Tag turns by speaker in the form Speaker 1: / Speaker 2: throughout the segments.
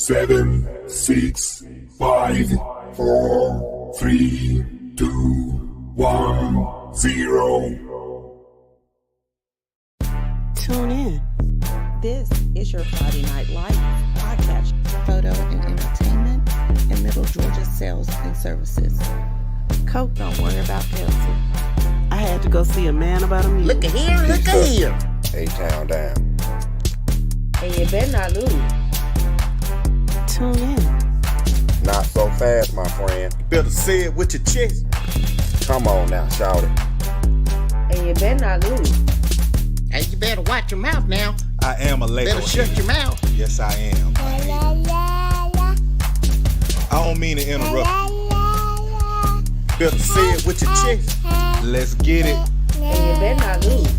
Speaker 1: 7, 6, 5, 4, 3, 2, 1, 0.
Speaker 2: Tune in.
Speaker 3: This is your Friday Night Lights podcast, photo and entertainment in Middle Georgia sales and services.
Speaker 2: Coke don't worry about Pepsi. I had to go see a man about a mule.
Speaker 4: Look at here, look at here.
Speaker 5: A-Town down.
Speaker 3: And you better not lose.
Speaker 2: Tune in.
Speaker 5: Not so fast, my friend.
Speaker 4: You better say it with your chest.
Speaker 5: Come on now, shout it.
Speaker 3: And you better not lose.
Speaker 4: Hey, you better watch your mouth now.
Speaker 6: I am a Lego.
Speaker 4: Better shut your mouth.
Speaker 6: Yes, I am. I don't mean to interrupt.
Speaker 4: Better say it with your chest.
Speaker 6: Let's get it.
Speaker 3: And you better not lose.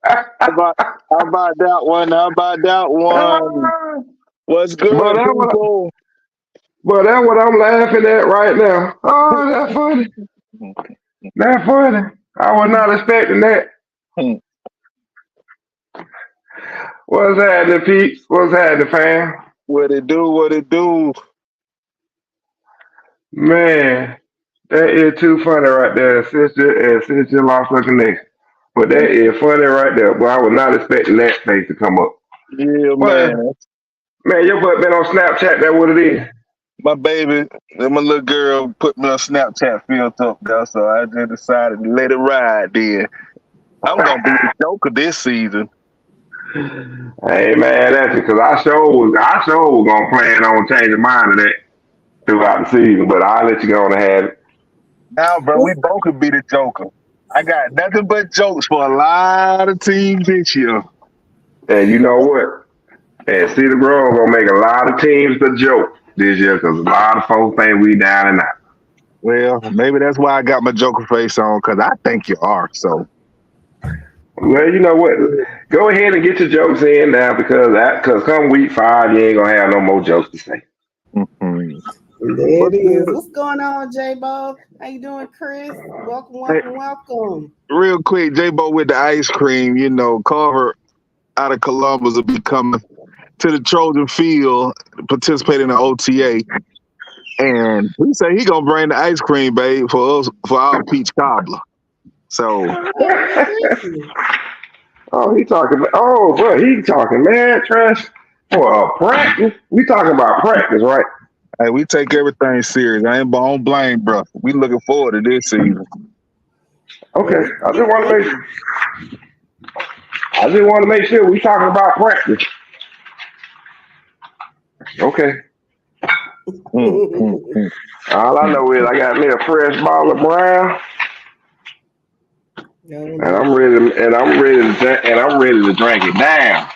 Speaker 5: How about that one? How about that one? What's good, people?
Speaker 7: But that's what I'm laughing at right now. Oh, that's funny. That's funny. I was not expecting that. What's happening, peeps? What's happening, fam?
Speaker 5: What it do? What it do?
Speaker 7: Man, that is too funny right there. Sister lost her connection. But that is funny right there. But I was not expecting that face to come up.
Speaker 5: Yeah,
Speaker 7: Well,
Speaker 5: man.
Speaker 7: Man, your butt been on Snapchat. That what it is.
Speaker 5: My baby and my little girl put me on Snapchat filter up there, so I just decided to let it ride then. I'm going to be the Joker this season.
Speaker 7: Hey man, that's because I sure was gonna plan on changing mine to that throughout the season, but I'll let you go on and have it.
Speaker 5: Now, bro, we both could be the Joker. I got nothing but jokes for a lot of teams this year.
Speaker 7: And you know what? And Cedar Grove gonna make a lot of teams the joke this year because a lot of folks think we down and out.
Speaker 5: Well, maybe that's why I got my Joker face on, because I think you are, so.
Speaker 7: Well, you know what? Go ahead and get your jokes in now because come week 5, you ain't gonna have no more jokes to say.
Speaker 5: Mm-hmm.
Speaker 2: There it is. What's going on, J-Bo? How you doing, Chris? Welcome.
Speaker 5: Real quick, J-Bo with the ice cream, Carver out of Columbus will be coming to the Trojan Field, participating in the OTA. And he said he gonna bring the ice cream, babe, for us, for our peach cobbler. So
Speaker 7: he talking mad trash for a practice. We talking about practice, right?
Speaker 5: hey, we take everything serious. I don't blame, bro. We looking forward to this season.
Speaker 7: Okay. I just want to make sure we talking about practice. Okay. All I know is I got me a fresh bottle of brown. And I'm ready to drink it down.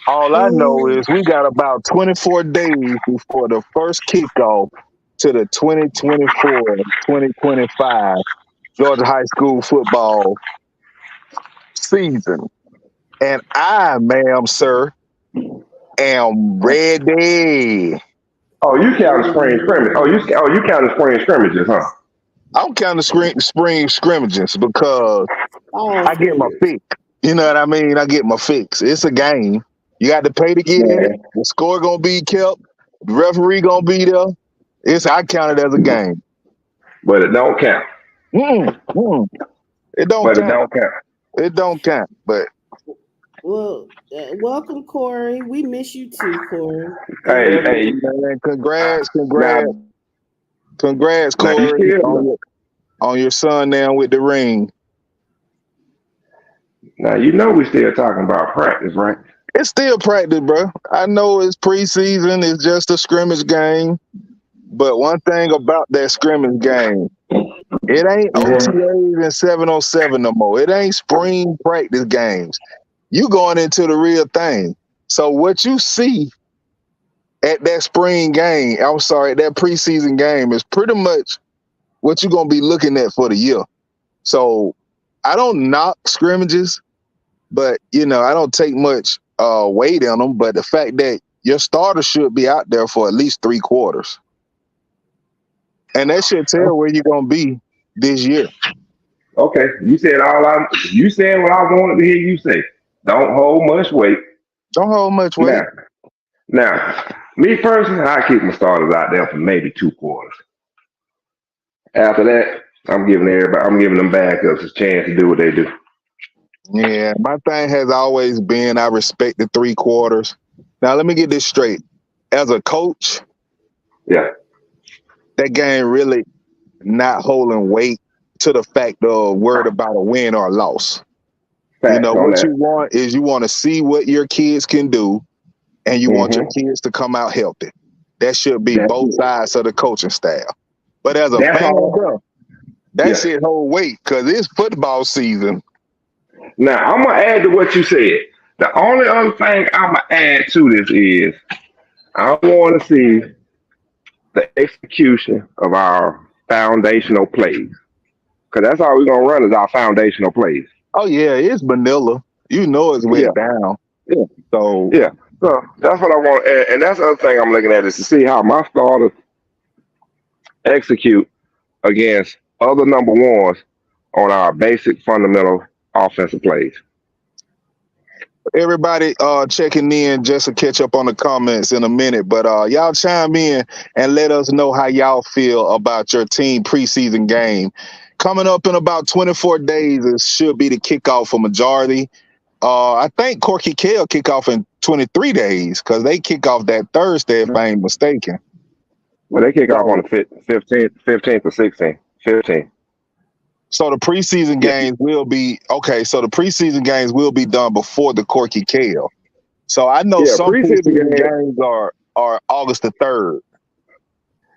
Speaker 5: All I know is we got about 24 days before the first kickoff to the 2024-2025 Georgia high school football season. And I, ma'am, sir, am ready.
Speaker 7: Oh, you count spring scrimmage. You count spring scrimmages, huh?
Speaker 5: I'm counting spring scrimmages because I get my fix. You know what I mean? I get my fix. It's a game. You got to pay to get in it. The score gonna be kept. The referee gonna be there. I count it as a game.
Speaker 7: But it don't count.
Speaker 5: It don't
Speaker 7: But
Speaker 5: count.
Speaker 7: it don't count.
Speaker 5: It don't count. But
Speaker 2: Well, welcome, Corey. We miss you too, Corey.
Speaker 7: Hey,
Speaker 5: man, congrats, Corey, on your son now with the ring.
Speaker 7: Now you know we still talking about practice, right?
Speaker 5: It's still practice, bro. I know it's preseason. It's just a scrimmage game. But one thing about that scrimmage game, it ain't OTAs and 707 no more. It ain't spring practice games. You going into the real thing. So what you see at that spring game, at that preseason game is pretty much what you're going to be looking at for the year. So I don't knock scrimmages, but, I don't take much weight on them. But the fact that your starter should be out there for at least 3 quarters. And that should tell where you're going to be this year.
Speaker 7: Okay, you said what I wanted to hear you say. Don't hold much weight.
Speaker 5: Don't hold much weight.
Speaker 7: Now, now, me personally, I keep my starters out there for maybe 2 quarters. After that, I'm giving them backups a chance to do what they do.
Speaker 5: Yeah, my thing has always been I respect the 3 quarters. Now let me get this straight. As a coach,
Speaker 7: Yeah,
Speaker 5: that game really not holding weight to the fact of worried about a win or a loss. You
Speaker 7: facts
Speaker 5: know,
Speaker 7: on
Speaker 5: what you
Speaker 7: that.
Speaker 5: want is you want to see what your kids can do and you want your
Speaker 7: Hmm.
Speaker 5: kids to come out healthy. That should be
Speaker 7: That's
Speaker 5: both
Speaker 7: it.
Speaker 5: sides of the coaching staff. But as a
Speaker 7: That's
Speaker 5: fan,
Speaker 7: all.
Speaker 5: bro, that
Speaker 7: Yeah.
Speaker 5: shit hold weight because it's football season.
Speaker 7: Now I'm gonna add to what you said. The only other thing I'm gonna add to this is I want to see the execution of our foundational plays, because that's all we're gonna run is our foundational plays.
Speaker 5: Oh yeah, it's vanilla. You know it's
Speaker 7: Yeah,
Speaker 5: went down.
Speaker 7: yeah,
Speaker 5: So
Speaker 7: yeah. So that's what I want, and that's the other thing I'm looking at is to see how my starters execute against other number ones on our basic fundamental offensive plays.
Speaker 5: everybody checking in just to catch up on the comments in a minute. But y'all chime in and let us know how y'all feel about your team preseason game. Coming up in about 24 days, it should be the kickoff for majority. I think Corky Kell kick off in 23 days because they kick off that Thursday, if I ain't mistaken.
Speaker 7: Well, they kick off on
Speaker 5: So,
Speaker 7: the 15th or 16th. 15th.
Speaker 5: so the preseason
Speaker 7: Yeah,
Speaker 5: games will be okay. So the preseason games will be done before the Corky Kell. So I know
Speaker 7: yeah.
Speaker 5: some
Speaker 7: Preseason
Speaker 5: preseason
Speaker 7: game.
Speaker 5: games are August the 3rd.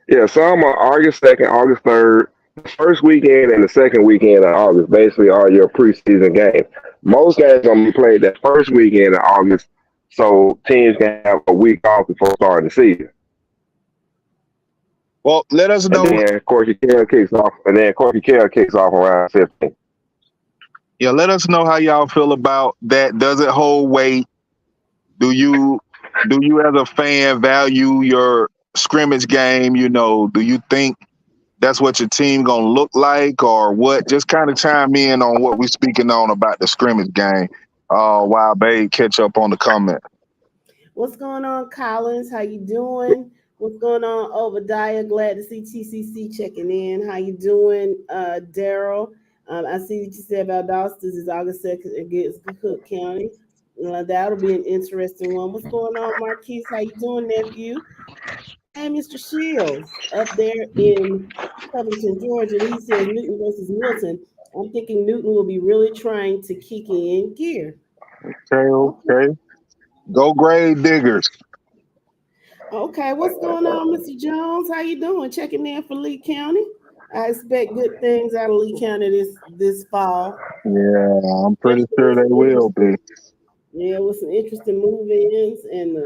Speaker 7: Yeah, some are August 2nd, August 3rd. The first weekend and the second weekend of August basically are your preseason games. Most games gonna be played that first weekend of August, so teams can have a week off before starting the season.
Speaker 5: Well, let us
Speaker 7: And
Speaker 5: know.
Speaker 7: then Corky Kell kicks off around 15th.
Speaker 5: Yeah, let us know how y'all feel about that. Does it hold weight? Do you as a fan value your scrimmage game? You know, do you think that's what your team gonna look like or what? Just kind of chime in on what we speaking on about the scrimmage game while Babe catch up on the comment.
Speaker 2: What's going on, Collins? How you doing? What's going on, Obadiah? Glad to see TCC checking in. How you doing, Daryl? I see what you said about Dawson's is August 2nd against Cook County. That'll be an interesting one. What's going on, Marquise? How you doing, nephew? Hey, Mr. Shields, up there in Covington, Georgia. He says Newton versus Milton. I'm thinking Newton will be really trying to kick in gear.
Speaker 5: Okay,
Speaker 2: Okay.
Speaker 5: okay. Go grave diggers.
Speaker 2: Okay, what's going on, Mr. Jones? How you doing? Checking in for Lee County. I expect good things out of Lee County this fall.
Speaker 5: Yeah, I'm pretty
Speaker 2: Especially
Speaker 5: sure
Speaker 2: with
Speaker 5: they
Speaker 2: some
Speaker 5: will be.
Speaker 2: yeah, with some interesting move-ins and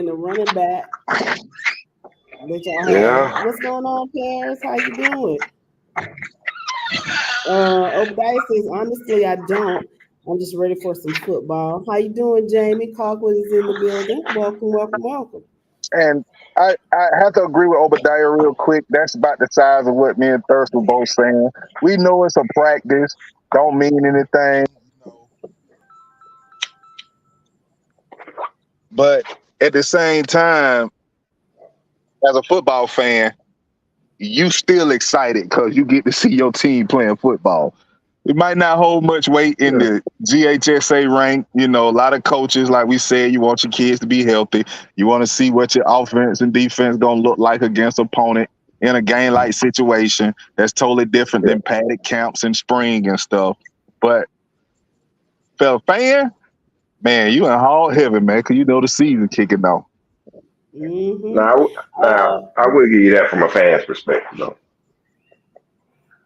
Speaker 2: the running back that y'all have.
Speaker 7: Yeah.
Speaker 2: What's going on, Paris? How you doing? Obadiah says, honestly, I don't. I'm just ready for some football. How you doing, Jamie? Colquitt is in the building. Welcome, welcome, welcome.
Speaker 5: And I have to agree with Obadiah real quick. That's about the size of what me and Thirst were both saying. We know it's a practice, don't mean anything, but at the same time, as a football fan, you still excited because you get to see your team playing football. It might not hold much weight in
Speaker 7: Yeah.
Speaker 5: the GHSA rank. You know, a lot of coaches, like we said, you want your kids to be healthy. You want to see what your offense and defense going to look like against opponent in a game-like situation. That's totally different
Speaker 7: Yeah.
Speaker 5: than padded camps in spring and stuff. But for a fan, man, you in hard heaven, man, because you know the season kicking off.
Speaker 2: Mm-hmm.
Speaker 7: Now I will give you that from a fan's perspective, though.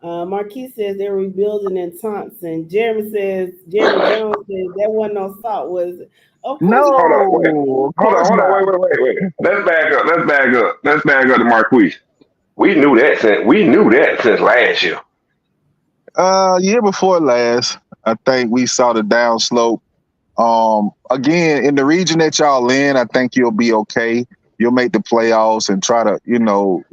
Speaker 2: Marquis says they're rebuilding in Thompson. Jeremy Jones says that wasn't no salt, was it? Of course it
Speaker 7: Hold on,
Speaker 2: wasn't.
Speaker 7: wait.
Speaker 5: No, of
Speaker 7: Hold on,
Speaker 5: course
Speaker 7: hold on,
Speaker 5: not.
Speaker 7: wait. Let's back up. Let's back up to Marquise. We knew that since last year.
Speaker 5: Year before last, I think we saw the downslope. Again, in the region that y'all in, I think you'll be okay. You'll make the playoffs and try to,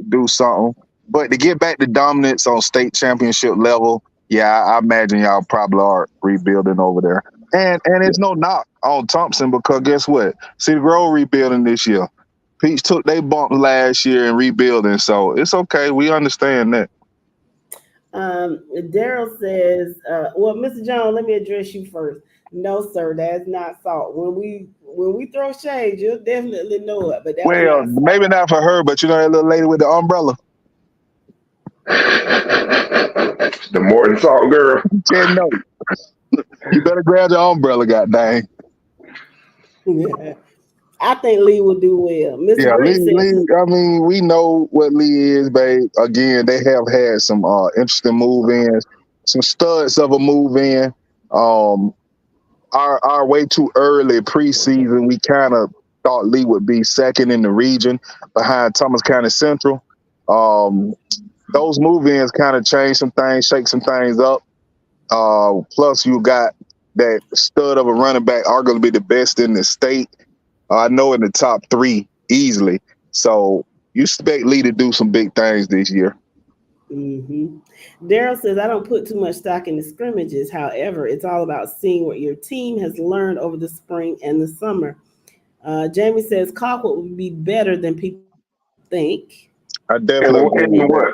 Speaker 5: do something. But to get back to dominance on state championship level, Yeah, I imagine y'all probably are rebuilding over there. And it's no knock on Thompson because guess what? City Grove rebuilding this year. Peach took they bump last year and rebuilding, so it's okay. We understand that.
Speaker 2: Daryl says, well, Mr. Jones, let me address you first. No, sir, that's not salt. When we throw shade, you'll definitely know it, but that was
Speaker 5: Well,
Speaker 2: not salt.
Speaker 5: maybe not for her, but you know that little lady with the umbrella.
Speaker 7: The Morton Salt girl.
Speaker 5: Said no. You better grab the umbrella, goddamn.
Speaker 2: I think Lee will do well. Mr.
Speaker 5: Yeah,
Speaker 2: Rich says,
Speaker 5: Lee. I mean, we know what Lee is, babe. Again, they have had some interesting move-ins, some studs of a move-in. Um, our way too early preseason, we kind of thought Lee would be second in the region behind Thomas County Central. Um, those move-ins kind of change some things, shake some things up. Plus, you got that stud of a running back, arguably the best in the state. I know in the top three easily. So you expect Lee to do some big things this year.
Speaker 2: Daryl says, I don't put too much stock in the scrimmages. However, it's all about seeing what your team has learned over the spring and the summer. Jamie says, Colquitt would be better than people think.
Speaker 5: I
Speaker 7: And,
Speaker 5: definitely agree with
Speaker 7: and
Speaker 5: that.
Speaker 7: what?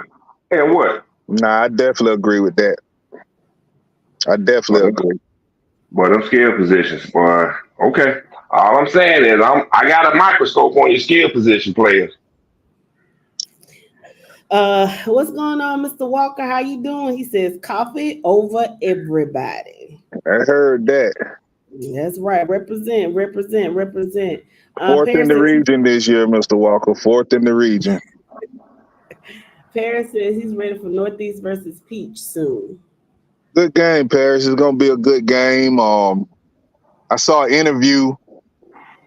Speaker 7: And what?
Speaker 5: Nah, I definitely agree with that. I
Speaker 7: But
Speaker 5: definitely
Speaker 7: them,
Speaker 5: agree.
Speaker 7: but them skill positions, boy. Okay. All I'm saying is I got a microscope on your skill position players.
Speaker 2: What's going on, Mr. Walker? How you doing? He says, coffee over everybody.
Speaker 5: I heard that.
Speaker 2: That's right. Represent.
Speaker 5: Fourth in
Speaker 2: Paris
Speaker 5: the
Speaker 2: says,
Speaker 5: region this year, Mr. Walker. Fourth in the region.
Speaker 2: Paris says he's ready for Northeast versus Peach soon.
Speaker 5: Good game, Paris. It's gonna be a good game. I saw an interview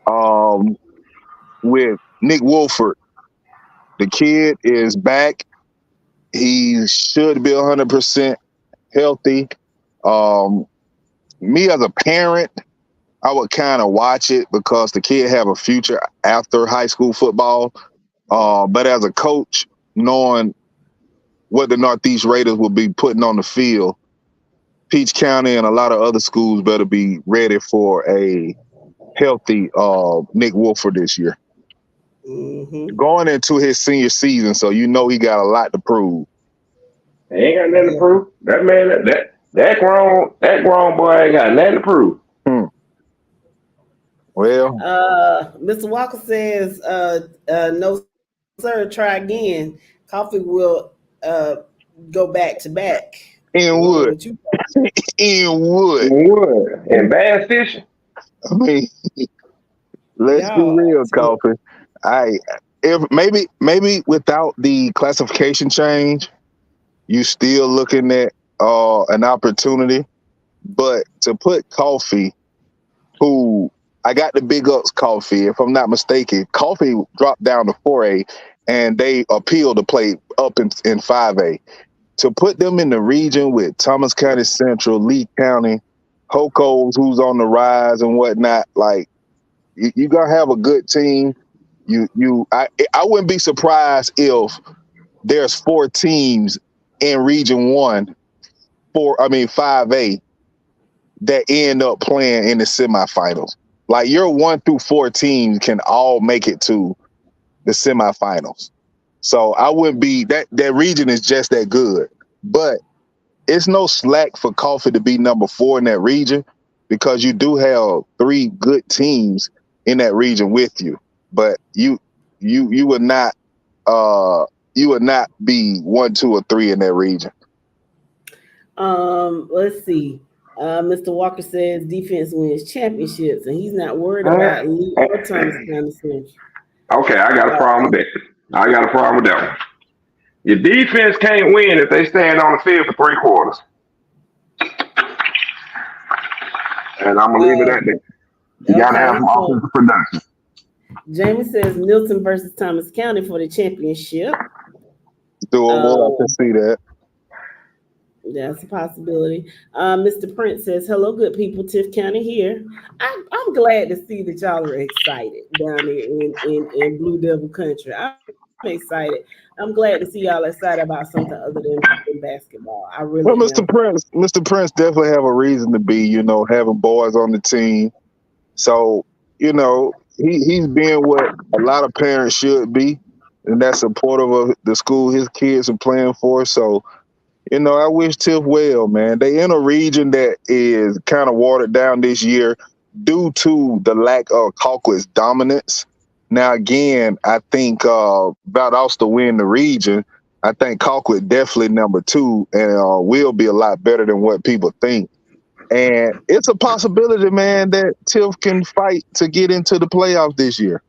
Speaker 5: um with Nick Wolford. The kid is back. He should be 100% healthy. Um, Me as a parent, I would kind of watch it because the kid have a future after high school football. But as a coach, knowing what the Northeast Raiders will be putting on the field, Peach County and a lot of other schools better be ready for a healthy Nick Wolford this year. Going into his senior season, so you know he got a lot to prove.
Speaker 7: He ain't got nothing to prove. That man, that grown boy ain't got nothing to prove.
Speaker 5: Well,
Speaker 2: Mr. Walker says, no, sir, try again. Coffee will go back to back.
Speaker 5: in wood. In wood.
Speaker 7: Wood and bass fishing.
Speaker 5: I mean, let's be real, Coffee. If maybe without the classification change, you still looking at an opportunity. But to put Coffee, who I got the big ups Coffee, if I'm not mistaken, Coffee dropped down to 4A and they appealed to play up in 5A. To put them in the region with Thomas County Central, Lee County, Hocos, who's on the rise and whatnot, like you gonna have a good team. I wouldn't be surprised if there's 4 teams in Region 1, 5A, that end up playing in the semifinals. Like your 1 through 4 teams can all make it to the semifinals. So I wouldn't be that region is just that good. But it's no slack for Coffee to be number 4 in that region because you do have 3 good teams in that region with you. But you would not be 1, 2, or 3 in that region.
Speaker 2: Let's see. Mr. Walker says defense wins championships, and he's not worried about Lee or Thomas County Central.
Speaker 7: Okay, I got a problem with that. One. Your defense can't win if they stand on the field for 3 quarters. And I'm gonna leave it at that. You gotta have some offensive production.
Speaker 2: Jamie says Milton versus Thomas County for the championship.
Speaker 5: Doable, I can see that.
Speaker 2: That's a possibility. Mr. Prince says, hello, good people, Tiff County here. I'm glad to see that y'all are excited down there in Blue Devil country. excited. I'm glad to see y'all excited about something other than basketball. I
Speaker 5: Well,
Speaker 2: really am.
Speaker 5: Mr. Prince definitely have a reason to be, having boys on the team. So, he's being what a lot of parents should be, and that's supportive of the school his kids are playing for. So, I wish Tiff well, man. They in a region that is kind of watered down this year due to the lack of Colquitt's dominance. Now, again, I think Valdosta win the region. I think Colquitt definitely number 2 and will be a lot better than what people think. And it's a possibility, man, that Tiff can fight to get into the playoffs this year.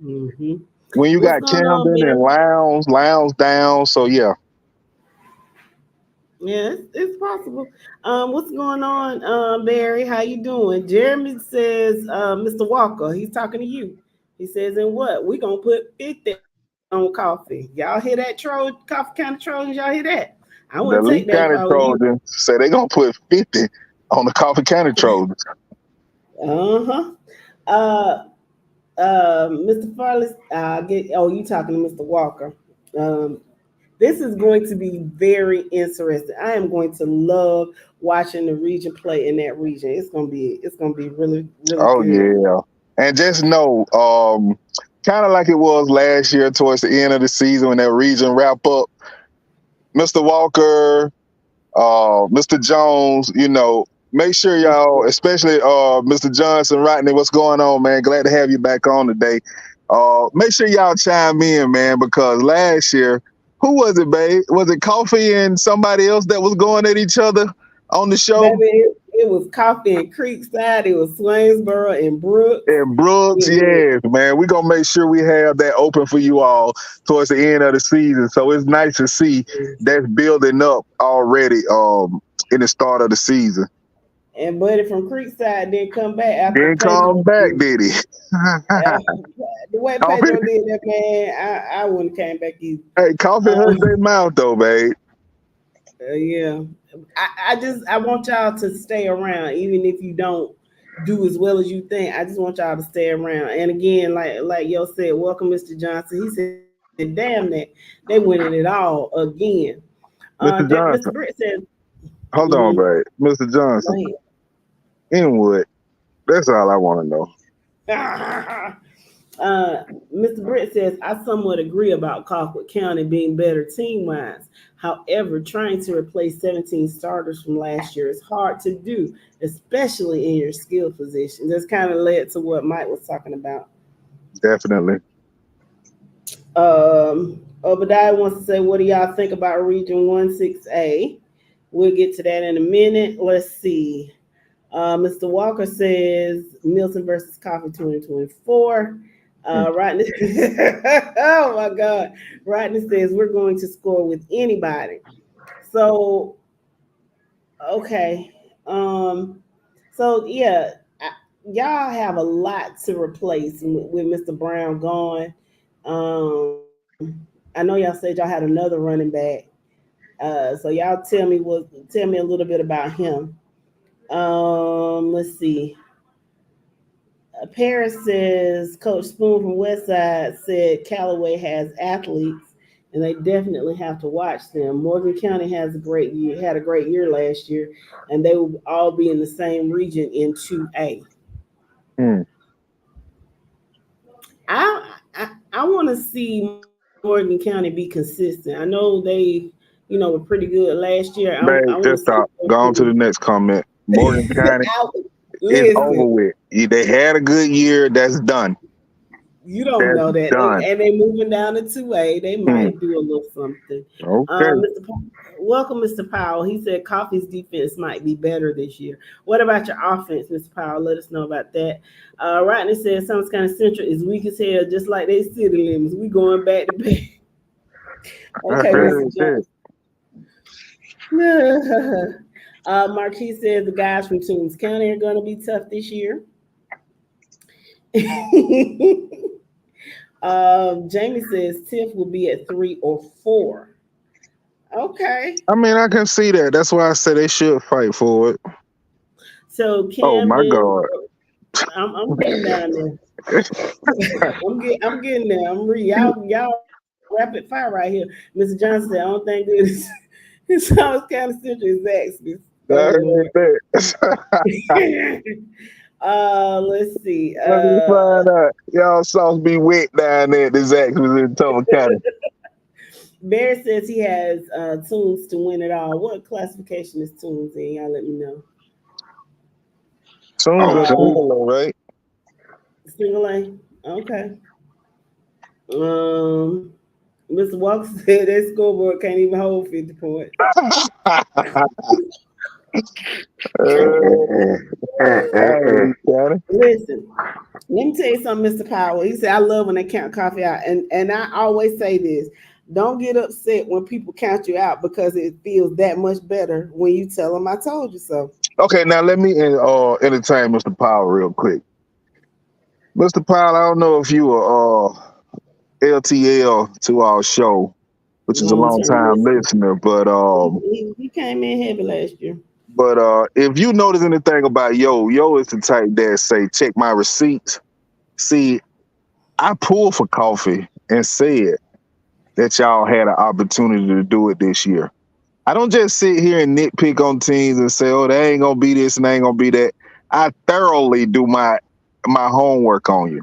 Speaker 2: Mm-hmm.
Speaker 5: When you
Speaker 2: What's
Speaker 5: got
Speaker 2: going on,
Speaker 5: Camden and
Speaker 2: Barry?
Speaker 5: Lowndes down, so yeah.
Speaker 2: Yeah, it's possible. What's going on, Barry? How you doing? Jeremy says, Mr. Walker, he's talking to you. He says, and what? We gonna put 50 on coffee. Y'all hear that, troll? Coffee County Trojans, y'all hear that? I
Speaker 5: The
Speaker 2: wouldn't
Speaker 5: Lee
Speaker 2: take that if
Speaker 5: County
Speaker 2: I were you.
Speaker 5: Trojans say they're going to put 50 on the Coffee County Trojans.
Speaker 2: Uh-huh. Mr. Farley, you talking to Mr. Walker. This is going to be very interesting. I am going to love watching the region play in that region. It's gonna be really, really
Speaker 5: Oh,
Speaker 2: good.
Speaker 5: yeah. And just know, kind of like it was last year towards the end of the season when that region wrap up, Mr. Walker, Mr. Jones, make sure y'all, especially Mr. Johnson, Rodney, what's going on, man? Glad to have you back on today. Make sure y'all chime in, man, because last year, who was it, babe? Was it Coffee and somebody else that was going at each other on the show?
Speaker 2: Baby, it was Coffee and Creekside, it was Swainsboro and Brooks.
Speaker 5: And Brooks, yes, man. We're going to make sure we have that open for you all towards the end of the season. So it's nice to see that's building up already in the start of the season.
Speaker 2: And Buddy from Creekside didn't come back after
Speaker 5: Didn't come back, did he?
Speaker 2: The way Pedro did that, man, I wouldn't came back either.
Speaker 5: Hey, Coffee hurts their mouth, though, babe.
Speaker 2: Yeah. I want y'all to stay around, even if you don't do as well as you think. I just want y'all to stay around. And again, like Yo said, welcome, Mr. Johnson. He said, damn that they winning it all again.
Speaker 5: Mr. Johnson.
Speaker 2: Mr. Britt says,
Speaker 5: hold on, babe. Mr. Johnson. Inwood. That's all I want to know.
Speaker 2: Mr. Britt says, I somewhat agree about Colquitt County being better team-wise. However, trying to replace 17 starters from last year is hard to do, especially in your skill position. This kind of led to what Mike was talking about.
Speaker 5: Definitely.
Speaker 2: Obadiah wants to say, what do y'all think about Region 16A? We'll get to that in a minute. Let's see. Mr. Walker says Milton versus Coffee 2024. Rodney, oh my God. Rodney says we're going to score with anybody. So, okay. So yeah, y'all have a lot to replace with Mr. Brown gone. I know y'all said y'all had another running back. So y'all tell me a little bit about him. Let's see. Paris says Coach Spoon from Westside said Callaway has athletes, and they definitely have to watch them. Morgan County had a great year last year, and they will all be in the same region in 2A. I want to see Morgan County be consistent. I know they, were pretty good last year.
Speaker 5: Just stop. Go on to the next comment. Morgan County. It's over with. They had a good year. That's done.
Speaker 2: You don't know that. And they're moving down to 2A. They might do a little something.
Speaker 5: Okay.
Speaker 2: Welcome, Mr. Powell. He said Coffee's defense might be better this year. What about your offense, Mr. Powell? Let us know about that. Rodney said Summers County Central is weak as hell, just like they city limits. We going back to back. Okay, Mr. Jones. Marquis says the guys from Toombs County are going to be tough this year. Jamie says Tiff will be at 3 or 4. Okay.
Speaker 5: I mean, I can see that. That's why I said they should fight for it.
Speaker 2: So Camden,
Speaker 5: oh my God.
Speaker 2: I'm getting down there. I'm getting there. Y'all rapid fire right here. Mr. Johnson said, I don't think this it sounds kind of central is Zaxby's.
Speaker 5: I
Speaker 2: Oh
Speaker 5: heard
Speaker 2: Lord.
Speaker 5: that.
Speaker 2: Let's see.
Speaker 5: Let me find out. Y'all sauce be wet down there at the Zaxby's in Toma County.
Speaker 2: Barry says he has tunes to win it all. What classification is tunes in? Y'all let me know.
Speaker 5: Tunes are
Speaker 2: Uh,
Speaker 5: single, right?
Speaker 2: Single A. Okay. Mr. Walker said that scoreboard can't even hold 50 points.
Speaker 5: Hey, County.
Speaker 2: Listen, let me tell you something, Mr. Powell. He said, I love when they count coffee out. And I always say this. Don't get upset when people count you out because it feels that much better when you tell them I told you so.
Speaker 5: Okay, now let me entertain Mr. Powell real quick. Mr. Powell, I don't know if you were LTL to our show, which is a
Speaker 2: Long
Speaker 5: long
Speaker 2: term
Speaker 5: time
Speaker 2: listener.
Speaker 5: listener, but
Speaker 2: He came in heavy last year.
Speaker 5: if you notice anything about Yo is the type that say, check my receipts. See, I pulled for coffee and said that y'all had an opportunity to do it this year. I don't just sit here and nitpick on teams and say, oh, they ain't gonna be this and they ain't gonna be that. I thoroughly do my homework on you.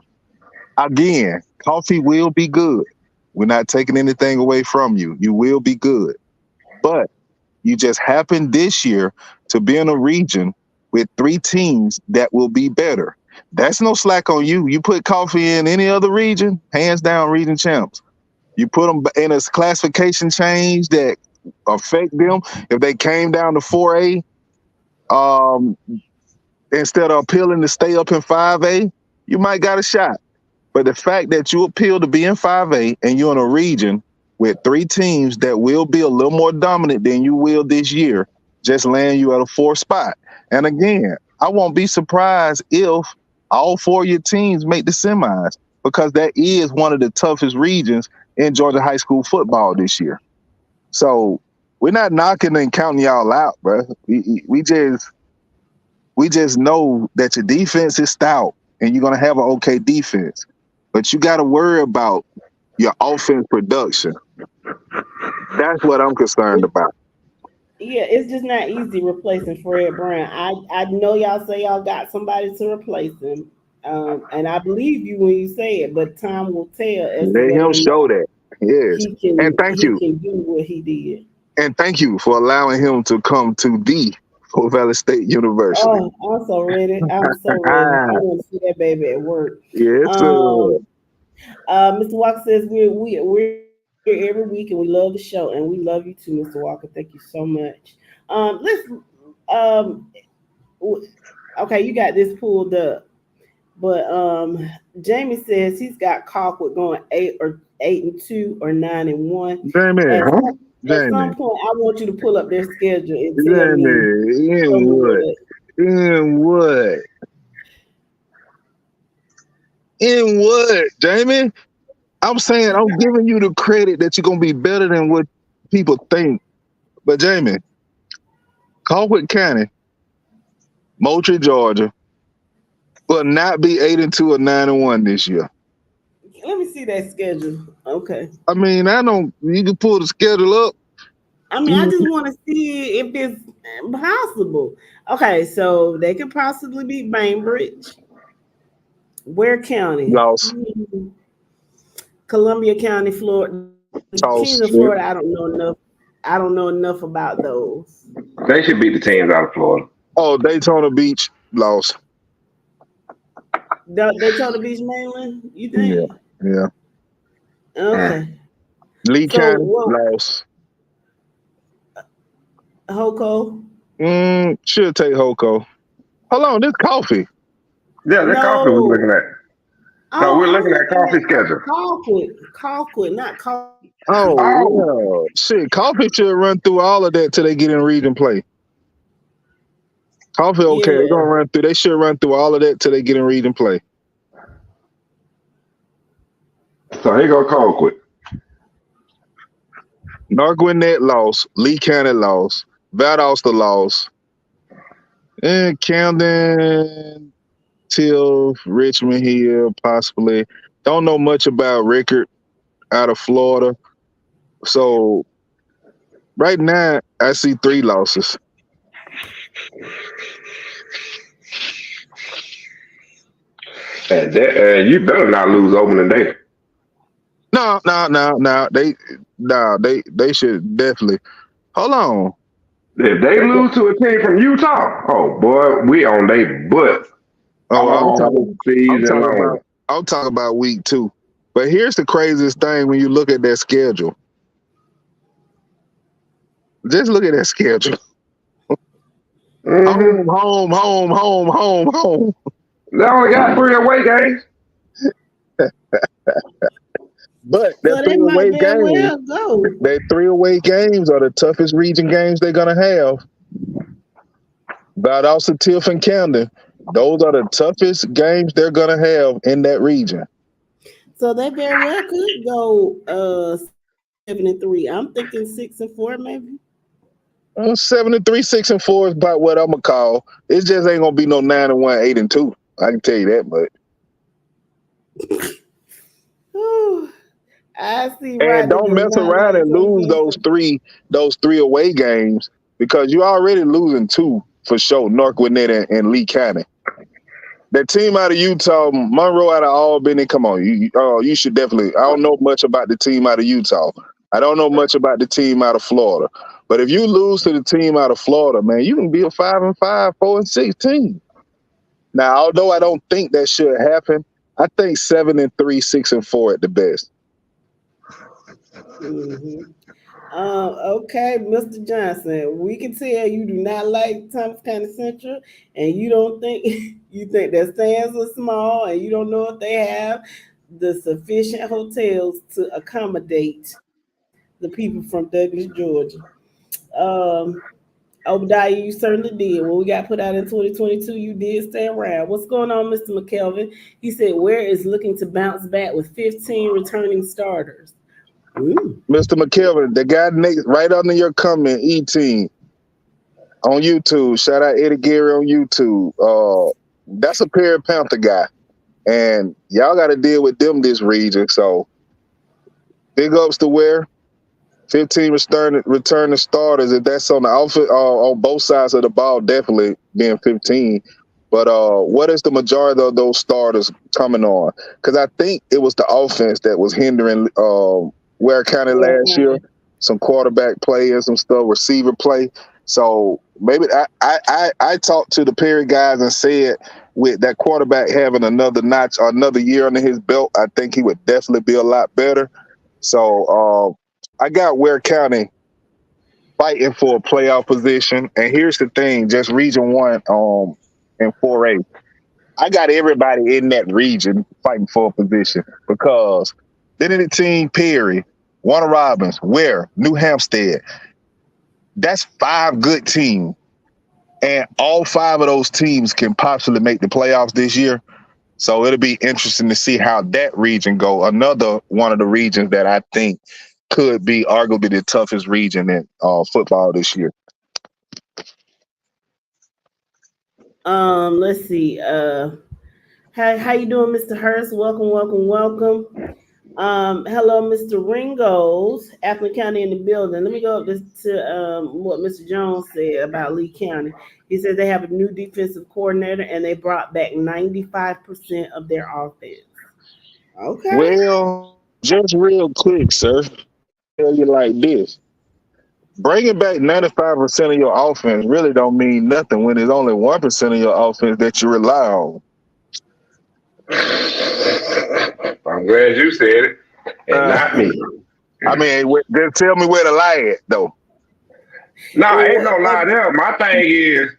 Speaker 5: Again, coffee will be good. We're not taking anything away from you. You will be good. But you just happen this year to be in a region with 3 teams that will be better. That's no slack on you. You put coffee in any other region, hands down region champs. You put them in a classification change that affect them. If they came down to 4A, instead of appealing to stay up in 5A, you might got a shot. But the fact that you appeal to be in 5A and you're in a region with 3 teams that will be a little more dominant than you will this year, just land you at a 4th spot. And again, I won't be surprised if all 4 of your teams make the semis because that is one of the toughest regions in Georgia high school football this year. So we're not knocking and counting y'all out, bro. We just know that your defense is stout and you're going to have an okay defense. But you got to worry about your offense production. That's what I'm concerned about.
Speaker 2: Yeah, it's just not easy replacing Fred Brown. I know y'all say y'all got somebody to replace him, and I believe you when you say it. But time will tell as to
Speaker 5: Let
Speaker 2: whether
Speaker 5: him
Speaker 2: or
Speaker 5: show
Speaker 2: not
Speaker 5: that. Yes. And thank
Speaker 2: he
Speaker 5: you.
Speaker 2: can do what he did.
Speaker 5: And thank you for allowing him to come to the Fort Valley State University.
Speaker 2: Oh, I'm so ready. I'm so ready. I want to see that baby at work.
Speaker 5: Yes, sir.
Speaker 2: Mr. Walker says we're here every week and we love the show and we love you too, Mr. Walker. Thank you so much. Let's okay, you got this pulled up, but Jamie says he's got Colquitt going 8-2 or 9-1.
Speaker 5: Jamie.
Speaker 2: At some
Speaker 5: Jamie.
Speaker 2: point, I want you to pull up their schedule and tell me
Speaker 5: Jamie. In what?
Speaker 2: what.
Speaker 5: In what? In what, Jamie? I'm saying I'm giving you the credit that you're gonna be better than what people think. But Jamie, Colquitt County, Moultrie, Georgia, will not be 8-2 or 9-1 this year.
Speaker 2: Let me see that schedule. Okay.
Speaker 5: I mean, you can pull the schedule up.
Speaker 2: I mean, I just want to see if it's possible. Okay, so they could possibly beat Bainbridge. Ware County.
Speaker 5: Lost.
Speaker 2: Columbia County, Florida. Kings of Florida, I don't know enough. I don't know enough about those.
Speaker 7: They should beat the teams out of Florida.
Speaker 5: Oh, Daytona Beach lost.
Speaker 2: Daytona Beach mainland, you think?
Speaker 5: Yeah.
Speaker 2: Okay.
Speaker 5: Lee County lost.
Speaker 2: Hoko?
Speaker 5: Should take Hoko. Hold on, this coffee.
Speaker 7: Yeah, that coffee we're looking at. No, we're looking at coffee schedule.
Speaker 2: Colquitt, not coffee.
Speaker 5: Oh, yeah. Shit, coffee should run through all of that till they get in region play. Coffee, okay, they're gonna run through. They should run through all of that till they get in region play.
Speaker 7: So here go Colquitt.
Speaker 5: Nargwinnett lost. Lee County lost. Valdosta lost. And Camden, Till, Richmond Hill, possibly. Don't know much about Rickard. out of Florida. So right now, I see 3 losses.
Speaker 7: And you better not lose opening day.
Speaker 5: No. They should definitely. Hold on.
Speaker 7: If they lose to a team from Utah, oh boy, we on their butt
Speaker 5: Oh,
Speaker 7: all
Speaker 5: I'm
Speaker 7: season
Speaker 5: talking
Speaker 7: long.
Speaker 5: about. I'm talking about week 2. But here's the craziest thing when you look at that schedule. Just look at that schedule.
Speaker 7: Mm-hmm.
Speaker 5: Home.
Speaker 7: They only got 3 away games.
Speaker 5: But
Speaker 2: So they might very well go.
Speaker 5: that 3 away games are the toughest region games they're gonna have. Valdosta, Tiff, and Camden. Those are the toughest games they're gonna have in that region.
Speaker 2: So they very well could go 7-3. I'm thinking 6-4 maybe.
Speaker 5: 7-3, 6-4 is about what I'm gonna call. It just ain't gonna be no 9-1, 8-2. I can tell you that much.
Speaker 2: I see.
Speaker 5: And don't mess around and lose those three away games because you're already losing 2 for sure. North Gwinnett and Lee County. That team out of Utah, Monroe out of Albany. Come on, you should definitely. I don't know much about the team out of Utah. I don't know much about the team out of Florida. But if you lose to the team out of Florida, man, you can be a 5-5, 4-6 team. Now, although I don't think that should happen, I think 7-3, 6-4 at the best.
Speaker 2: Mm-hmm. Okay, Mr. Johnson, we can tell you do not like Thomas County Central, and you don't think you think their stands are small, and you don't know if they have the sufficient hotels to accommodate the people from Douglas, Georgia. Obadiah, you certainly did. When we got put out in 2022, you did stay around. What's going on, Mr. McKelvin? He said, where is looking to bounce back with 15 returning starters? Ooh.
Speaker 5: Mr. McKelvin, the guy next, right under your comment, E-Team on YouTube. Shout out Eddie Gary on YouTube. That's a Perry Panther guy. And y'all got to deal with them this region. So big ups to where 15 returning starters. If that's on the outfit on both sides of the ball, definitely being 15. But what is the majority of those starters coming on? Because I think it was the offense that was hindering Ware County last year. Some quarterback play and some stuff, receiver play. So maybe I talked to the Perry guys and said with that quarterback having another notch or another year under his belt, I think he would definitely be a lot better. So I got Ware County fighting for a playoff position. And here's the thing, just Region 1 in 4A. I got everybody in that region fighting for a position because then in the team, Perry, Warner Robins, Ware, New Hampstead. That's 5 good teams. And all 5 of those teams can possibly make the playoffs this year. So it'll be interesting to see how that region go. Another one of the regions that I think could be arguably the toughest region in football this year.
Speaker 2: Let's see. How you doing, Mr. Hurst? Welcome. Hello, Mr. Ringos, Appleton County in the building. Let me go up to what Mr. Jones said about Lee County. He said they have a new defensive coordinator and they brought back 95% of their offense. Okay.
Speaker 5: Well, just real quick, sir. Tell you like this. Bringing back 95% of your offense really don't mean nothing when there's only 1% of your offense that you rely on.
Speaker 7: I'm glad you said it, and not me.
Speaker 5: I mean, just tell me where to lie at, though.
Speaker 7: No, ain't no lie there. My thing is,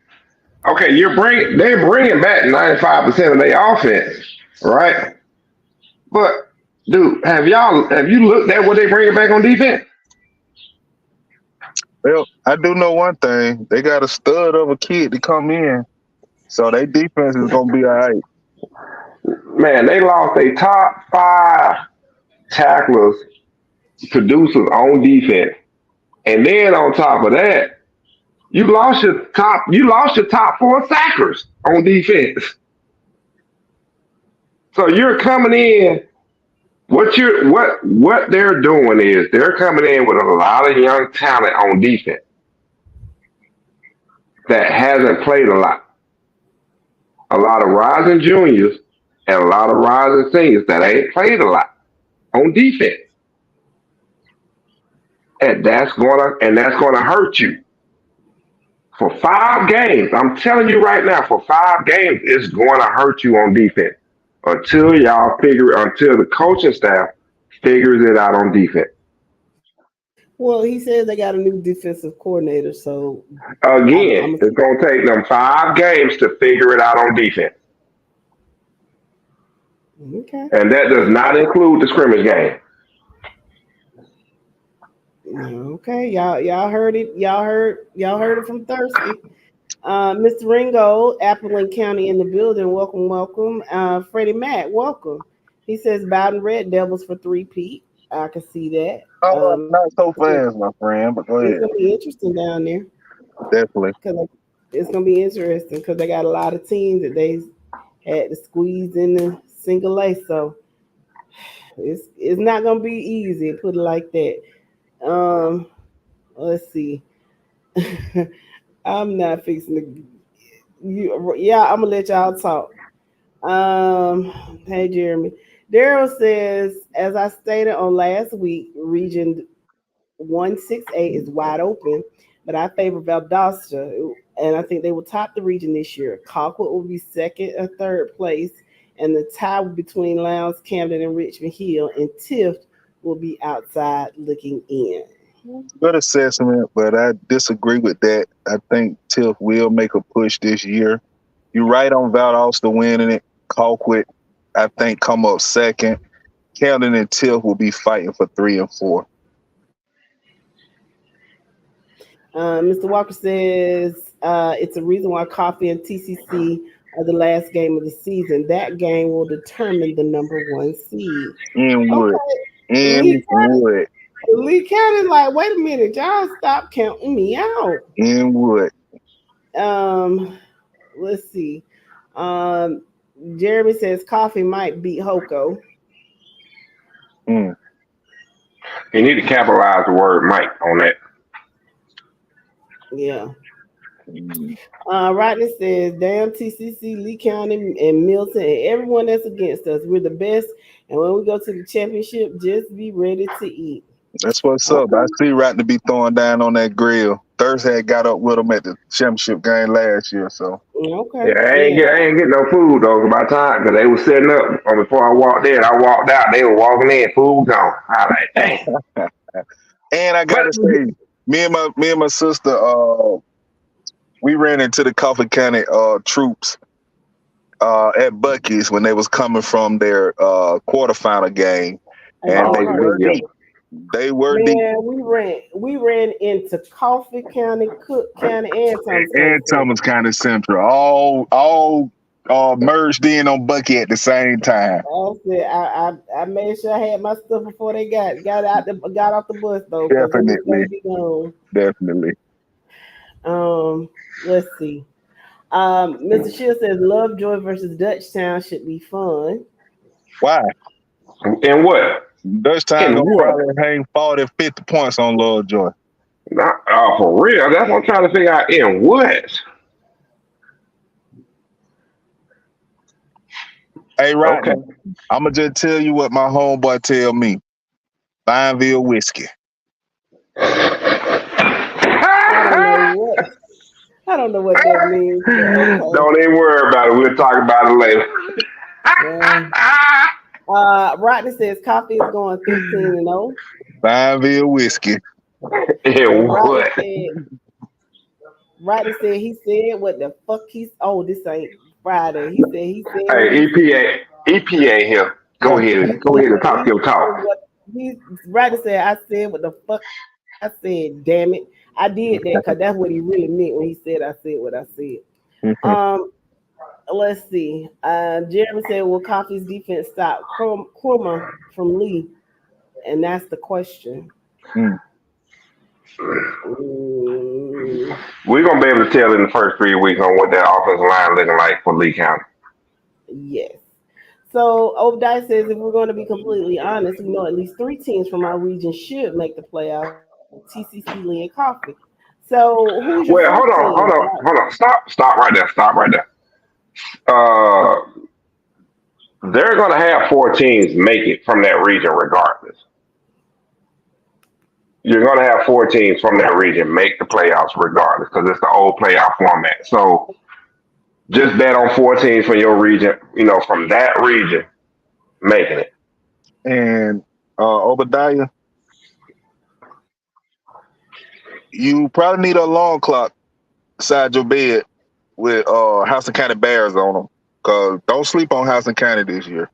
Speaker 7: okay, they're bringing back 95% of their offense, right? But dude, have you looked at what they bringing back on defense?
Speaker 5: Well, I do know one thing. They got a stud of a kid to come in, so their defense is gonna be all right.
Speaker 7: Man, they lost their top 5 tacklers, producers on defense, and then on top of that, you lost your top 4 sackers on defense. So you're coming in What they're doing is they're coming in with a lot of young talent on defense that hasn't played a lot of rising juniors and a lot of rising seniors that ain't played a lot on defense, and that's gonna hurt you for 5 games. I'm telling you right now, for 5 games, it's going to hurt you on defense until the coaching staff figures it out on defense.
Speaker 2: Well, he says they got a new defensive coordinator, so
Speaker 7: Again,
Speaker 2: I'm
Speaker 7: it's going to take them 5 games to figure it out on defense,
Speaker 2: okay.
Speaker 7: and that does not include the scrimmage game.
Speaker 2: Okay, y'all heard it. Y'all heard it from Thirsty. Mr. Ringo, Appleton County in the building. Welcome. Freddie Mac, welcome. He says Bowden Red Devils for 3-peat. I can see that.
Speaker 5: Oh, not so fast, my friend, but go
Speaker 2: It's
Speaker 5: ahead.
Speaker 2: gonna be interesting down there.
Speaker 5: Definitely.
Speaker 2: Cause it's gonna be interesting because they got a lot of teams that they had to squeeze in the single A. So it's not gonna be easy. Put it like that. Let's see. I'm not fixing to. Yeah, I'm gonna let y'all talk. Hey Jeremy. Daryl says, as I stated on last week, Region 168 is wide open, but I favor Valdosta, and I think they will top the region this year. Colquitt will be second or third place, and the tie between Lowndes, Camden, and Richmond Hill, and Tift will be outside looking in.
Speaker 5: Good assessment, but I disagree with that. I think Tiff will make a push this year. You're right on Valdosta winning it. Colquitt, I think, come up second. Camden and Tiff will be fighting for 3 and 4.
Speaker 2: Mr. Walker says it's a reason why Coffee and TCC are the last game of the season. That game will determine the number 1 seed.
Speaker 5: Inwood.
Speaker 2: Okay.
Speaker 5: Inwood.
Speaker 2: Lee County, like, wait a minute, y'all stop counting me out.
Speaker 5: Inwood.
Speaker 2: Let's see. Jeremy says Coffee might beat Hoko.
Speaker 7: You need to capitalize the word "might" on that.
Speaker 2: Yeah. Rodney says, damn TCC, Lee County, and Milton, and everyone that's against us. We're the best. And when we go to the championship, just be ready to eat.
Speaker 5: That's what's up. I see Rodney be throwing down on that grill. Thursday had got up with him at the championship game last year. So
Speaker 2: okay.
Speaker 7: Yeah, I ain't get no food though. By the time, because they was setting up before I walked in, I walked out. They were walking in. Food gone. I like, dang.
Speaker 5: And I gotta say, me and my sister, we ran into the Coffee County troops at Buc-ee's when they was coming from their quarterfinal game, and they were deep.
Speaker 2: We ran into Coffee County, Cook County, and
Speaker 5: Thomas County Central, all merged in on Bucky at the same time.
Speaker 2: I made sure I had my stuff before they got off the bus though.
Speaker 5: Definitely.
Speaker 2: Let's see. Mr. Shield says Lovejoy versus Dutchtown should be fun.
Speaker 5: Why?
Speaker 7: And what?
Speaker 5: Dutchtown gonna probably hang 40, 50 points on Lovejoy.
Speaker 7: For real? That's what I'm trying to figure out. In what?
Speaker 5: Hey, Rodney, okay. I'm going to just tell you what my homeboy tell me. Vineville whiskey.
Speaker 2: I don't know what that means. Okay.
Speaker 7: Don't even worry about it. We'll talk about it later.
Speaker 2: Rodney says Coffee is going 15-0.
Speaker 5: Vineville whiskey.
Speaker 2: Rodney said he said what the fuck this ain't Friday. He said
Speaker 7: hey, EPA here. Go ahead and talk your talk.
Speaker 2: Rodney said I said what the fuck I said, damn it. I did that because that's what he really meant when he said I said what I said. Mm-hmm. Let's see. Jeremy said, will Coffee's defense stop Kurma from Lee? And that's the question.
Speaker 7: We're going to be able to tell in the first 3 weeks on what that offensive line looking like for Lee County.
Speaker 2: Yes. So Obadiah says if we're going to be completely honest, we know at least three teams from our region should make the playoffs: TCC, Lee, and Coffee. So who's your
Speaker 7: Well,
Speaker 2: fourth team?
Speaker 7: hold on. Stop right there. Stop right there. Uh, they're going to have four teams make it from that region regardless. You're going to have four teams from that region make the playoffs regardless because it's the old playoff format. So just bet on four teams from your region, from that region making it.
Speaker 5: And Obadiah, you probably need a alarm clock beside your bed with Houston County Bears on them. Cause don't sleep on Houston County this year.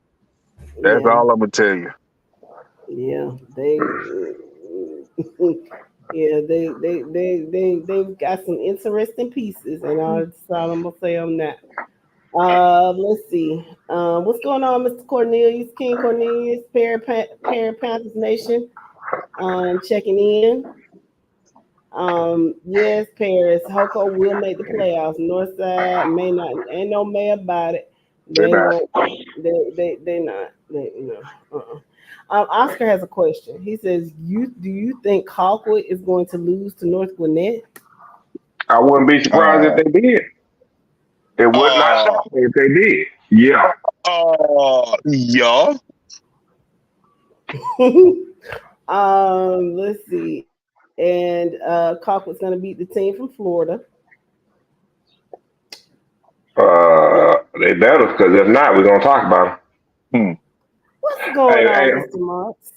Speaker 5: That's
Speaker 2: Yeah,
Speaker 5: all I'm gonna tell you.
Speaker 2: yeah, they, yeah, they've got some interesting pieces, and that's all I'm gonna say on that. Let's see. What's going on, Mr. Cornelius, King Cornelius, Panthers Nation, checking in. Yes, Paris. Hoko will make the playoffs. Northside may not. Ain't no may about it.
Speaker 7: They're
Speaker 2: They
Speaker 7: not.
Speaker 2: won't. They not. They, no. Uh-uh. Oscar has a question. He says, do you think Colquitt is going to lose to North Gwinnett?"
Speaker 7: I wouldn't be surprised if
Speaker 5: Uh,
Speaker 7: they did. It would not
Speaker 5: uh,
Speaker 7: shock me if they did. Yeah.
Speaker 5: yeah.
Speaker 2: Let's see. And Colquitt's going to beat the team from Florida.
Speaker 7: They better because if not, we're gonna talk about
Speaker 5: Hmm.
Speaker 2: What's
Speaker 7: them.
Speaker 2: going
Speaker 7: Hey,
Speaker 2: on, Mr. Marks?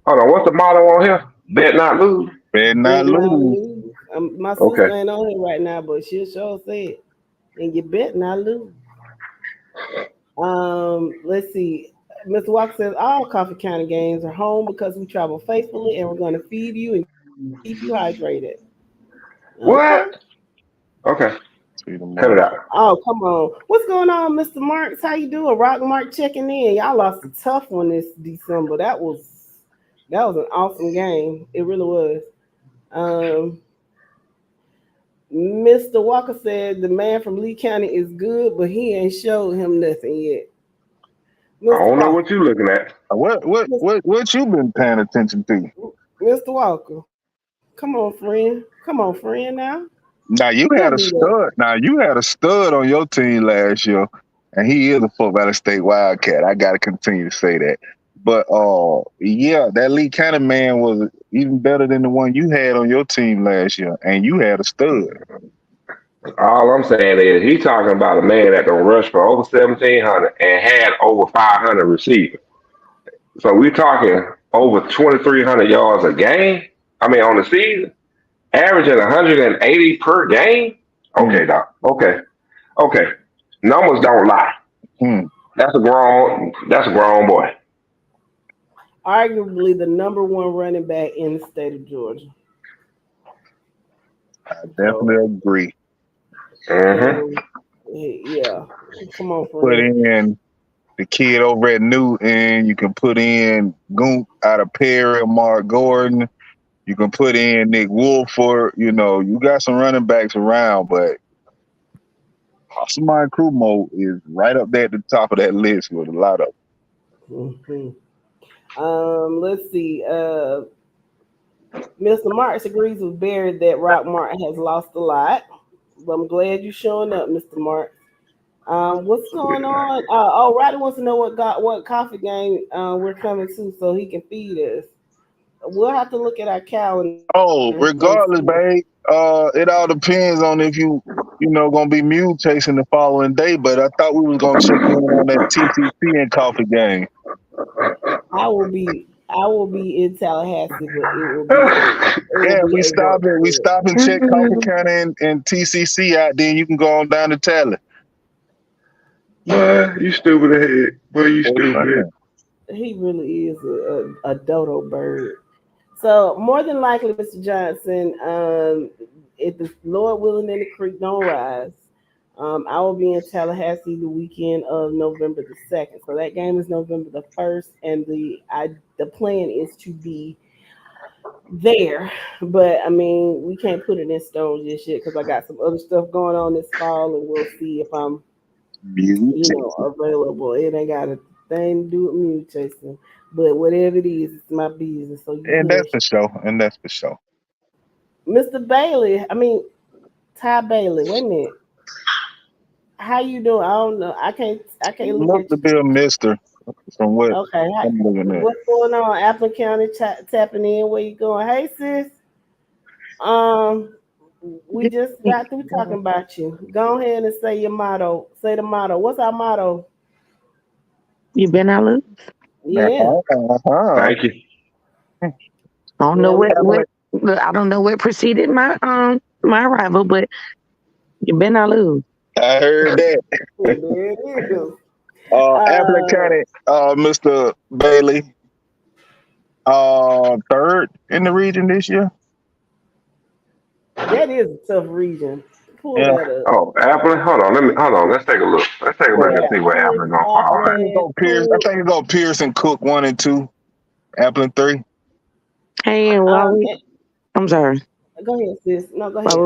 Speaker 7: hold on. What's the motto on here? Bet not lose.
Speaker 5: Better not
Speaker 2: Bet not
Speaker 5: lose.
Speaker 2: lose. My
Speaker 7: Okay.
Speaker 2: sister ain't on here right now, but she'll sure say it. And you bet not lose. Let's see. Mr. Walker says all Coffee County games are home because we travel faithfully and we're going to feed you and keep you hydrated. Okay.
Speaker 7: What? Okay.
Speaker 5: See
Speaker 7: Cut it
Speaker 5: tomorrow.
Speaker 7: out.
Speaker 2: Oh, come on. What's going on, Mr. Marks? How you doing? Rock Mark checking in. Y'all lost a tough one this December. That was an awesome game. It really was. Um, Mr. Walker said the man from Lee County is good, but he ain't showed him nothing yet.
Speaker 7: I
Speaker 2: Mr.
Speaker 7: don't know
Speaker 2: Walker,
Speaker 7: what you looking at.
Speaker 5: What you been paying attention to?
Speaker 2: Mr. Walker, come on, friend. Come on, friend. Now,
Speaker 5: Now you had
Speaker 2: don't
Speaker 5: a
Speaker 2: do that.
Speaker 5: stud. Now you had a stud on your team last year, and he is a Fort Valley State Wildcat. I gotta continue to say that. But yeah, that Lee County man was even better than the one you had on your team last year, and you had a stud.
Speaker 7: All I'm saying is he talking about a man that can rush for over 1,700 and had over 500 receiving. So we talking over 2,300 yards a game. I mean, on the season, averaging 180 per game. Okay,
Speaker 5: Hmm.
Speaker 7: doc. Okay, okay. Numbers don't lie.
Speaker 5: Hmm.
Speaker 7: That's a grown boy.
Speaker 2: Arguably the number one running back in the state of Georgia.
Speaker 5: I
Speaker 2: So,
Speaker 5: definitely agree.
Speaker 7: Hmm.
Speaker 2: um, yeah. Come on,
Speaker 5: Put
Speaker 2: friend.
Speaker 5: in the kid over at Newton. You can put in Gounk out of Perry, Mark Gordon. You can put in Nick Wolford. You got some running backs around, but Osman Krumo is right up there at the top of that list with a lot of.
Speaker 2: Hmm. Let's see. Mr. Marks agrees with Barry that Rock Mark has lost a lot. But I'm glad you're showing up, Mr. Marks. What's going on? Roddy wants to know what coffee game we're coming to so he can feed us. We'll have to look at our calendar
Speaker 5: Oh,
Speaker 2: and see.
Speaker 5: regardless, babe, it all depends on if gonna be mule chasing the following day. But I thought we was gonna check in on that TCC and coffee game.
Speaker 2: I will be in Tallahassee, but it will be
Speaker 5: Yeah, we
Speaker 2: a work
Speaker 5: stop it. We
Speaker 2: trip.
Speaker 5: stop and check Coffee County and TCC out. Then you can go on down to Tally.
Speaker 7: Boy, you stupid ahead. Boy, you stupid.
Speaker 2: He really is a dodo bird. So more than likely, Mr. Johnson, if the Lord willing and the creek don't rise, I will be in Tallahassee the weekend of November the 2nd. So that game is November the 1st, and the plan is to be there. But I mean, we can't put it in stone just yet because I got some other stuff going on this fall, and we'll see if I'm
Speaker 5: Mutation.
Speaker 2: available. It ain't got a thing to do with mutation. But whatever it is, it's my business. So you
Speaker 5: And that's
Speaker 2: hush.
Speaker 5: for sure. And that's for sure.
Speaker 2: Mr. Bailey, Ty Bailey, wait a minute. How you doing? I don't know. I can't look
Speaker 5: Look
Speaker 2: at
Speaker 5: to
Speaker 2: you.
Speaker 5: be a mister from what
Speaker 2: Okay.
Speaker 5: I'm looking at.
Speaker 2: What's going on? Appleton County tapping in. Where you going? Hey sis. Um, we just got through talking about you. Go ahead and say your motto. Say the motto. What's our motto?
Speaker 3: You been out, Luke?
Speaker 2: Yeah.
Speaker 5: Uh-huh.
Speaker 7: Thank you.
Speaker 3: I don't know
Speaker 2: Yeah, we
Speaker 3: what I don't know what preceded my arrival, but you been out, Luke.
Speaker 5: I heard that.
Speaker 2: there it is.
Speaker 5: Appleton
Speaker 2: Uh,
Speaker 5: County, Mr. Bailey, third in the region this year.
Speaker 2: that is a tough region. Pull
Speaker 5: Yeah.
Speaker 2: that up.
Speaker 7: Oh, Apple. Hold on. Let's take a look. Let's take a
Speaker 2: We
Speaker 7: look
Speaker 5: Uh,
Speaker 7: and
Speaker 2: got
Speaker 7: see where
Speaker 2: Pierce,
Speaker 7: Apple's gonna
Speaker 5: I
Speaker 7: fall at.
Speaker 5: think it's
Speaker 2: Parkland,
Speaker 5: go Pierce. I
Speaker 2: Cook.
Speaker 5: think it's go Pierce and Cook 1 and 2. Appleton 3.
Speaker 3: Hey, and I'm sorry.
Speaker 2: Go ahead, sis. No, go
Speaker 3: While
Speaker 2: ahead.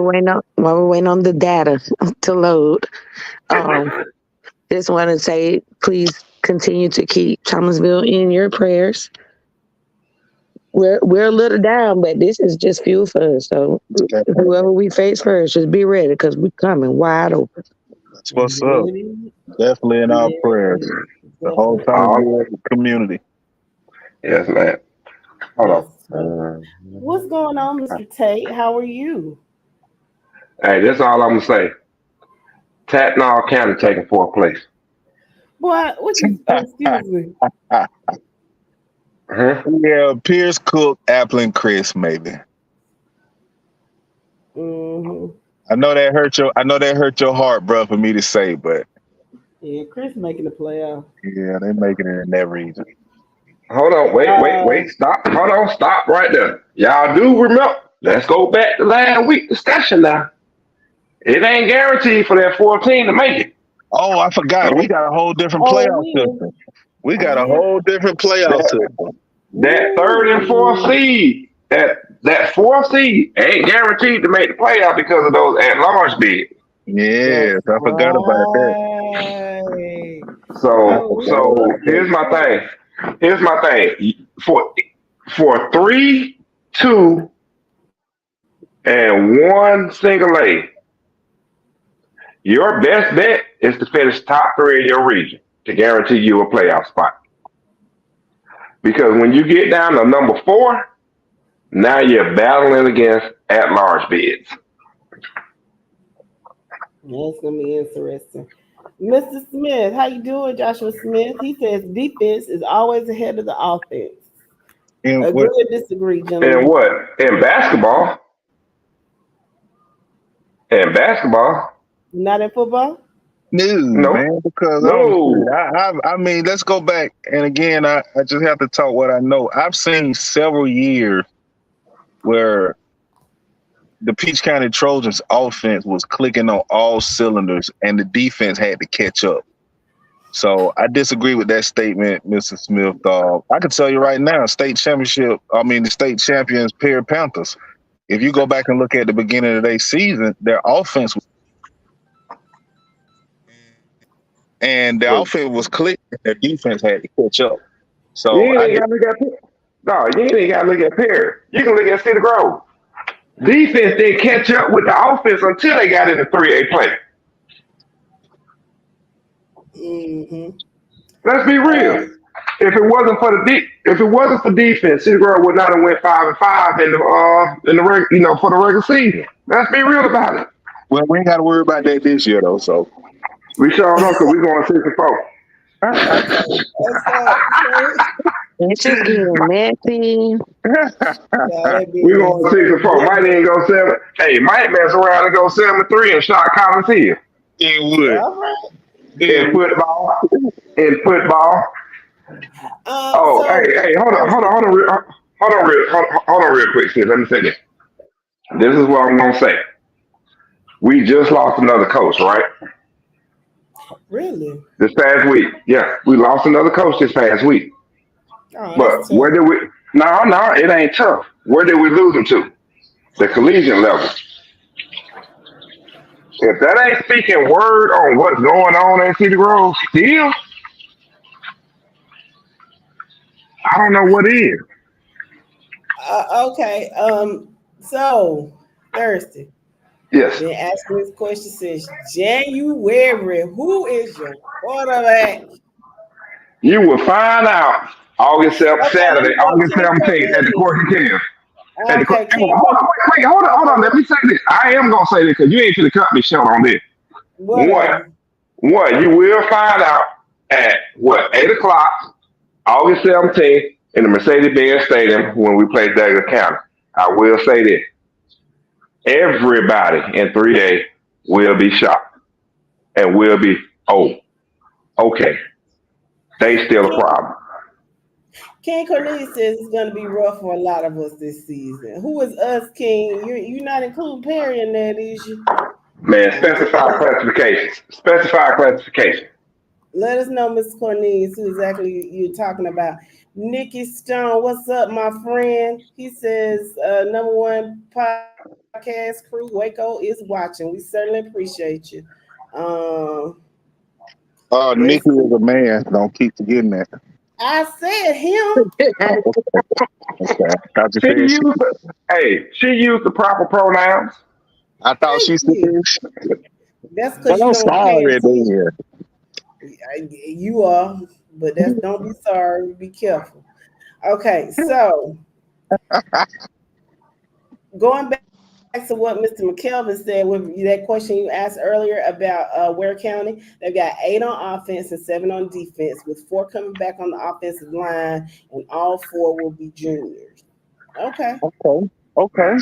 Speaker 3: we're waiting on the data to load, um, just want to say, please continue to keep Thomasville in your prayers. We're a little down, but this is just fuel for us. So whoever we face first, just be ready because we're coming wide open.
Speaker 5: That's what's
Speaker 2: There
Speaker 5: up.
Speaker 2: it is.
Speaker 5: Definitely in our
Speaker 2: There
Speaker 5: prayers.
Speaker 2: it is.
Speaker 5: The whole
Speaker 2: Definitely.
Speaker 7: Oh,
Speaker 5: Thomasville community.
Speaker 7: yes, man. Hold
Speaker 2: Yes, sir.
Speaker 7: on.
Speaker 2: What's going on, Mr. Tate? How are you?
Speaker 7: Hey, that's all I'm gonna say. Tatnall County taking fourth place.
Speaker 2: Boy, what you excuse me.
Speaker 7: Huh?
Speaker 5: Yeah, Pierce, Cook, Appleton, Chris, maybe.
Speaker 2: hmm
Speaker 5: I know that hurt your heart, bro, for me to say, but
Speaker 2: Yeah, Chris making the playoff.
Speaker 5: yeah, they making it in that region.
Speaker 7: Hold on. Wait. Stop. Hold on. Stop right there. Y'all do remember? Let's go back to last week discussion now. It ain't guaranteed for that 14 to make it.
Speaker 5: Oh, I forgot. We got a whole different
Speaker 2: Oh,
Speaker 5: playoff
Speaker 2: we
Speaker 5: system. We got a
Speaker 2: yeah.
Speaker 5: whole different playoff
Speaker 7: That,
Speaker 5: system.
Speaker 7: that third and fourth
Speaker 2: Ooh.
Speaker 7: seed, that fourth seed ain't guaranteed to make the playoff because of those at large bids.
Speaker 2: That's
Speaker 5: Yes, I forgot about that.
Speaker 2: right.
Speaker 5: I
Speaker 7: So
Speaker 5: forgot
Speaker 2: Oh,
Speaker 5: about
Speaker 7: so
Speaker 5: that.
Speaker 7: here's my thing. Here's my thing. For 3, 2, and 1 single A, your best bet is to finish top 3 in your region to guarantee you a playoff spot. Because when you get down to number 4, now you're battling against at large bids.
Speaker 2: that's gonna be interesting. Mr. Smith, how you doing, Joshua Smith? He says defense is always ahead of the offense.
Speaker 5: And
Speaker 2: Agree
Speaker 5: what?
Speaker 2: or disagree,
Speaker 7: And
Speaker 2: gentlemen?
Speaker 7: what? In basketball,
Speaker 2: Not in football?
Speaker 5: No,
Speaker 7: no,
Speaker 5: man, because I don't see it.
Speaker 7: no.
Speaker 5: I mean, let's go back. And again, I just have to talk what I know. I've seen several years where the Peach County Trojans offense was clicking on all cylinders and the defense had to catch up. So I disagree with that statement, Mr. Smith. I can tell you right now, the state champions, Perry Panthers. If you go back and look at the beginning of their season, their offense
Speaker 7: Well,
Speaker 5: was clicking, their defense had to catch up.
Speaker 7: you
Speaker 5: So
Speaker 7: ain't even got to look at no, you ain't even got to look at Perry. You can look at Cedar Grove. Defense didn't catch up with the offense until they got into 3A play.
Speaker 2: Mm-hmm.
Speaker 7: Let's be real. If it wasn't for defense, Cedar Grove would not have went 5-5 for the regular season. Let's be real about it.
Speaker 5: well, we ain't got to worry about that this year, though. So
Speaker 7: We sure don't because we're going 6-4.
Speaker 3: It's just getting messy.
Speaker 7: We going 6-4. Mike didn't go 7. Hey, Mike mess around and go 7-3 and shot Collins Hill
Speaker 5: it would.
Speaker 2: All right.
Speaker 7: in football. In football. Oh, hey, hold on, real quick, sis. Let me say this. This is what I'm gonna say. We just lost another coach, right?
Speaker 2: Really?
Speaker 7: This past week. Yeah, we lost another coach this past week.
Speaker 2: Oh,
Speaker 7: But
Speaker 2: that's tough.
Speaker 7: where did we? No, it ain't tough. Where did we lose him to? The collegiate level. If that ain't speaking word on what's going on in City Grove, still, I don't know what is.
Speaker 2: Okay. So Thursday.
Speaker 7: Yes,
Speaker 2: Been asking this question since January. Who is your quarterback?
Speaker 7: you will find out
Speaker 2: Okay, let
Speaker 7: Saturday,
Speaker 2: me go.
Speaker 7: August
Speaker 2: Ken
Speaker 7: 17th at the
Speaker 2: Cornelius.
Speaker 7: Court of Care.
Speaker 2: Okay,
Speaker 7: Hold
Speaker 2: Ken
Speaker 7: on, hold on. Let me say this. I am gonna say this because you ain't finna cut me short on this. One,
Speaker 2: whatever.
Speaker 7: you will find out at what 8 o'clock, August 17th, in the Mercedes-Benz Stadium when we play Douglas County. I will say this: everybody in 3 days will be shocked and will be, oh, okay, they still a
Speaker 2: Ken,
Speaker 7: problem.
Speaker 2: Ken Cornelius says it's going to be rough for a lot of us this season. Who is us, King? You're not including Perry in that, is you?
Speaker 7: Man,
Speaker 2: Just
Speaker 7: specify classifications. Specify classification.
Speaker 2: let us know, Mr. Cornelius, who exactly you're talking about. Nikki Stone, what's up, my friend? He says, number one podcast crew, Waco is watching. We certainly appreciate you. Let's
Speaker 5: Nikki is
Speaker 2: see.
Speaker 5: a man. Don't keep forgetting that.
Speaker 2: I said him.
Speaker 5: Okay. I just
Speaker 7: She
Speaker 5: said she.
Speaker 7: used she used the proper pronouns.
Speaker 5: I thought
Speaker 2: Thank
Speaker 5: she
Speaker 2: you.
Speaker 5: said.
Speaker 2: That's because
Speaker 5: Well,
Speaker 2: you
Speaker 5: I'm
Speaker 2: don't pay
Speaker 5: sorry,
Speaker 2: attention.
Speaker 5: then.
Speaker 2: You are, but don't be sorry. Be careful. Okay, so going back to what Mr. McKelvin said with that question you asked earlier about Ware County, they've got 8 on offense and 7 on defense, with 4 coming back on the offensive line, and all 4 will be juniors. Okay.
Speaker 5: Okay. Okay.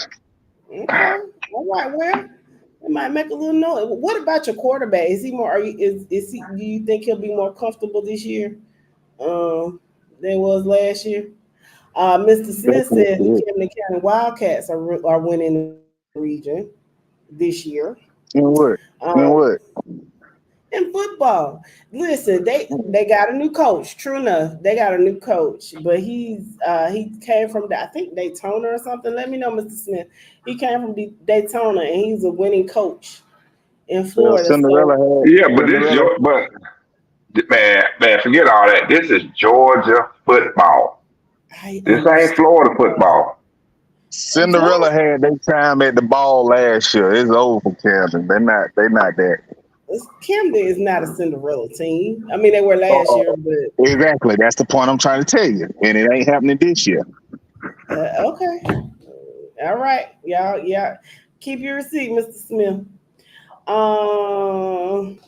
Speaker 2: Okay. All right. Well, it might make a little noise. What about your quarterback? Is he more? Are you? Is he? Do you think he'll be more comfortable this year than was last year? Mr. Smith said the
Speaker 5: Definitely.
Speaker 2: Camden County Wildcats are winning the region this year.
Speaker 5: In what? In
Speaker 2: Um,
Speaker 5: what?
Speaker 2: in football, listen, they got a new coach. True enough, they got a new coach, but he came from I think Daytona or something. Let me know, Mr. Smith. He came from Daytona, and he's a winning coach in
Speaker 5: Well,
Speaker 2: Florida. So
Speaker 7: Yeah, but this
Speaker 5: Cinderella.
Speaker 7: man, forget all that. This is Georgia football.
Speaker 2: I
Speaker 7: This ain't
Speaker 2: understand.
Speaker 7: Florida football.
Speaker 2: I'm telling
Speaker 5: Cinderella had their time at the ball last year. It's over for Camden. They're not. They're not that.
Speaker 2: you, Camden is not a Cinderella team. I mean, they were last year, but
Speaker 5: Exactly. That's the point I'm trying to tell you. And it ain't happening this year.
Speaker 2: okay. All right, y'all. Yeah, keep your receipt, Mr. Smith. Um,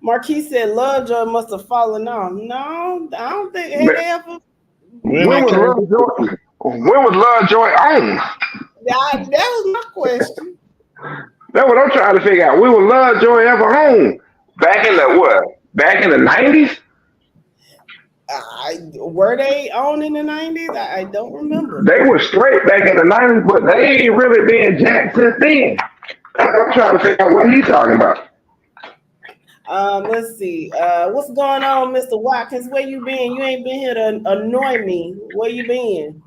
Speaker 2: Marquis said Lovejoy must have fallen off. No, I don't think had
Speaker 7: Man,
Speaker 2: they ever.
Speaker 5: When
Speaker 7: when
Speaker 5: they
Speaker 7: was
Speaker 5: came
Speaker 7: Lovejoy? When was Lovejoy on?
Speaker 2: That was my question.
Speaker 7: That's what I'm trying to figure out. When was Lovejoy ever on? Back in the what? Back in the '90s?
Speaker 2: Were they on in the 90s? I don't remember.
Speaker 7: They were straight back in the '90s, but they ain't really been jacked since then. I'm trying to figure out what he's talking about.
Speaker 2: Let's see. What's going on, Mr. Watkins? Where you been? You ain't been here to annoy me. Where you been?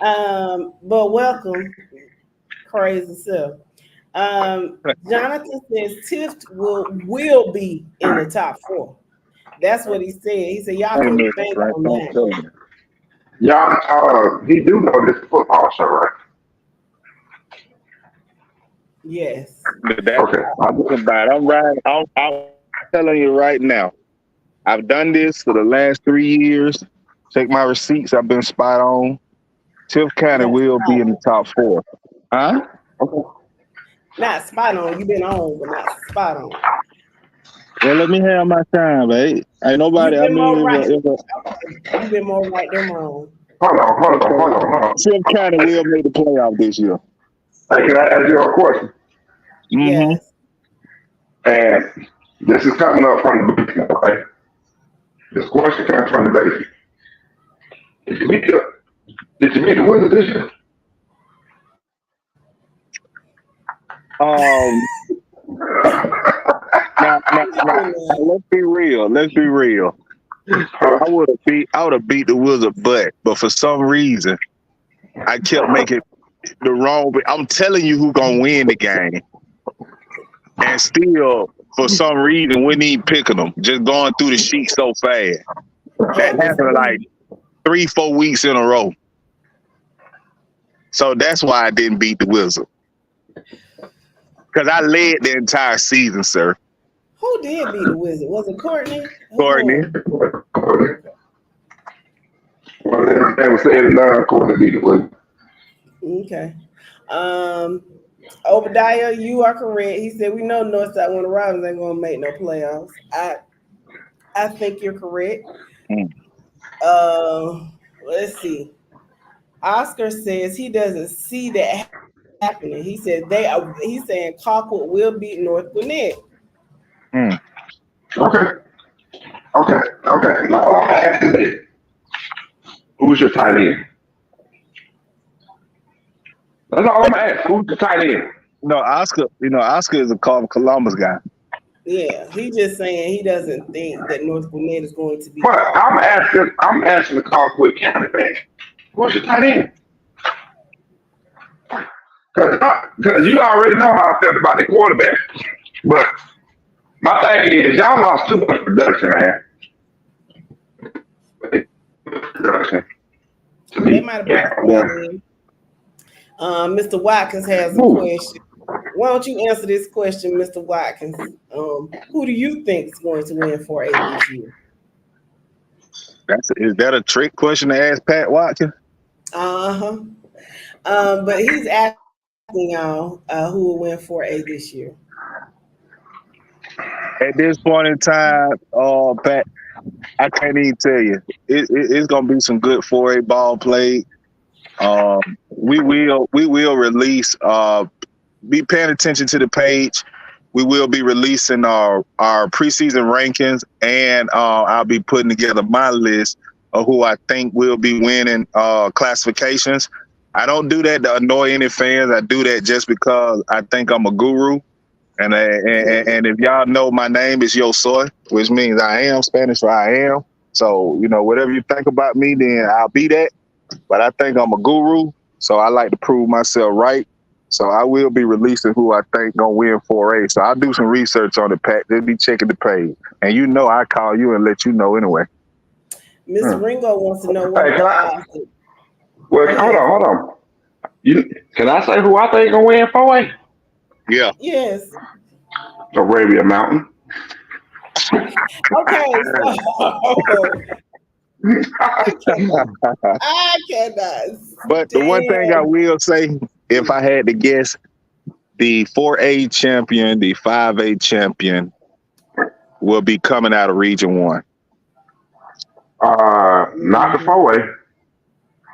Speaker 2: But welcome, crazy self. Jonathan says Tift will be in the top 4. That's what he said. He said y'all
Speaker 5: on
Speaker 2: can
Speaker 5: this,
Speaker 2: bank
Speaker 5: right?
Speaker 2: on
Speaker 5: Don't
Speaker 2: that.
Speaker 5: tell me.
Speaker 7: Y'all, he do know this football show, right?
Speaker 2: Yes.
Speaker 5: But that's
Speaker 7: Okay.
Speaker 5: what I'm talking about. I'm right. I'm telling you right now. I've done this for the last 3 years. Check my receipts. I've been spot on. Tiff County
Speaker 2: Not
Speaker 5: will be
Speaker 2: spot
Speaker 5: in the
Speaker 2: on.
Speaker 5: top 4. Huh?
Speaker 7: Okay.
Speaker 2: Not spot on. You've been on, but not spot on.
Speaker 5: Well, let me have my time, babe. Ain't nobody.
Speaker 2: You've
Speaker 5: I
Speaker 2: been more
Speaker 5: mean,
Speaker 2: right.
Speaker 5: if a
Speaker 2: You've been more right than wrong.
Speaker 5: okay,
Speaker 7: Hold on.
Speaker 5: Tiff County will make the playoff this year.
Speaker 7: Hey, can I ask you a question?
Speaker 5: Mm-hmm.
Speaker 2: Yes.
Speaker 7: And this is coming up from the basement, right? This question comes from the basement. Did you meet the Wizards this year?
Speaker 5: Um. Now, let's be real. Let's be real.
Speaker 7: Huh?
Speaker 5: I would have beat the Wizard but for some reason I kept making the wrong. I'm telling you who gonna win the game. and still, for some reason, we need picking them. Just going through the sheet so fast. That happened like 3-4 weeks in a row. So that's why I didn't beat the Wizard. Because I led the entire season, sir.
Speaker 2: Who did beat the Wizard? Was it Courtney?
Speaker 5: Courtney.
Speaker 7: Well, they was saying Courtney beat the Wizard.
Speaker 2: Okay. Obadiah, you are correct. He said we know Northside Winter Robins ain't gonna make no playoffs. I think you're correct. Let's see. Oscar says he doesn't see that happening. He said he's saying Colquitt will beat North Gwinnett.
Speaker 7: Okay. Now I'm asking this. Who's your tight end? That's all I'm asking. Who's the tight end?
Speaker 5: Oscar is a Columbus guy.
Speaker 2: Yeah, he's just saying he doesn't think that North Gwinnett is going to be.
Speaker 7: But I'm asking the Colquitt County fan. Who's your tight end? Because you already know how I felt about the quarterback. But my thing is, y'all lost too much production, man.
Speaker 2: They might have brought in. Mr. Watkins has a question. Why don't you answer this question, Mr. Watkins? Who do you think is going to win 4A this year?
Speaker 5: Is that a trick question to ask Pat Watkins?
Speaker 2: But he's asking y'all who will win 4A this year.
Speaker 5: At this point in time, Pat, I can't even tell you. It's gonna be some good 4A ball played. We will release. Be paying attention to the page. We will be releasing our preseason rankings, and I'll be putting together my list of who I think will be winning classifications. I don't do that to annoy any fans. I do that just because I think I'm a guru. And if y'all know, my name is Yo Soy, which means I am Spanish for I am. So, whatever you think about me, then I'll be that. But I think I'm a guru, so I like to prove myself right. So I will be releasing who I think gonna win 4A. So I'll do some research on the Pat. They'll be checking the page. And I call you and let you know anyway.
Speaker 2: Miss Ringo wants to know what
Speaker 7: hold on. Can I say who I think gonna win 4A?
Speaker 5: Yeah.
Speaker 2: Yes.
Speaker 7: Arabia Mountain.
Speaker 2: Okay, so I cannot.
Speaker 5: But the one thing I will say, if I had to guess, the 4A champion, the 5A champion will be coming out of Region 1.
Speaker 7: Not the 4A.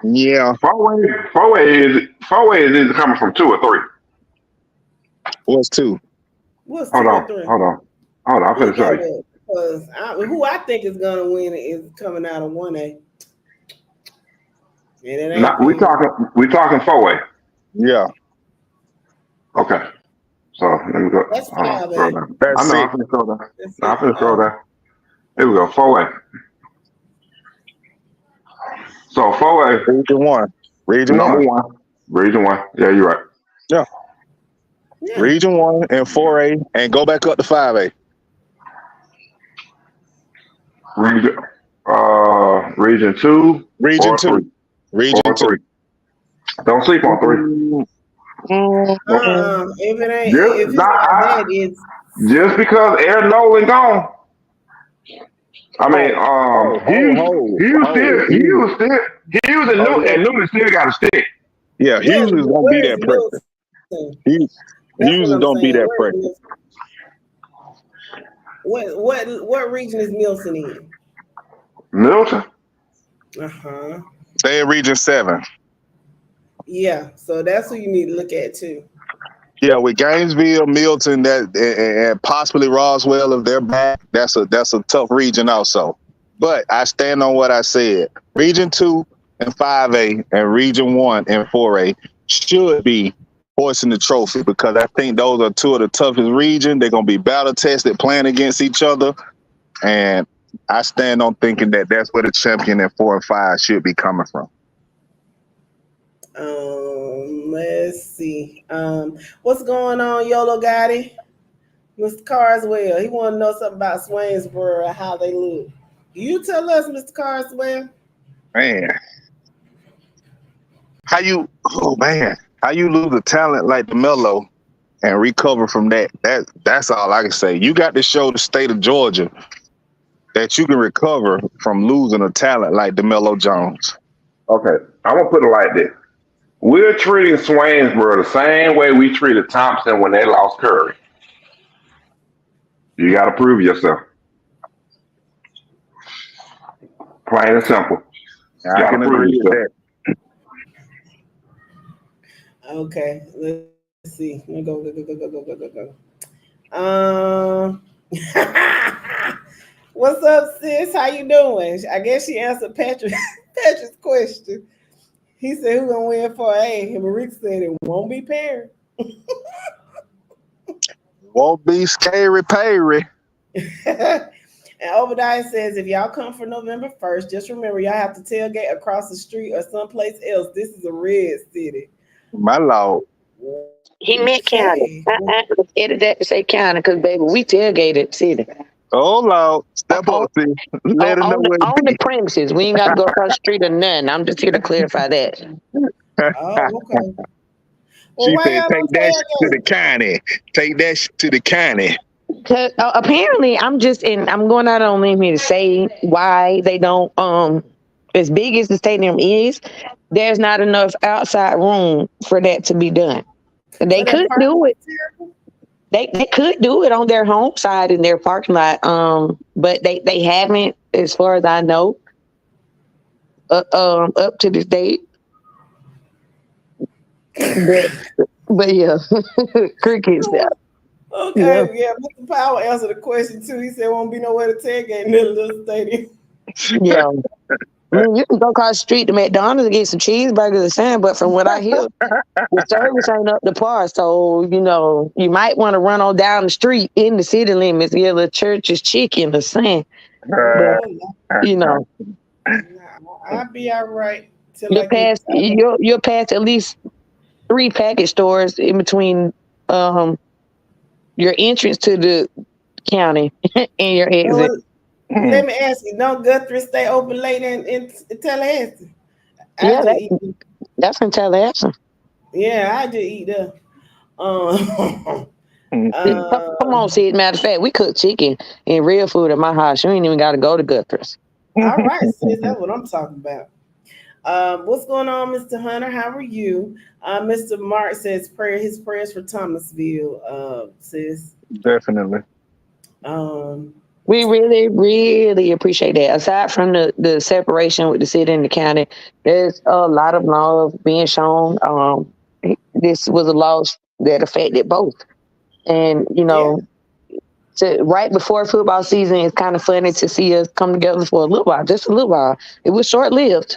Speaker 5: Yeah.
Speaker 7: 4A is either coming from 2 or 3.
Speaker 5: What's 2?
Speaker 2: What's 2
Speaker 7: Hold
Speaker 2: or 3?
Speaker 7: on. I'm finna show you.
Speaker 2: Because who I think is gonna win is coming out of 1A.
Speaker 7: We talking 4A.
Speaker 5: Yeah.
Speaker 7: Okay. So let me go.
Speaker 2: That's 5A.
Speaker 7: I'm finna scroll down. Here we go. 4A. So 4A.
Speaker 5: Region 1. Region 1.
Speaker 7: Region 1. Yeah, you're right.
Speaker 5: Yeah. Region 1 and 4A, and go back up to 5A.
Speaker 7: Region 2.
Speaker 5: Region 2.
Speaker 7: 3.
Speaker 5: Region 2.
Speaker 7: Don't sleep on 3.
Speaker 2: If it's not it's
Speaker 7: just because Aaron Nolan gone. I mean, Hughes and Newton still got to stick.
Speaker 5: Yeah, Hughes is gonna be that pressure. Hughes is gonna be that pressure.
Speaker 2: What region is Milton in?
Speaker 7: Milton.
Speaker 5: They in Region 7.
Speaker 2: Yeah, so that's who you need to look at too.
Speaker 5: Yeah, with Gainesville, Milton, and possibly Roswell, if they're back, that's a tough region also. But I stand on what I said. Region 2 and 5A and Region 1 and 4A should be hoisting the trophy, because I think those are 2 of the toughest regions. They're going to be battle tested, playing against each other. And I stand on thinking that that's where the champion in 4 and 5 should be coming from.
Speaker 2: Let's see. What's going on, Yolo Gotti? Mr. Carswell. He want to know something about Swainsboro and how they look. You tell us, Mr. Carswell.
Speaker 5: Man, how you lose a talent like DeMelo and recover from that? That's all I can say. You got to show the state of Georgia that you can recover from losing a talent like DeMelo Jones.
Speaker 7: Okay, I'm gonna put it like this: we're treating Swainsboro the same way we treated Thompson when they lost Curry. You got to prove yourself, plain and simple. You
Speaker 5: I
Speaker 7: got to
Speaker 5: can
Speaker 7: prove
Speaker 5: agree with
Speaker 7: yourself.
Speaker 5: that.
Speaker 2: Okay, let's see. Let me go. What's up, sis? How you doing? I guess she answered Patrick's question. He said, "Who gonna win for A?" And Rick said, "It won't be Perry."
Speaker 5: Won't be scary, Perry.
Speaker 2: And Obadiah says, if y'all come for November 1st, just remember y'all have to tailgate across the street or someplace else. This is a red city.
Speaker 5: My Lord.
Speaker 3: He meant county.
Speaker 2: Okay.
Speaker 3: Edit that to say county, because baby, we tailgated city.
Speaker 5: Oh Lord, step
Speaker 3: On,
Speaker 5: up, see. Let him know
Speaker 3: on,
Speaker 5: what
Speaker 3: the, on the premises. We ain't got to go across the street or nothing. I'm just here to clarify that.
Speaker 2: Oh, okay. Well,
Speaker 5: She
Speaker 2: why
Speaker 5: said,
Speaker 2: y'all
Speaker 5: take
Speaker 2: don't
Speaker 5: that to the
Speaker 2: tailgate?
Speaker 5: county. Take that to the county.
Speaker 3: Apparently, I'm going out on a limb here to say why they don't. As big as the stadium is, there's not enough outside room for that to be done. They
Speaker 2: So that
Speaker 3: could
Speaker 2: parking
Speaker 3: do it.
Speaker 2: is terrible?
Speaker 3: They could do it on their home side in their parking lot. But they haven't, as far as I know, up to this date. But yeah, crickets.
Speaker 2: Okay, yeah. Mr. Powell answered the question too. He said, "Won't be nowhere to tailgate in the little stadium."
Speaker 3: Yeah. I mean, you can go across the street to McDonald's and get some cheeseburgers or something, but from what I hear, the service ain't up to par. So, you might want to run on down the street in the city limits, get a church's chicken or something. But, you know,
Speaker 2: I'll be all right till
Speaker 3: you'll
Speaker 2: I get.
Speaker 3: pass at least 3 package stores in between your entrance to the county and your exit.
Speaker 2: Let me ask you, don't Guthrie stay open late in Tallahassee?
Speaker 3: That's in Tallahassee.
Speaker 2: Yeah, I just eat there.
Speaker 3: Come on, see. Matter of fact, we cook chicken and real food at my house. You ain't even got to go to Guthrie's.
Speaker 2: All right, sis, that's what I'm talking about. What's going on, Mr. Hunter? How are you? Mr. Mark says his prayers for Thomasville, sis.
Speaker 5: Definitely.
Speaker 3: We really, really appreciate that. Aside from the separation with the city and the county, there's a lot of love being shown. This was a loss that affected both. And, right before football season, it's kind of funny to see us come together for a little while, just a little while. It was short-lived.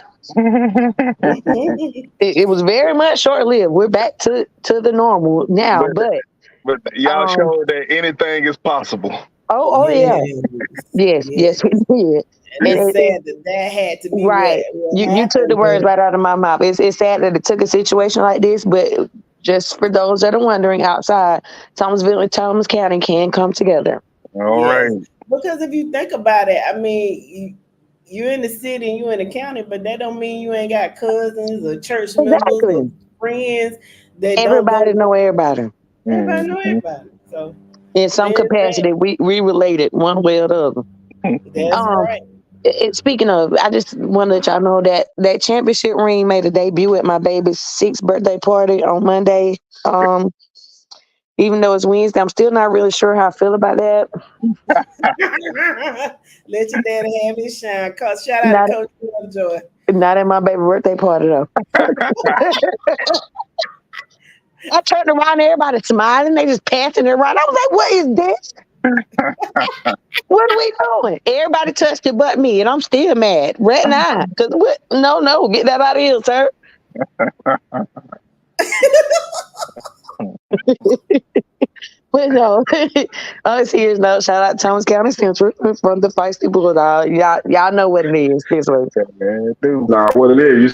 Speaker 3: It was very much short-lived. We're back to the normal now, but
Speaker 5: y'all showed that anything is possible.
Speaker 3: Oh yeah. Yes, we did.
Speaker 2: And it's sad that had to be
Speaker 3: right.
Speaker 2: What
Speaker 3: you took the words right out of my mouth. It's sad that it took a situation like this, but just for those that are wondering, outside, Thomasville and Thomas County can come together.
Speaker 5: All right.
Speaker 2: Because if you think about it, I mean, you're in the city and you're in the county, but that don't mean you ain't got cousins or church members or friends that
Speaker 3: everybody know everybody.
Speaker 2: Everybody know everybody. So
Speaker 3: in some capacity, we related one way or the other.
Speaker 2: That's right.
Speaker 3: Speaking of, I just want to let y'all know that championship ring made a debut at my baby's 6th birthday party on Monday. Even though it's Wednesday, I'm still not really sure how I feel about that.
Speaker 2: Let your daddy have his shine. Shout out to Coach Joy.
Speaker 3: Not at my baby birthday party though. I turned around, everybody smiling, they just passing it around. I was like, what is this? What are we doing? Everybody touched it but me, and I'm still mad right now. Because what? No, get that out of here, sir. But no, on a serious note, shout out to Thomas County Central from the Feisty Bulldog. Y'all know what it is this way.
Speaker 7: No, what it is,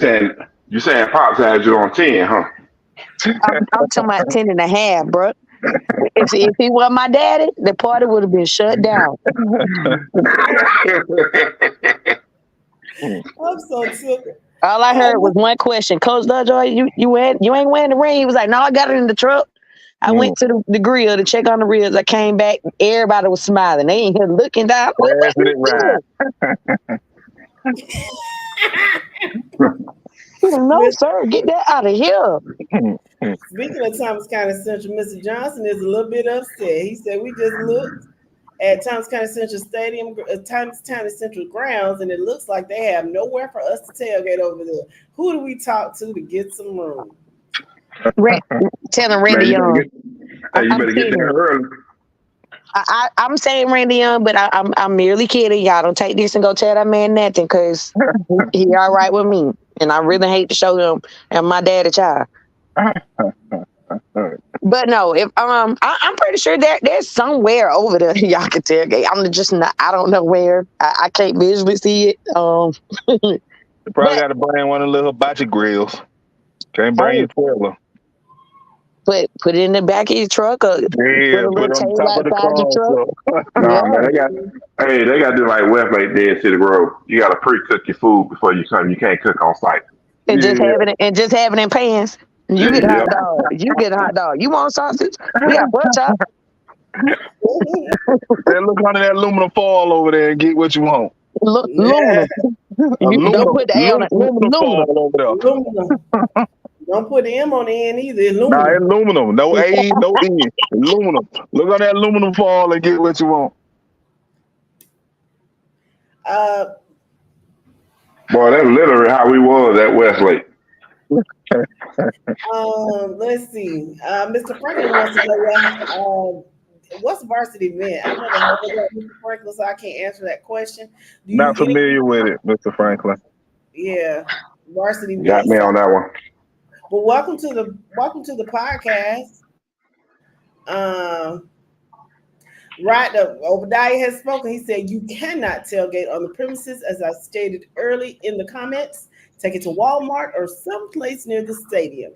Speaker 7: You saying Pops had you on 10, huh?
Speaker 3: I'm talking about 10 and a half, bro. If he wasn't my daddy, the party would have been shut down.
Speaker 2: I'm so tickled.
Speaker 3: All I heard was one question. Coach Dojoy, you ain't wearing the ring. He was like, no, I got it in the truck. I went to the grill to check on the ribs. I came back. Everybody was smiling. They ain't here looking down. What
Speaker 5: Passing it right.
Speaker 3: No, sir. Get that out of here.
Speaker 2: Speaking of Thomas County Central, Mr. Johnson is a little bit upset. He said we just looked at Thomas County Central Stadium, Thomas County Central grounds, and it looks like they have nowhere for us to tailgate over there. Who do we talk to get some room?
Speaker 3: Tell him Randy Young.
Speaker 7: You better get there early.
Speaker 3: I'm saying Randy Young, but I'm merely kidding. Y'all don't take this and go tell that man nothing, because he all right with me. And I really hate to show him and my dad a child. But no, if I'm pretty sure there's somewhere over there y'all can tailgate. I'm just not. I don't know where. I can't visually see it.
Speaker 5: You probably got to bring one of the little hibachi grills. Can't bring your trailer.
Speaker 3: Put it in the back of your truck, or put a little table outside your truck.
Speaker 7: Nah, man, they got to do like Westlake Dead City Grove. You got to pre-cook your food before you come. You can't cook on site.
Speaker 3: And just have it in pans. You get a hot dog. You want sausage? We got pork chop.
Speaker 5: Look under that aluminum foil over there and get what you want.
Speaker 3: Aluminum. Don't put the A on it. Aluminum
Speaker 5: over there.
Speaker 2: Aluminum. Don't put the M on the end either. Aluminum.
Speaker 5: Nah, aluminum. No A, no E. Aluminum. Look on that aluminum foil and get what you want.
Speaker 7: Boy, that's literally how we was at Westlake.
Speaker 2: Let's see. Mr. Franklin wants to know what's varsity event? I've never heard of that, Mr. Franklin, so I can't answer that question.
Speaker 5: Not familiar with it, Mr. Franklin.
Speaker 2: Yeah, varsity event.
Speaker 7: Got me on that one.
Speaker 2: Well, welcome to the podcast. Right, Obadiah has spoken. He said you cannot tailgate on the premises, as I stated early in the comments. Take it to Walmart or someplace near the stadium.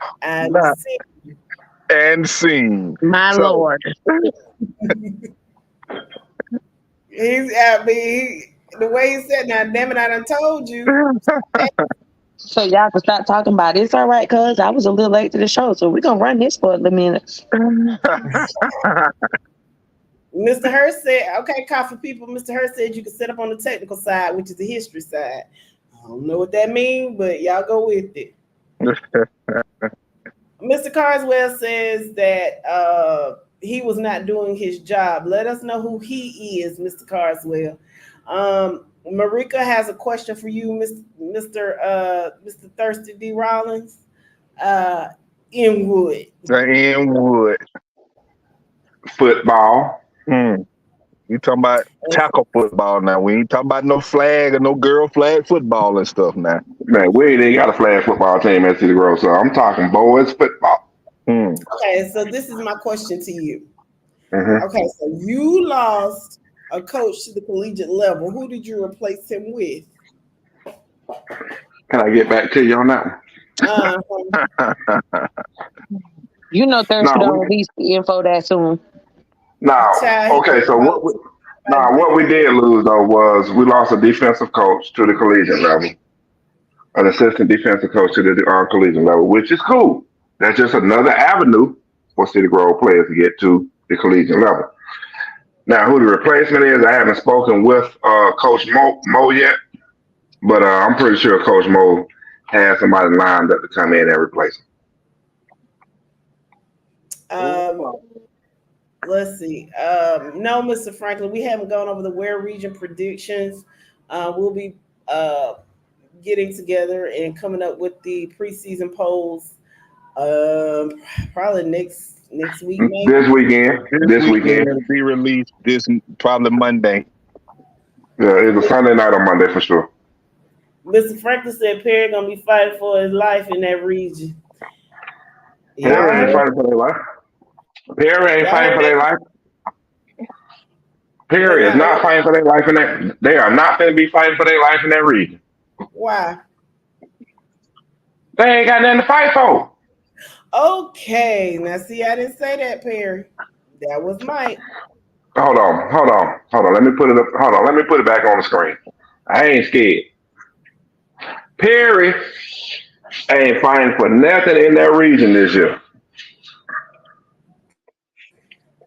Speaker 2: And
Speaker 5: sing.
Speaker 3: My Lord.
Speaker 2: The way he said, now, damn it, I done told you.
Speaker 3: So y'all can start talking about it. It's all right, cuz I was a little late to the show, so we're going to run this for a little minute.
Speaker 2: Mr. Hurst said, okay, coffee people, Mr. Hurst said you can set up on the technical side, which is the history side. I don't know what that means, but y'all go with it. Mr. Carswell says that he was not doing his job. Let us know who he is, Mr. Carswell. Marika has a question for you, Mr. Thirsty D. Rollins. Inwood.
Speaker 5: Inwood.
Speaker 7: Football.
Speaker 5: You talking about tackle football now. We ain't talking about no flag or no girl flag football and stuff now.
Speaker 7: Man, we ain't got a flag football team at City Grove, so I'm talking boys football.
Speaker 2: Okay, so this is my question to you. Okay, so you lost a coach to the collegiate level. Who did you replace him with?
Speaker 7: Can I get back to you on that one?
Speaker 3: You know Thursday don't release the info that soon.
Speaker 7: No. Okay, so what we did lose though was we lost a defensive coach to the collegiate level, an assistant defensive coach to the collegiate level, which is cool. That's just another avenue for City Grove players to get to the collegiate level. Now, who the replacement is, I haven't spoken with Coach Mo yet, but I'm pretty sure Coach Mo has somebody lined up to come in and replace him.
Speaker 2: Let's see. No, Mr. Franklin, we haven't gone over the Ware region predictions. We'll be getting together and coming up with the preseason polls probably next week. Maybe.
Speaker 7: This weekend.
Speaker 5: It'll be released probably Monday.
Speaker 7: Yeah, it's a Sunday night or Monday for sure.
Speaker 2: Mr. Franklin said Perry gonna be fighting for his life in that region.
Speaker 7: Perry ain't fighting for their life. Perry ain't fighting for their life. Perry is not fighting for their life in that. They are not going to be fighting for their life in that region.
Speaker 2: Why?
Speaker 7: They ain't got nothing to fight for.
Speaker 2: Okay, now see, I didn't say that, Perry. That was Mike.
Speaker 7: Hold on. Let me put it up. Hold on. Let me put it back on the screen. I ain't scared. Perry ain't fighting for nothing in that region this year.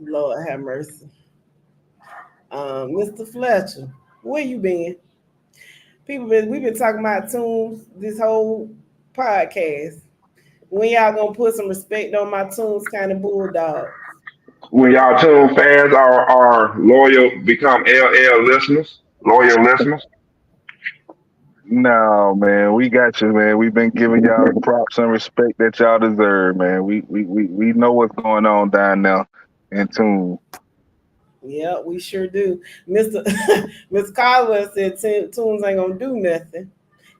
Speaker 2: Lord have mercy. Mr. Fletcher, where you been? We've been talking about Tunes this whole podcast. When y'all gonna put some respect on my Tunes kind of bulldog?
Speaker 7: When y'all Tune fans are loyal, become LL listeners, loyal listeners.
Speaker 5: No, man, we got you, man. We've been giving y'all the props and respect that y'all deserve, man. We know what's going on down there in tune.
Speaker 2: Yeah, we sure do. Mr. Mr. Caldwell said Tunes ain't gonna do nothing.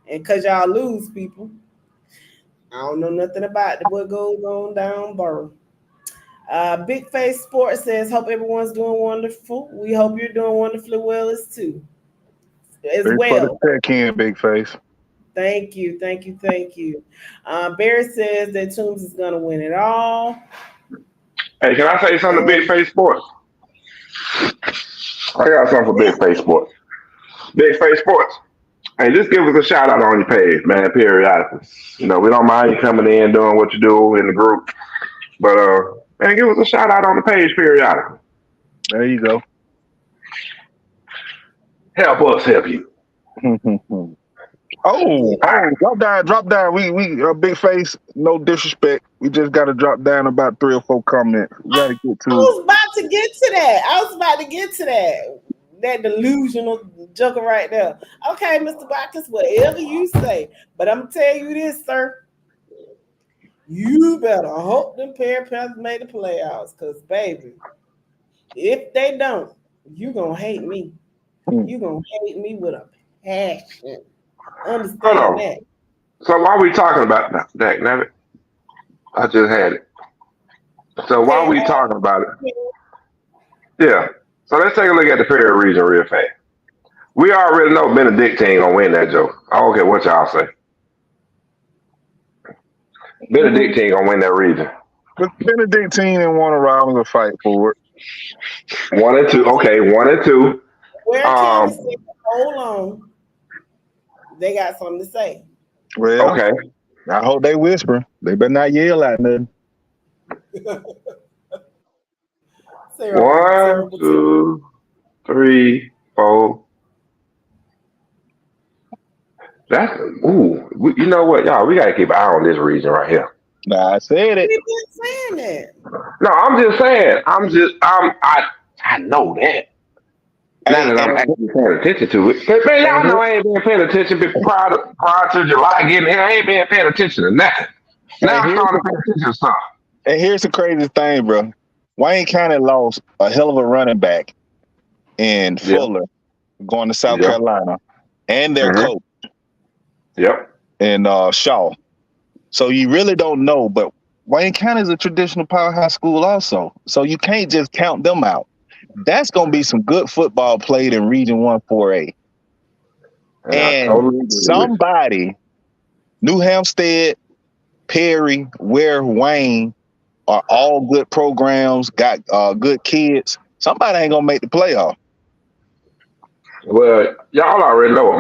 Speaker 2: And cause y'all lose people. I don't know nothing about what goes on down borough. Big Face Sports says, hope everyone's doing wonderful. We hope you're doing wonderfully well as
Speaker 5: Thanks for the
Speaker 2: well.
Speaker 5: check-in, Big Face.
Speaker 2: Thank you. Barry says that Tunes is gonna win it all.
Speaker 7: Hey, can I say something to Big Face Sports? I got something for
Speaker 2: Yeah.
Speaker 7: Big Face Sports. Big Face Sports. Hey, just give us a shout out on your page, man, periodically. You know, we don't mind you coming in, doing what you do in the group. But man, give us a shout out on the page periodically.
Speaker 5: There you go.
Speaker 7: Help us help you.
Speaker 5: Drop down. We Big Face, no disrespect. We just gotta drop down about 3 or 4 comments. We gotta get
Speaker 2: I
Speaker 5: to
Speaker 2: was about to get to that. That delusional joker right there. Okay, Mr. Backus, whatever you say. But I'm gonna tell you this, sir. You better hope them Panthers made the playoffs, because baby, if they don't, you gonna hate me. You gonna hate me with a passion.
Speaker 7: Hold
Speaker 2: Understand
Speaker 7: on.
Speaker 2: that.
Speaker 7: So why are we talking about that? Nabbit? I just had it. So why are we talking about it? Yeah. So let's take a look at the Perry region real fast. We already know Benedictine gonna win that joke. I don't care what y'all say. Benedictine gonna win that region.
Speaker 5: But Benedictine and Warner Robins will fight for it.
Speaker 7: 1 and 2. Okay, 1 and 2.
Speaker 2: Where County said, hold on, they got something to say.
Speaker 5: Well,
Speaker 7: Okay.
Speaker 5: I hope they whisper. They better not yell at nothing.
Speaker 7: One, 2, 3, 4. That's you know what, y'all? We gotta keep an eye on this region right here.
Speaker 5: Nah, I said it.
Speaker 2: We've been saying that.
Speaker 7: No, I'm just saying. I know that. Now that I'm actually paying attention to it. Cause man, y'all know I ain't been paying attention prior to July getting here. I ain't been paying attention to nothing. Now I'm starting to pay attention to stuff.
Speaker 5: And here's the craziest thing, bro. Wayne County lost a hell of a running back in Fuller going to South Carolina, and their coach.
Speaker 7: Yep.
Speaker 5: And Shaw. So you really don't know, but Wayne County is a traditional powerhouse school also. So you can't just count them out. That's going to be some good football played in Region 1 4A. And somebody, New Hampstead, Perry, Ware, Wayne, are all good programs, got good kids. Somebody ain't going to make the playoff.
Speaker 7: Well, y'all already know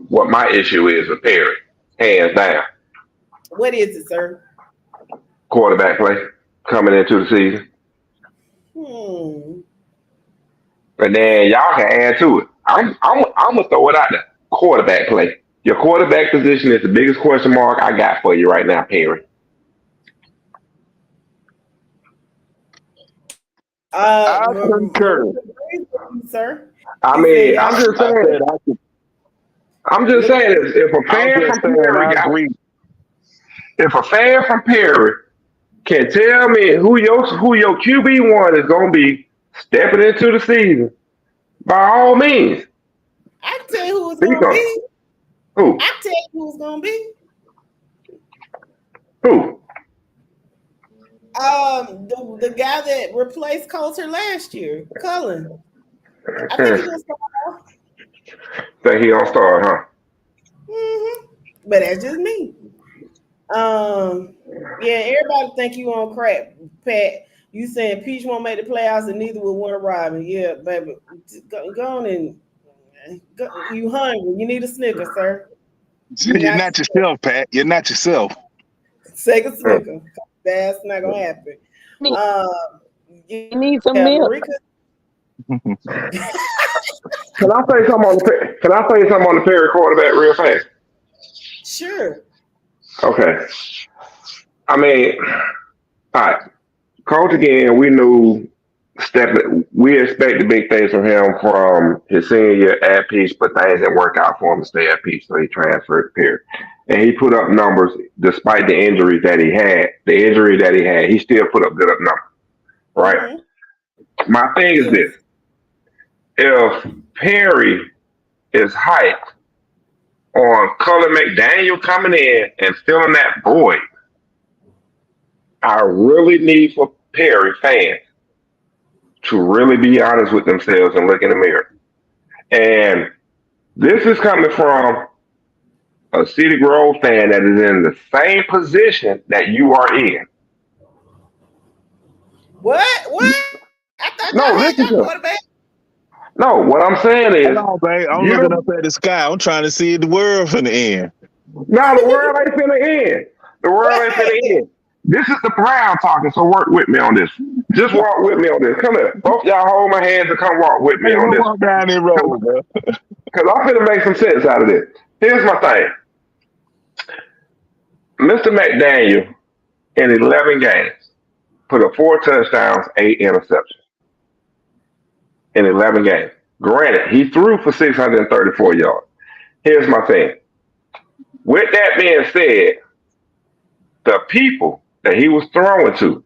Speaker 7: what my issue is with Perry, hands down.
Speaker 2: What is it, sir?
Speaker 7: Quarterback play coming into the season. And then y'all can add to it. I'm gonna throw it out there. Quarterback play. Your quarterback position is the biggest question mark I got for you right now, Perry.
Speaker 5: I concur.
Speaker 2: Sir.
Speaker 7: I mean, I'm just saying. I'm just saying, if a fan from Perry if a fan from Perry can tell me who your QB1 is gonna be stepping into the season, by all means.
Speaker 2: I can tell you who it's gonna be.
Speaker 7: Who?
Speaker 2: I tell you who it's gonna be.
Speaker 7: Who?
Speaker 2: The guy that replaced Coulter last year, Cullen. I think he's gonna start off.
Speaker 7: Think he gonna start, huh?
Speaker 2: But that's just me. Yeah, everybody think you on crack, Pat. You saying Peach won't make the playoffs and neither will Warner Robin. Yeah, baby. Go on and go, you hungry. You need a Snicker, sir. You
Speaker 5: You're
Speaker 2: not
Speaker 5: not yourself, Pat. You're not yourself.
Speaker 2: take a Snicker. That's not gonna happen.
Speaker 3: You
Speaker 2: Yeah,
Speaker 3: need some milk.
Speaker 2: Marika.
Speaker 7: Can I say something on the Can I say something on the Perry quarterback real fast?
Speaker 2: Sure.
Speaker 7: Okay. I mean, all right. Coach again, we knew we expected big things from him from his senior year at Peach, but things didn't work out for him to stay at Peach, so he transferred to Perry. And he put up numbers despite the injuries that he had. The injury that he had, he still put up good up numbers. Right?
Speaker 2: Mhm.
Speaker 7: My thing is
Speaker 2: Yes.
Speaker 7: this. If Perry is hyped on Cullen McDaniel coming in and filling that void, I really need for Perry fans to really be honest with themselves and look in the mirror. And this is coming from a City Grove fan that is in the same position that you are in.
Speaker 2: What? What? I thought
Speaker 7: No,
Speaker 2: y'all had
Speaker 7: listen
Speaker 2: y'all
Speaker 7: to me.
Speaker 2: quarterback.
Speaker 7: No, what I'm saying
Speaker 5: Hold
Speaker 7: is,
Speaker 5: on, babe. I'm looking
Speaker 7: you
Speaker 5: up at the sky. I'm trying to see the world from the end.
Speaker 7: now the world ain't finna end. The world ain't finna
Speaker 2: Right.
Speaker 7: end. This is the Brown talking, so work with me on this. Just walk with me on this. Come here. Both y'all hold my hands and come walk with
Speaker 5: Hey,
Speaker 7: me on
Speaker 5: we'll
Speaker 7: this.
Speaker 5: walk down the road, bro.
Speaker 7: Because I'm finna make some sense out of this. Here's my thing. Mr. McDaniel in 11 games put up 4 touchdowns, 8 interceptions in 11 games. Granted, he threw for 634 yards. Here's my thing. With that being said, the people that he was throwing to,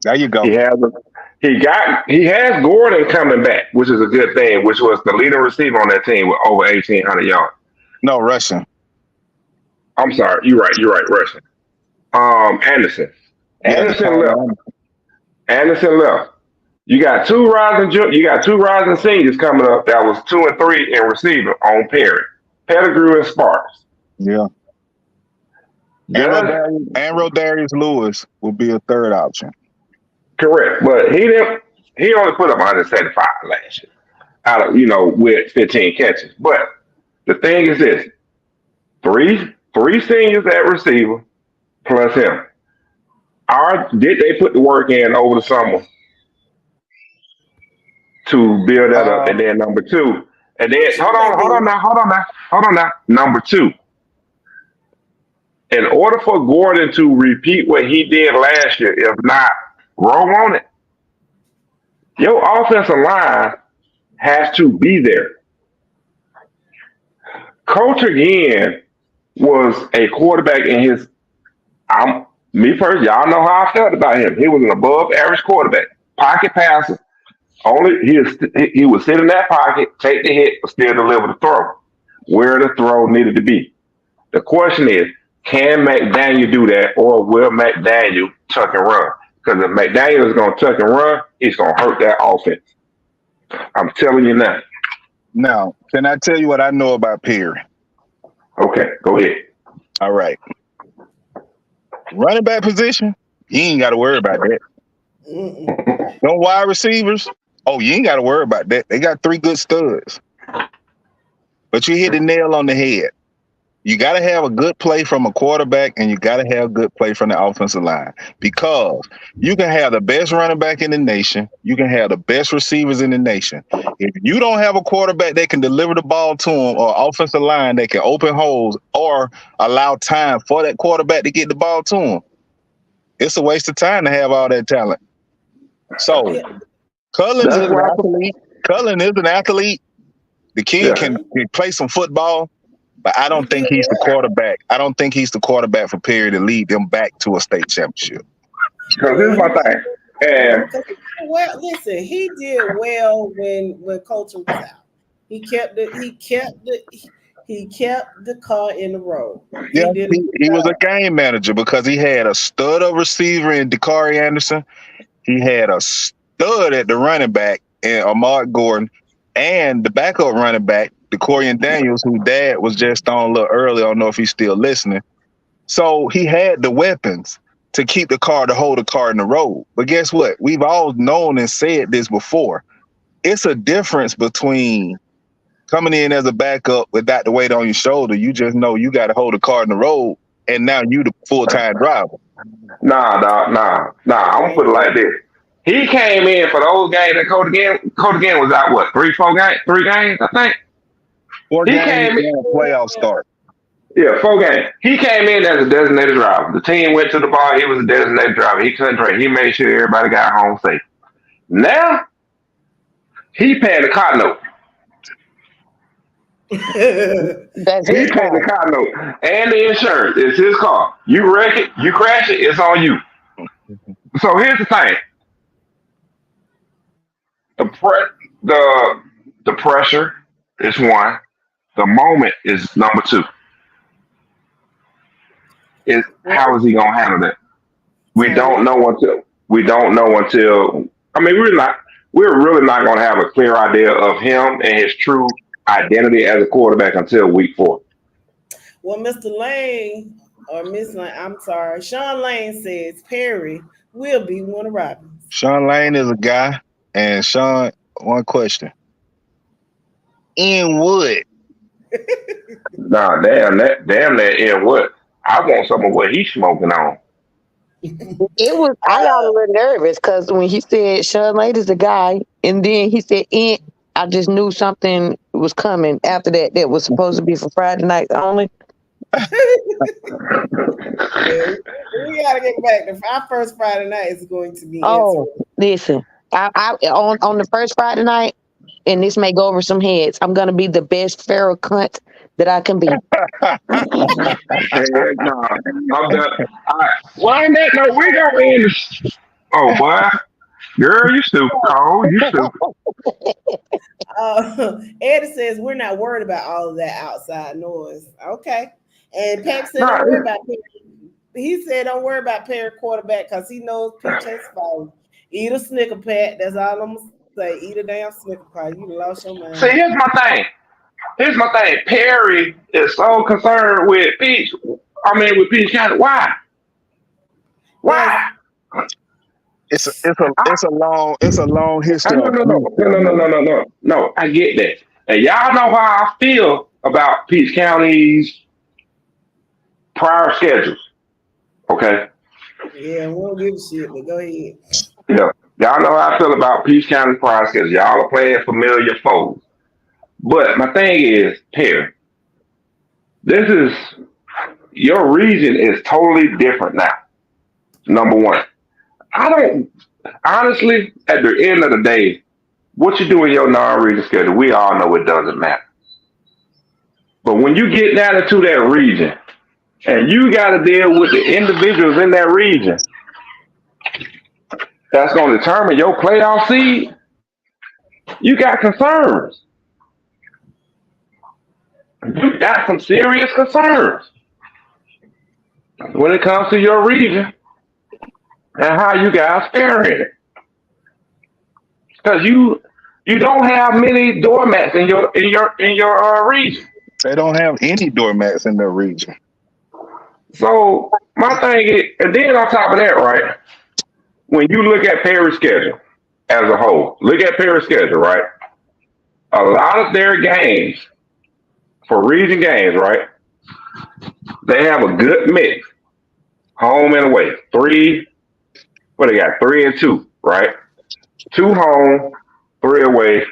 Speaker 5: There you go.
Speaker 7: he has a, he has Gordon coming back, which is a good thing, which was the leading receiver on that team with over 1,800 yards.
Speaker 5: No, Russian.
Speaker 7: I'm sorry, you're right, Russian. Anderson.
Speaker 5: Yeah, the
Speaker 7: Anderson left.
Speaker 5: call.
Speaker 7: Anderson left. You got two rising seniors coming up that was 2 and 3 in receiver on Perry. Pettigrew and Sparks.
Speaker 5: Yeah.
Speaker 7: Does
Speaker 5: And Rodarius Lewis will be a third option.
Speaker 7: correct. But he only put up 175 last year. Out of with 15 catches. But the thing is this three seniors at receiver plus him. Did they put the work in over the summer to build that up? And then number two, and then hold on now. Number two, in order for Gordon to repeat what he did last year, if not grow on it, your offensive line has to be there. Coach again was a quarterback in his. Me personally, y'all know how I felt about him. He was an above average quarterback, pocket passer. Only he would sit in that pocket, take the hit, but still deliver the throw where the throw needed to be. The question is, can McDaniel do that, or will McDaniel tuck and run? Because if McDaniel is going to tuck and run, it's going to hurt that offense. I'm telling you now.
Speaker 5: Now, can I tell you what I know about Perry?
Speaker 7: Okay, go ahead.
Speaker 5: All right. Running back position, you ain't got to worry about that. No wide receivers, you ain't got to worry about that. They got 3 good studs. But you hit the nail on the head. You got to have a good play from a quarterback, and you got to have good play from the offensive line, because you can have the best running back in the nation. You can have the best receivers in the nation. If you don't have a quarterback that can deliver the ball to them, or offensive line that can open holes or allow time for that quarterback to get the ball to them, it's a waste of time to have all that talent. So Cullen is an athlete. Cullen is an athlete. The kid can play some football. But I don't think he's the quarterback. I don't think he's the quarterback for Perry to lead them back to a state championship.
Speaker 7: Because here's my thing. And
Speaker 2: Well, listen, he did well when Colton was out. He kept the car in the road.
Speaker 5: He was a game manager because he had a stud of receiver in Dakari Anderson. He had a stud at the running back in Ahmad Gordon, and the backup running back, DeCorian Daniels, whose dad was just on a little early. I don't know if he's still listening. So he had the weapons to keep the car, to hold the car in the road. But guess what? We've all known and said this before. It's a difference between coming in as a backup without the weight on your shoulder. You just know you got to hold the car in the road, and now you the full-time driver.
Speaker 7: Nah, dog, nah. I'm gonna put it like this. He came in for those games that Cody was out what, 3 games, I think.
Speaker 5: 4
Speaker 7: He
Speaker 5: games
Speaker 7: came in,
Speaker 5: and a playoff start.
Speaker 7: yeah, 4 games. He came in as a designated driver. The team went to the bar, he was a designated driver. He couldn't trade. He made sure everybody got home safe. Now he paying the car note.
Speaker 3: That's
Speaker 7: He
Speaker 3: his
Speaker 7: paying the
Speaker 3: car.
Speaker 7: car note and the insurance. It's his car. You wreck it, you crash it, it's on you. So here's the thing: the the pressure is one. The moment is number 2. Is how is he gonna handle that? We don't know until I mean we're really not gonna have a clear idea of him and his true identity as a quarterback until week 4.
Speaker 2: Well, Mr. Lane or Miss Lane, I'm sorry, Sean Lane says Perry will be one of Robin's.
Speaker 5: Sean Lane is a guy, and Sean, one question. In Wood.
Speaker 7: Nah, damn that in what? I want some of what he's smoking on.
Speaker 3: It was. I got a little nervous because when he said Sean Lane is the guy, and then he said I just knew something was coming after that. That was supposed to be for Friday night only.
Speaker 2: Yeah, we gotta get back. Our first Friday night is going to be.
Speaker 3: Oh, listen, I on the first Friday night, and this may go over some heads. I'm gonna be the best feral cunt that I can be.
Speaker 7: Hey, nah, I'm done. All right. Why ain't that no? We gonna end this. Oh, boy. Girl, you stupid, Cole. You stupid.
Speaker 2: Eddie says we're not worried about all of that outside noise. Okay. And Pack said
Speaker 7: Nah,
Speaker 2: don't worry about Perry. He said don't worry about Perry quarterback because he knows Peach has fallen. Eat a Snicker Pack. That's all I'm gonna say. Eat a damn Snicker Pack. You lost your mind.
Speaker 7: see, here's my thing. Perry is so concerned with Peach. I mean, with Peach County. Why? Why?
Speaker 5: It's a long history.
Speaker 7: No. I get that, and y'all know how I feel about Peach County's prior schedules. Okay.
Speaker 2: Yeah, we don't give a shit, but go ahead.
Speaker 7: Yeah. Y'all know how I feel about Peach County's prior schedules. Y'all are playing familiar foes. But my thing is, Perry, your region is totally different now. Number one. I don't honestly, at the end of the day, what you do in your non-region schedule, we all know it doesn't matter. But when you get down into that region and you got to deal with the individuals in that region, that's going to determine your playoff seed, you got concerns. You got some serious concerns when it comes to your region and how you guys fare in it. Because you don't have many doormats in your region.
Speaker 5: They don't have any doormats in their region.
Speaker 7: So my thing is, and then on top of that, right? When you look at Perry's schedule as a whole, look at Perry's schedule, right? A lot of their games, for region games, right? They have a good mix, home and away. 3 and 2, right? 2 home, 3 away.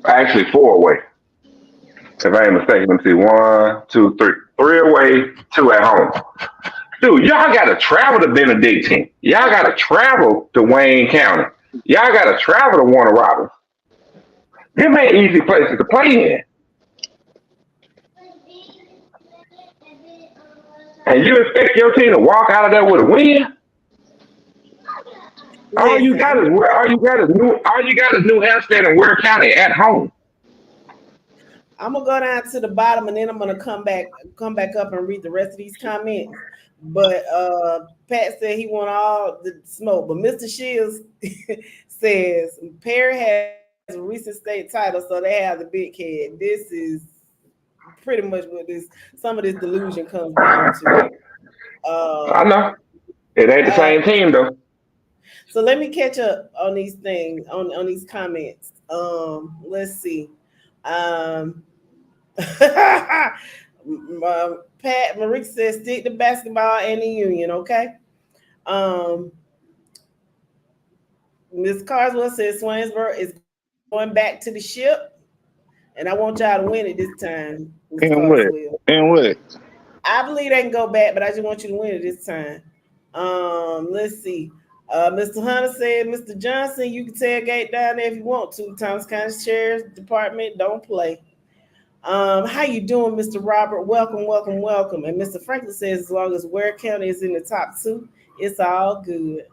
Speaker 7: Actually, 4 away. If I ain't mistaken, let me see. 1, 2, 3. 3 away, 2 at home. Dude, y'all got to travel to Benedictine. Y'all got to travel to Wayne County. Y'all got to travel to Warner Robins. Them ain't easy places to play in. And you expect your team to walk out of there with a win? All you got is New Hampstead and Ware County at home.
Speaker 2: I'm gonna go down to the bottom and then I'm gonna come back up and read the rest of these comments. But Pat said he want all the smoke. But Mr. Shields says Perry has a recent state title, so they have the big head. This is pretty much what some of this delusion comes down to.
Speaker 7: I
Speaker 2: Um,
Speaker 7: know. It ain't the
Speaker 2: uh,
Speaker 7: same team though.
Speaker 2: so let me catch up on these things, on these comments. Let's see. Um, Pat Marik says stick to basketball and the union, okay? Um, Miss Carswell says Swainsboro is going back to the ship, and I want y'all to win it this time, Miss
Speaker 5: And what?
Speaker 2: Carswell.
Speaker 5: And what?
Speaker 2: I believe they can go back, but I just want you to win it this time. Let's see. Mr. Hunter said, Mr. Johnson, you can tailgate down there if you want to. Thomas County Sheriff's Department, don't play. How you doing, Mr. Robert? Welcome, welcome, welcome. And Mr. Franklin says, as long as Ware County is in the top two, it's all good.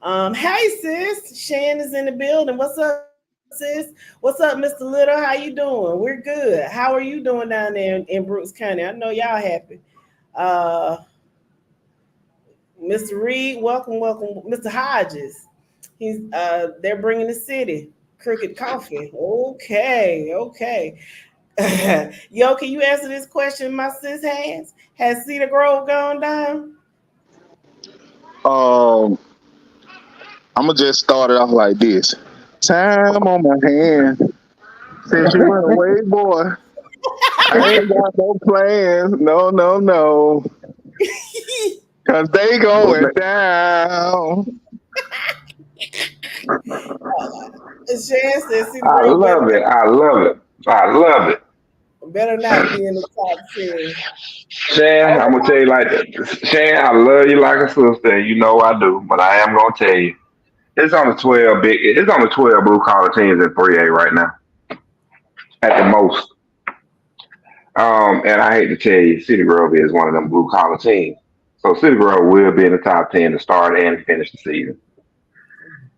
Speaker 2: Hey, sis. Shan is in the building. What's up, sis? What's up, Mr. Little? How you doing? We're good. How are you doing down there in Brooks County? I know y'all happy. Uh, Mr. Reed, welcome, welcome. Mr. Hodges, they're bringing the city Crooked Coffee. Okay, okay. Yo, can you answer this question my sis has? Has Cedar Grove gone down?
Speaker 5: Um, I'm gonna just start it off like this. Time on my hand since you went away, boy. I ain't got no plans. No, no, no. Cause they going down.
Speaker 2: Shan says Cedar
Speaker 7: I
Speaker 2: Grove
Speaker 7: love it. I love it. I love it.
Speaker 2: better not be in the top 10.
Speaker 7: Shan, I'm gonna tell you like this. Shan, I love you like a sister. You know I do, but I am gonna tell you, It's on the 12 blue collar teams in 3A right now, at the most. And I hate to tell you, City Grove is one of them blue collar teams. So City Grove will be in the top 10 to start and finish the season.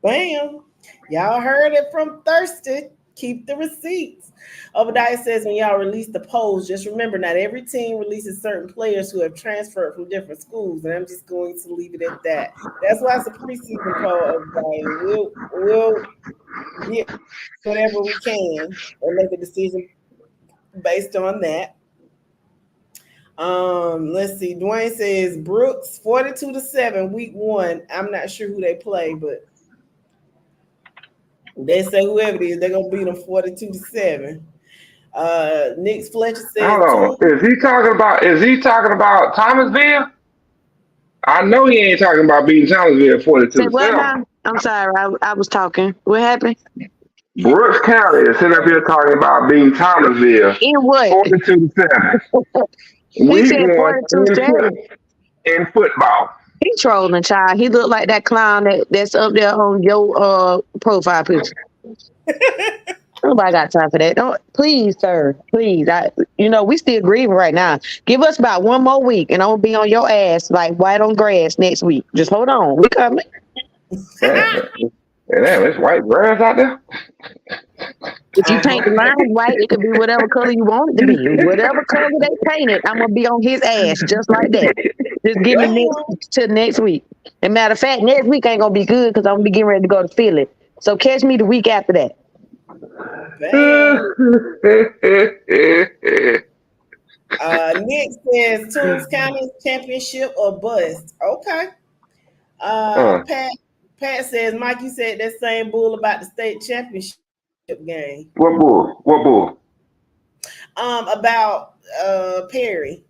Speaker 2: Bam. Y'all heard it from Thirsty. Keep the receipts. Obadiah says when y'all release the polls, just remember not every team releases certain players who have transferred from different schools. And I'm just going to leave it at that. That's why it's a preseason poll, Obadiah. We'll get whatever we can and make a decision based on that. Let's see. Dwayne says Brooks 42-7, week 1. I'm not sure who they play, but they say whoever it is, they're gonna beat them 42-7. Nick Fletcher says
Speaker 7: Hold on.
Speaker 2: Toon.
Speaker 7: Is he talking about Thomasville? I know he ain't talking about beating Thomasville
Speaker 3: Say
Speaker 7: 42 to
Speaker 3: what
Speaker 7: 7.
Speaker 3: now? I'm sorry, I was talking. What happened?
Speaker 7: Brooks County is sitting up here talking about beating Thomasville
Speaker 3: In what?
Speaker 7: 42 to 7.
Speaker 3: He
Speaker 7: Week
Speaker 3: said
Speaker 7: one
Speaker 3: 42-7.
Speaker 7: in football.
Speaker 3: He trolling, child. He looked like that clown that's up there on your profile picture. Nobody got time for that. Don't, please, sir. Please. We still grieving right now. Give us about one more week and I'm gonna be on your ass like white on grass next week. Just hold on. We coming.
Speaker 7: Damn, it's white grass out there.
Speaker 3: If you paint the line white, it could be whatever color you want it to be. Whatever color they paint it, I'm gonna be on his ass just like that. Just give me next week. And matter of fact, next week ain't gonna be good because I'm gonna be getting ready to go to Philly. So catch me the week after that.
Speaker 2: Bam. Nick says Tools County championship or bust. Okay. Pat says, Mike, you said that same bull about the state championship game.
Speaker 7: What bull? What bull?
Speaker 2: About Perry.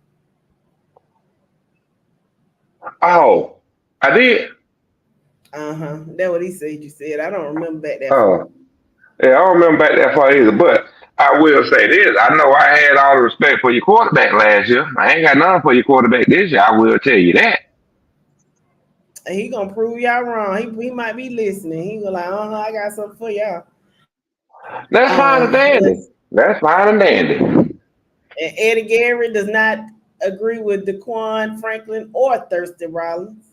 Speaker 7: Oh, I did.
Speaker 2: That's what he said. You said. I don't remember back that far.
Speaker 7: Oh, yeah, I don't remember back that far either. But I will say this: I know I had all the respect for your quarterback last year. I ain't got none for your quarterback this year. I will tell you that.
Speaker 2: And he gonna prove y'all wrong. He might be listening. He gonna like, I got something for y'all.
Speaker 7: That's fine and dandy. That's fine and dandy.
Speaker 2: And Eddie Gary does not agree with DeQuan Franklin or Thirsty Rollins.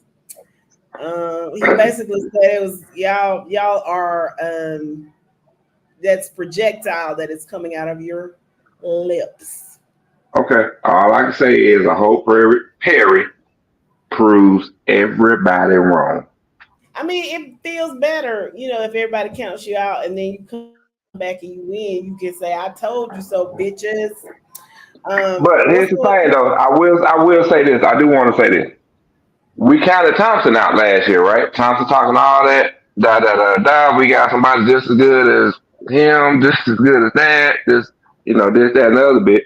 Speaker 2: He basically said it was y'all are that's projectile that is coming out of your lips.
Speaker 7: Okay. All I can say is I hope Perry proves everybody wrong.
Speaker 2: I mean, it feels better, if everybody counts you out and then you come back and you win. You can say, I told you so, bitches.
Speaker 7: But
Speaker 2: What's
Speaker 7: here's the
Speaker 2: going
Speaker 7: thing, though. I will say this. I do want to say this. We counted Thompson out last year, right? Thompson talking all that, da da da da. We got somebody just as good as him, just as good as that, this, this, that, and the other bit.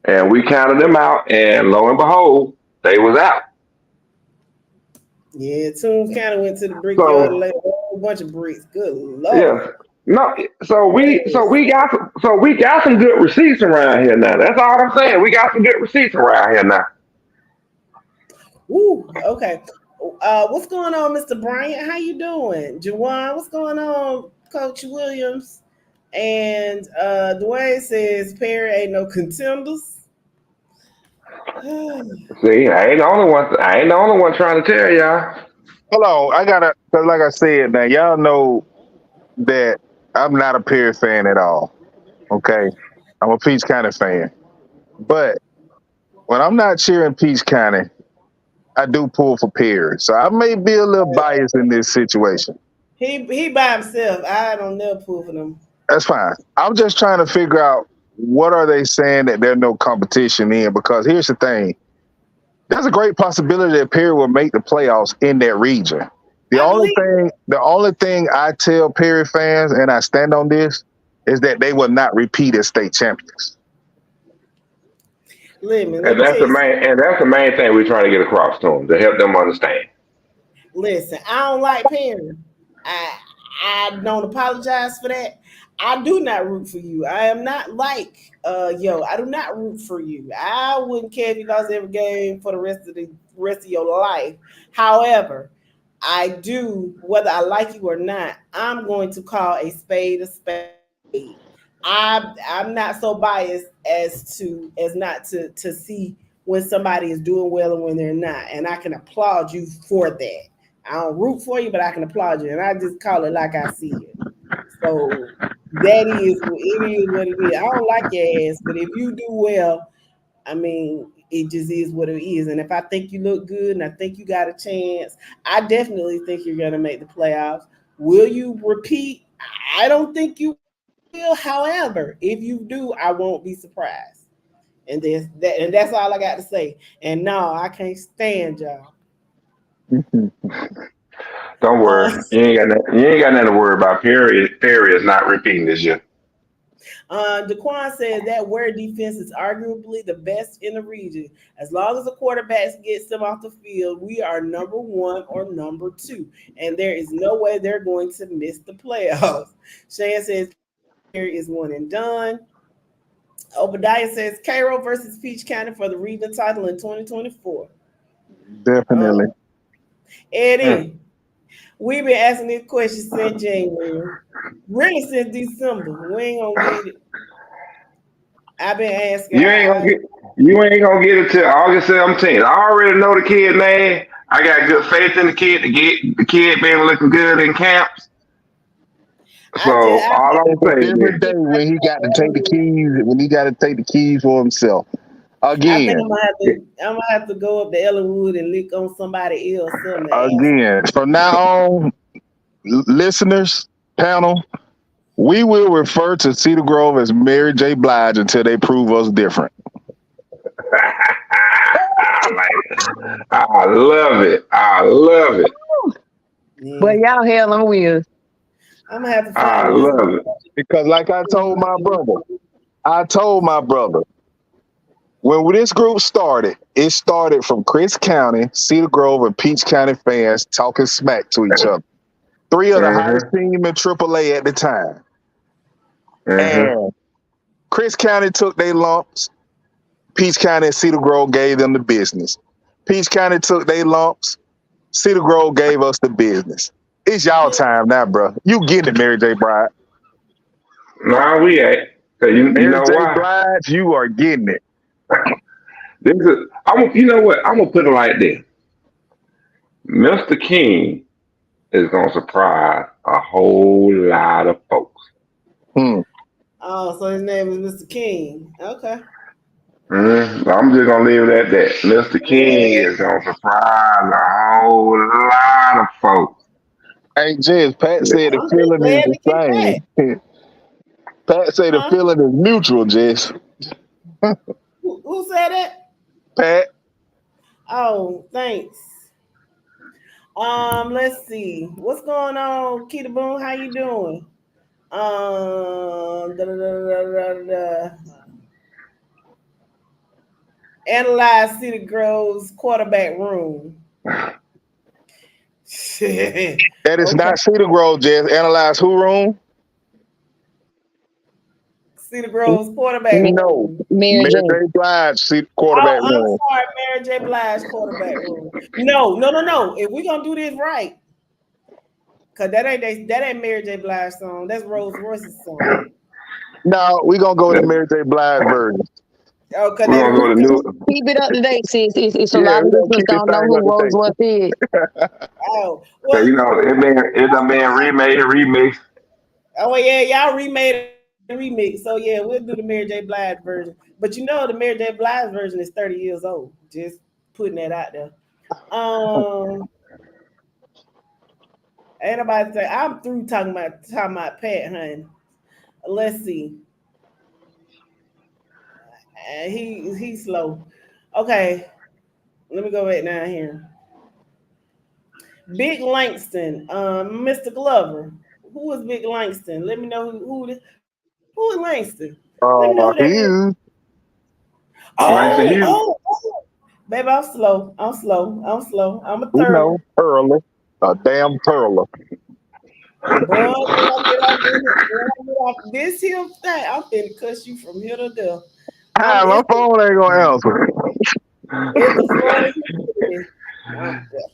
Speaker 7: And we counted them out, and lo and behold, they was out.
Speaker 2: Yeah, Toombs kind of went to the brickyard and
Speaker 7: So
Speaker 2: laid a whole bunch of bricks. Good lord.
Speaker 7: yeah, no. So we got some good receipts around here now. That's all I'm saying. We got some good receipts around here now.
Speaker 2: Woo, okay. What's going on, Mr. Bryant? How you doing? Jawan, what's going on, Coach Williams? And Dwayne says Perry ain't no contenders.
Speaker 7: See, I ain't the only one. I ain't the only one trying to tell y'all.
Speaker 5: Hold on, cause like I said, now y'all know that I'm not a Perry fan at all. Okay, I'm a Peach County fan, but when I'm not cheering Peach County, I do pull for Perry. So I may be a little biased in this situation.
Speaker 2: He by himself. I don't never pull for them.
Speaker 5: That's fine. I'm just trying to figure out what are they saying that there's no competition in, because here's the thing. There's a great possibility that Perry will make the playoffs in that region. The
Speaker 2: I
Speaker 5: only
Speaker 2: believe.
Speaker 5: thing I tell Perry fans, and I stand on this, is that they will not repeat as state champions.
Speaker 2: Let me
Speaker 7: And
Speaker 2: tell
Speaker 7: that's the
Speaker 2: you.
Speaker 7: main. And that's the main thing we're trying to get across to them to help them understand.
Speaker 2: Listen, I don't like Perry. I don't apologize for that. I do not root for you. I am not like I do not root for you. I wouldn't care if you lost every game for the rest of your life. However, I do, whether I like you or not, I'm going to call a spade a spade. I'm not so biased as not to see when somebody is doing well and when they're not, and I can applaud you for that. I don't root for you, but I can applaud you, and I just call it like I see it. So it is what it is. I don't like your ass, but if you do well, I mean, it just is what it is. And if I think you look good and I think you got a chance, I definitely think you're gonna make the playoffs. Will you repeat? I don't think you will. However, if you do, I won't be surprised. And that's all I got to say. And no, I can't stand y'all.
Speaker 7: Don't
Speaker 2: Uh,
Speaker 7: worry, you ain't got nothing to worry about. Perry is not repeating this year.
Speaker 2: Daquan said that where defense is arguably the best in the region. As long as the quarterbacks gets them off the field, we are number one or number two. And there is no way they're going to miss the playoffs. Shan says Perry is one and done. Obadiah says Cairo versus Peach County for the region title in 2024.
Speaker 5: Definitely.
Speaker 2: Eddie, we've been asking this question since January. Really since December. We ain't gonna get it. I've been asking.
Speaker 7: You ain't gonna get it till August 17th. I already know the kid name. I got good faith in the kid to get the kid been looking good in camps. So all I'm
Speaker 5: It's a
Speaker 7: saying
Speaker 5: different day when he got to take the keys. When he got to take the keys for himself.
Speaker 2: I think
Speaker 5: Again,
Speaker 2: I'm gonna have to go up to Ellenwood and lick on somebody else.
Speaker 5: from now on, listeners, panel, we will refer to Cedar Grove as Mary J. Blige until they prove us different.
Speaker 7: I love it. I love it.
Speaker 2: Yeah.
Speaker 3: But y'all hell on wheels.
Speaker 2: I'm gonna have to
Speaker 7: I
Speaker 2: find
Speaker 7: love it.
Speaker 5: Because like I told my brother, when this group started, it started from Chris County, Cedar Grove, and Peach County fans talking smack to each other. Three of the hottest teams in AAA at the time. And Chris County took their lumps. Peach County and Cedar Grove gave them the business. Peach County took their lumps. Cedar Grove gave us the business. It's y'all time now, bro. You get it, Mary J. Blige.
Speaker 7: Nah, we ain't. Cause you
Speaker 5: Mary
Speaker 7: know
Speaker 5: J.
Speaker 7: why?
Speaker 5: Blige, you are getting it.
Speaker 7: You know what? I'm gonna put it like this. Mr. King is gonna surprise a whole lot of folks.
Speaker 2: Oh, so his name is Mr. King. Okay.
Speaker 7: I'm just gonna leave it at that. Mr. King is gonna surprise a whole lot of folks.
Speaker 5: Hey, Jess, Pat said the
Speaker 2: I'm just
Speaker 5: feeling is
Speaker 2: glad
Speaker 5: the
Speaker 2: to get back.
Speaker 5: same. Pat said the
Speaker 2: Huh?
Speaker 5: feeling is mutual, Jess.
Speaker 2: Who said it?
Speaker 5: Pat.
Speaker 2: Oh, thanks. Let's see. What's going on, Keita Boone? How you doing? Da, da, da, da, da, da. Analyze City Grove's quarterback room.
Speaker 5: That is
Speaker 2: Okay.
Speaker 5: not Cedar Grove, Jess. Analyze who room?
Speaker 2: Cedar Grove's quarterback
Speaker 5: No.
Speaker 2: room.
Speaker 3: Mary
Speaker 5: Mary
Speaker 3: Jane.
Speaker 5: J. Blige
Speaker 2: Oh,
Speaker 5: quarterback
Speaker 2: I'm
Speaker 5: room.
Speaker 2: sorry, Mary J. Blige quarterback room. No. If we're gonna do this right, cause that ain't Mary J. Blige song. That's Rolls Royce's song.
Speaker 5: No, we gonna go with the Mary J. Blige version.
Speaker 2: Oh, cause
Speaker 7: We're
Speaker 2: they
Speaker 7: gonna go to new.
Speaker 3: Keep it up to date, sis. It's a
Speaker 5: Yeah,
Speaker 3: lot
Speaker 5: we
Speaker 3: of
Speaker 5: gonna
Speaker 3: listeners
Speaker 5: keep this
Speaker 3: don't know
Speaker 5: thing
Speaker 3: who
Speaker 5: up to
Speaker 3: Rose
Speaker 5: date.
Speaker 3: was is.
Speaker 2: oh
Speaker 7: So,
Speaker 2: well.
Speaker 7: you know, it a man remade, remix.
Speaker 2: Oh yeah, y'all remade a remix. So yeah, we'll do the Mary J. Blige version. But you know the Mary J. Blige version is 30 years old. Just putting that out there. Ain't nobody say I'm through talking about Pat, honey. Let's see. He's slow. Okay, let me go back down here. Big Langston, Mr. Glover. Who is Big Langston? Let me know who is Langston. Let me know who that is.
Speaker 5: He's
Speaker 7: Langston Hughes.
Speaker 2: Oh. Baby, I'm slow. I'm a
Speaker 5: we
Speaker 2: turtle.
Speaker 5: know Perla, a damn Perla.
Speaker 2: Boy, when I get off this here thing, I'm finna cuss you from here to there.
Speaker 5: Hi, my phone ain't gonna answer.
Speaker 2: It's the Florida humidity.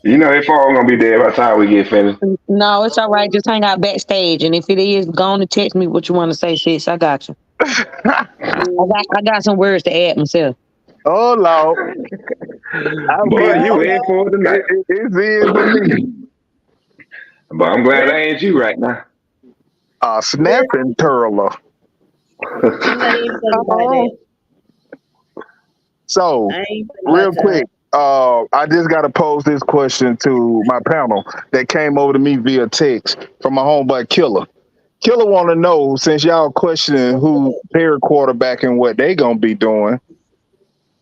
Speaker 7: You know, his phone gonna be dead by the time we get finished.
Speaker 3: No, it's all right. Just hang out backstage, and if it is, go on and text me what you want to say, sis. I got you. I got some words to add myself.
Speaker 5: Oh Lord, I'm
Speaker 7: Boy,
Speaker 5: getting
Speaker 7: you in for it tonight.
Speaker 5: it's in for me.
Speaker 7: But I'm glad I ain't you right now.
Speaker 5: A snapping Perla.
Speaker 2: I'm not even thinking about
Speaker 3: Oh,
Speaker 2: that.
Speaker 5: So,
Speaker 2: I ain't thinking
Speaker 5: real
Speaker 2: about y'all.
Speaker 5: quick, I just got to pose this question to my panel that came over to me via text from my homeboy Killer. Killer want to know, since y'all questioning who their quarterback and what they gonna be doing,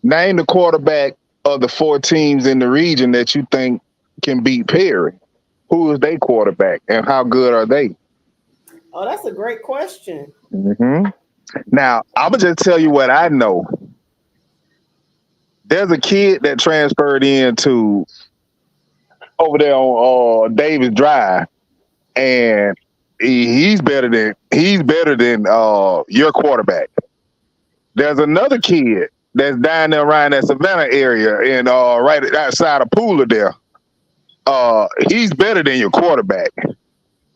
Speaker 5: name the quarterback of the four teams in the region that you think can beat Perry. Who is their quarterback and how good are they?
Speaker 2: Oh, that's a great question.
Speaker 5: hmm Now, I'm gonna just tell you what I know. There's a kid that transferred into over there on Davis Drive, and he's better than your quarterback. There's another kid that's down there around that Savannah area and right outside of Pooler there. He's better than your quarterback.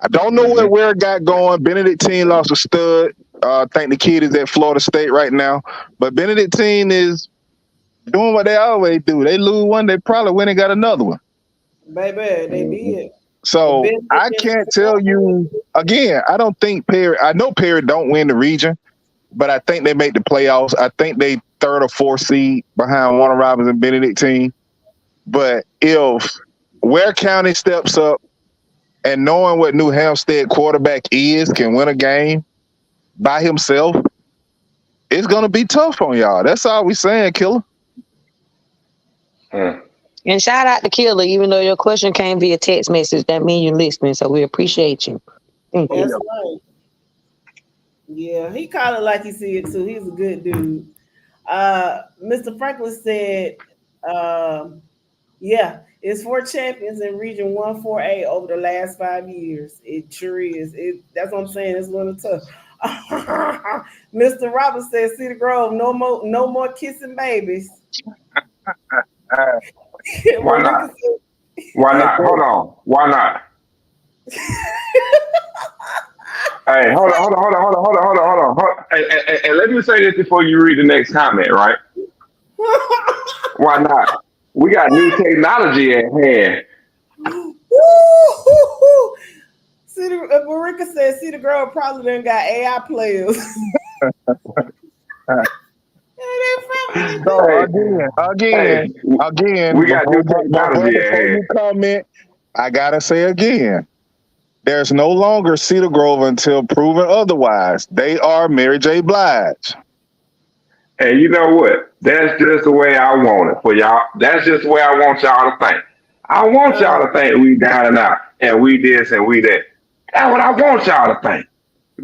Speaker 5: I don't know
Speaker 7: Hmm.
Speaker 5: where it got going. Benedictine lost a stud. I think the kid is at Florida State right now. But Benedictine is doing what they always do. They lose one, they probably win and got another one.
Speaker 2: Baby, they did. The
Speaker 5: So
Speaker 2: business
Speaker 5: I
Speaker 2: is
Speaker 5: can't tell you again. I don't think Perry. I know Perry don't win the region, but I think they make the playoffs. I think they third or fourth seed behind Warner Robins and Benedictine. But if Ware County steps up and knowing what New Hampstead quarterback is can win a game by himself, it's gonna be tough on y'all. That's all we saying, Killer.
Speaker 7: Hmm.
Speaker 3: and shout out to Killer. Even though your question came via text message, that means you're listening. So we appreciate you. Thank you.
Speaker 2: that's right. Yeah, he called it like he see it too. He's a good dude. Mr. Franklin said, yeah, it's four champions in Region 148 over the last 5 years. It sure is. That's what I'm saying. It's a little tough. Mr. Roberts said, Cedar Grove, no more kissing babies.
Speaker 5: Uh,
Speaker 7: Why
Speaker 2: Marika
Speaker 7: not? Why not? Hold on. Why not? Hey, hold on. Hey, let me say this before you read the next comment, right?
Speaker 2: said,
Speaker 7: Why not? We got new technology at hand.
Speaker 2: Woo! Marika said, "See the girl probably done got AI players."
Speaker 5: so
Speaker 7: Hey,
Speaker 5: again,
Speaker 7: hey, we got new technology at
Speaker 5: before
Speaker 7: hand.
Speaker 5: you comment, I gotta say again, there's no longer Cedar Grove until proven otherwise. They are Mary J. Blige.
Speaker 7: And you know what? That's just the way I want it for y'all. That's just the way I want y'all to think. I want
Speaker 2: Uh,
Speaker 7: y'all to think we down and out and we this and we that. That's what I want y'all to think.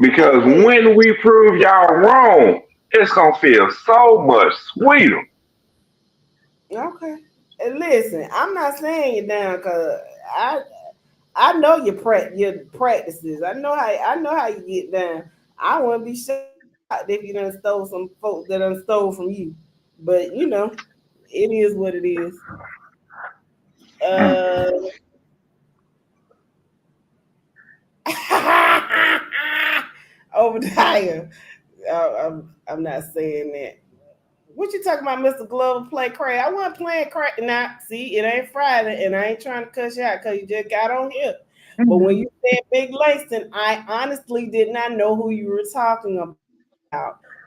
Speaker 7: Because
Speaker 2: and
Speaker 7: when we prove y'all wrong, it's gonna feel so much sweeter.
Speaker 2: okay. And listen, I'm not saying you down because I I know your practices. I know how you get down. I wouldn't be shocked if you done stole some folks that done stole from you. But you know, it is what it is.
Speaker 7: Mm.
Speaker 2: Uh Obadiah. I'm not saying that. What you talking about, Mr. Glover? Play crazy. I wasn't playing crazy. Now, see, it ain't Friday, and I ain't trying to cuss you out because you just got on here. But when you said Big Langston, I honestly did not know who you were talking about.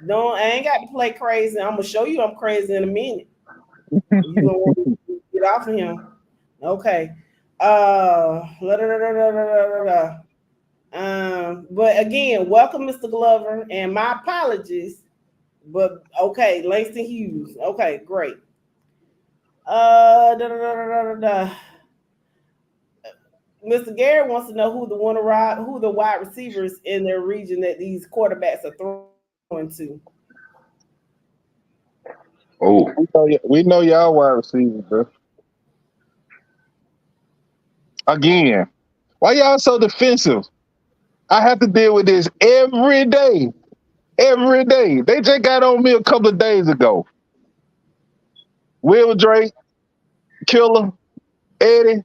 Speaker 2: Don't I ain't got to play crazy. I'm gonna show you I'm crazy in a minute. You gonna want me to get off of him? Okay. La, da, da, da, da, da, da, da. But again, welcome, Mr. Glover, and my apologies. But okay, Langston Hughes. Okay, great. Da, da, da, da, da, da. Mr. Gary wants to know who the wide receivers in their region that these quarterbacks are throwing to.
Speaker 7: Oh,
Speaker 5: We know y'all wide receivers, bro. Again, why y'all so defensive? I have to deal with this every day. Every day. They just got on me a couple of days ago. Will Drake, Killer, Eddie,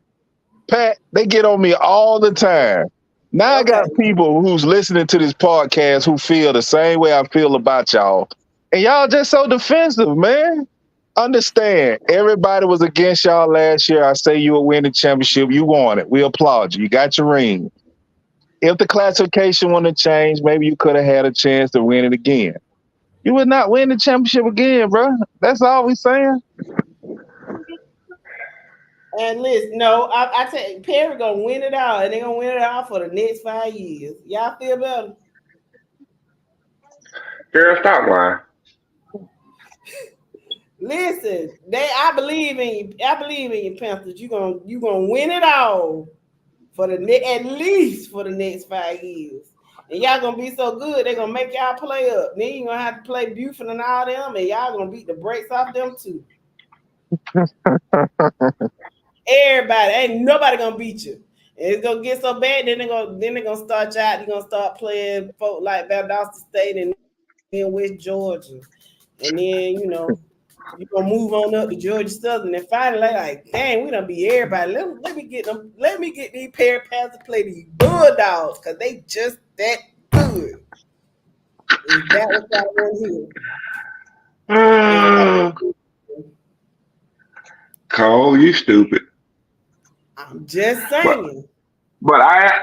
Speaker 5: Pat, they get on me all the time. Now I
Speaker 2: Okay.
Speaker 5: got people who's listening to this podcast who feel the same way I feel about y'all. And y'all just so defensive, man. Understand, everybody was against y'all last year. I say you will win the championship. You won it. We applaud you. You got your ring. If the classification wanted to change, maybe you could have had a chance to win it again. You would not win the championship again, bro. That's all we saying.
Speaker 2: And listen, no, I tell you, Perry gonna win it all, and they gonna win it all for the next 5 years. Y'all feel better?
Speaker 7: girl, stop lying.
Speaker 2: Listen, I believe in you. I believe in you, Panthers. You gonna win it all for at least for the next 5 years. And y'all gonna be so good, they're gonna make y'all play up. Then you gonna have to play Buford and all them, and y'all gonna beat the brakes off them too. Everybody, ain't nobody gonna beat you. And it's gonna get so bad, then they're gonna start you out. They're gonna start playing folk like Valdosta State and then West Georgia. And then, you're gonna move on up to Georgia Southern. And finally, like, dang, we done be everybody. Let me get these pair of pants to play these Bulldogs, because they just that good. Is that what y'all want to hear?
Speaker 7: Cole, you stupid.
Speaker 2: I'm just
Speaker 7: But
Speaker 2: saying.
Speaker 7: but I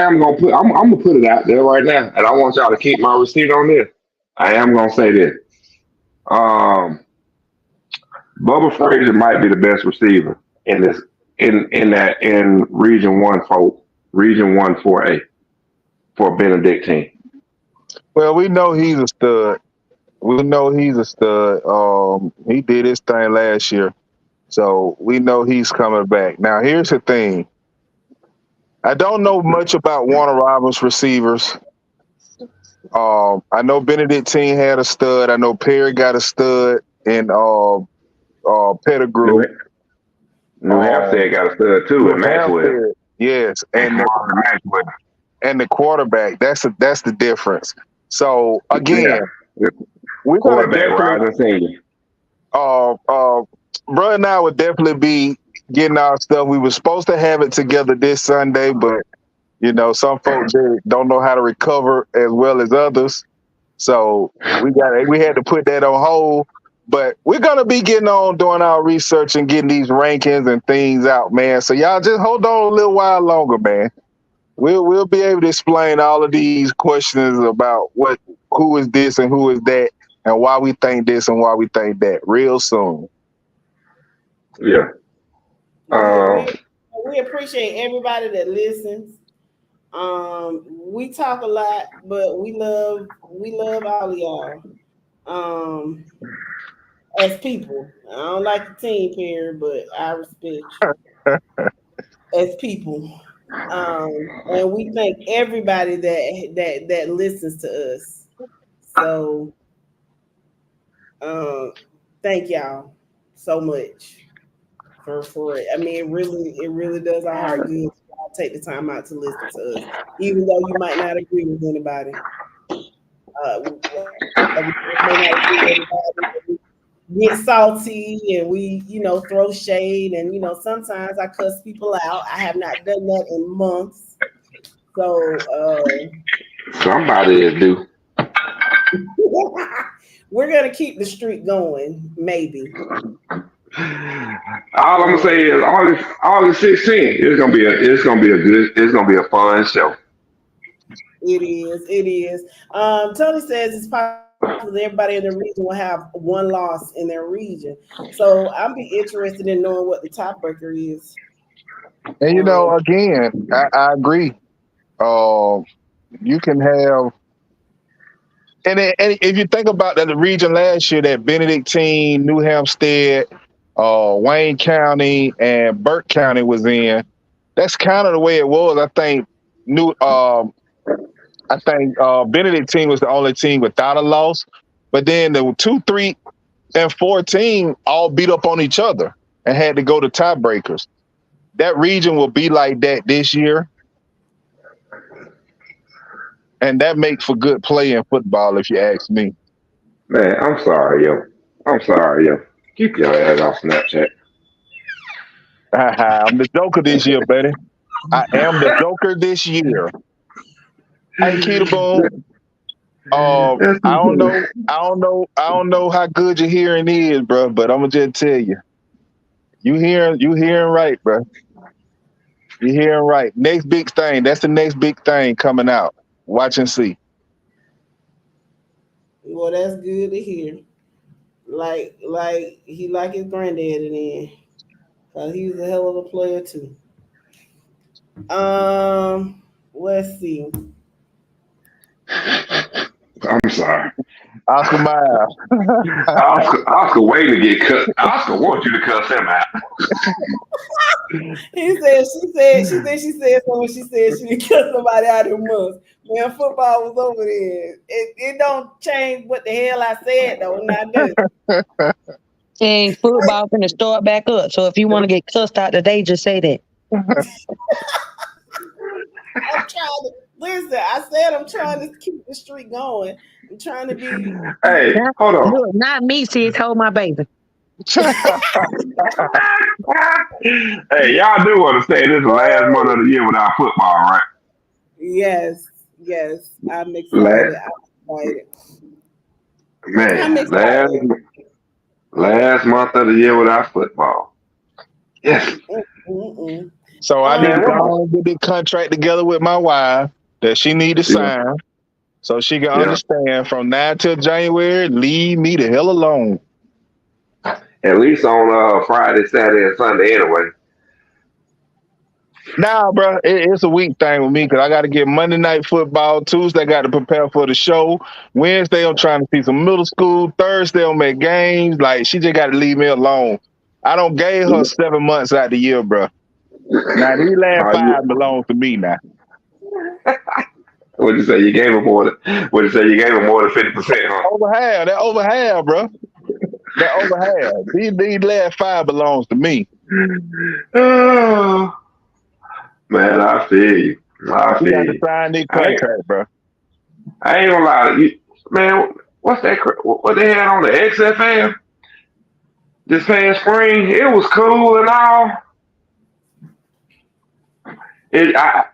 Speaker 7: am gonna put I'm gonna put it out there right now, and I want y'all to keep my receipt on this. I am gonna say this. Um, Bubba Frazier might be the best receiver in this in Region 1 4A for Benedictine.
Speaker 5: Well, we know he's a stud. We know he's a stud. He did his thing last year. So we know he's coming back. Now, here's the thing. I don't know much about Warner Robins receivers. I know Benedictine had a stud. I know Perry got a stud in
Speaker 7: New
Speaker 5: Pettigrew.
Speaker 7: New
Speaker 5: Um,
Speaker 7: Hampshire got a stud too
Speaker 5: New
Speaker 7: in Maxwell
Speaker 5: Hampshire, yes,
Speaker 7: and Marvin Maxwell.
Speaker 5: and the quarterback. That's the difference. So
Speaker 7: Yeah,
Speaker 5: again,
Speaker 7: the
Speaker 5: we're gonna
Speaker 7: quarterback
Speaker 5: definitely
Speaker 7: Rising Senior.
Speaker 5: uh uh bro and I would definitely be getting our stuff. We were supposed to have it together this Sunday, but some folks don't know how to recover as well as others. So we had to put that on hold. But we're gonna be getting on doing our research and getting these rankings and things out, man. So y'all just hold on a little while longer, man. We'll be able to explain all of these questions about who is this and who is that and why we think this and why we think that real soon.
Speaker 7: Yeah.
Speaker 2: We
Speaker 7: Um,
Speaker 2: we we appreciate everybody that listens. We talk a lot, but we love all of y'all. Um, as people, I don't like the team period, but I respect you as people. And we thank everybody that listens to us. So, um, thank y'all so much for it. I mean, it really does our heart good. Y'all take the time out to listen to us, even though you might not agree with anybody. We may not agree with everybody. We get salty and we, throw shade, and sometimes I cuss people out. I have not done that in months. So
Speaker 7: Somebody is due.
Speaker 2: we're gonna keep the streak going, maybe.
Speaker 7: All I'm gonna say is August 16th. It's gonna be a fun show.
Speaker 2: It is. It is. Tony says it's possible that everybody in the region will have one loss in their region. So I'll be interested in knowing what the tiebreaker is.
Speaker 5: And
Speaker 2: Um,
Speaker 5: again, I agree. Uh, you can have, and if you think about that, the region last year that Benedictine, New Hampstead, Wayne County, and Burke County was in, that's kind of the way it was. New, Benedictine was the only team without a loss, but then the 2, 3, and 14 all beat up on each other and had to go to tiebreakers. That region will be like that this year, and that makes for good play in football, if you ask me.
Speaker 7: Man, I'm sorry, yo. I'm sorry, yo. Keep your ass off Snapchat.
Speaker 5: I'm the Joker this year, buddy. I am the Joker this year. Hey, Keita Boom.
Speaker 7: That's
Speaker 5: I
Speaker 7: too
Speaker 5: don't
Speaker 7: funny.
Speaker 5: know. I don't know how good your hearing is, bro. But I'm gonna just tell you, you hearing right, bro. You hearing right. Next big thing. That's the next big thing coming out. Watch and see.
Speaker 2: well, that's good to hear. Like he like his granddaddy then, cause he was a hell of a player too. Let's see.
Speaker 7: I'm sorry.
Speaker 5: Oscar Mayer.
Speaker 7: Oscar waiting to get cut. Oscar wants you to cuss him out.
Speaker 2: She said so when she said she didn't cut somebody out in months. Man, football was over there. It don't change what the hell I said though. Not does.
Speaker 3: And football finna start back up. So if you want to get cussed out today, just say that.
Speaker 2: I'm trying to listen. I said I'm trying to keep the streak going. I'm trying to be.
Speaker 7: Hey,
Speaker 3: Now,
Speaker 7: hold on.
Speaker 3: look, not me, sis. Hold my baby.
Speaker 7: Hey, y'all do understand this is the last month of the year without football, right?
Speaker 2: Yes. I'm excited.
Speaker 7: Last,
Speaker 2: I'm excited. I'm
Speaker 7: man,
Speaker 2: excited.
Speaker 7: last month of the year without football. Yes.
Speaker 2: Mm-mm.
Speaker 5: So I need to
Speaker 7: Man,
Speaker 2: Um,
Speaker 7: what my
Speaker 5: go and get the contract together with my wife that she need to
Speaker 7: yeah,
Speaker 5: sign, so she can
Speaker 7: yeah.
Speaker 5: understand from now till January. Leave me the hell alone.
Speaker 7: At least on Friday, Saturday, and Sunday anyway.
Speaker 5: Nah, bro, it's a week thing with me because I got to get Monday night football. Tuesday, I got to prepare for the show. Wednesday, I'm trying to see some middle school. Thursday, I'm at games. Like, she just got to leave me alone. I don't gave her 7 months out the year, bro. Now, these last
Speaker 7: Are you?
Speaker 5: 5 belong to me now.
Speaker 7: What you say? You gave him more than? What you say? You gave him more than 50%, huh?
Speaker 5: Over half. That over half, bro. That over half. These last 5 belongs to me.
Speaker 7: Oh, man, I feel you. I
Speaker 5: We
Speaker 7: feel
Speaker 5: got to
Speaker 7: you.
Speaker 5: sign this
Speaker 7: I ain't,
Speaker 5: contract, bro.
Speaker 7: I ain't gonna lie to you, man. What's that? What they had on the XFL this past spring? It was cool and all. It, I,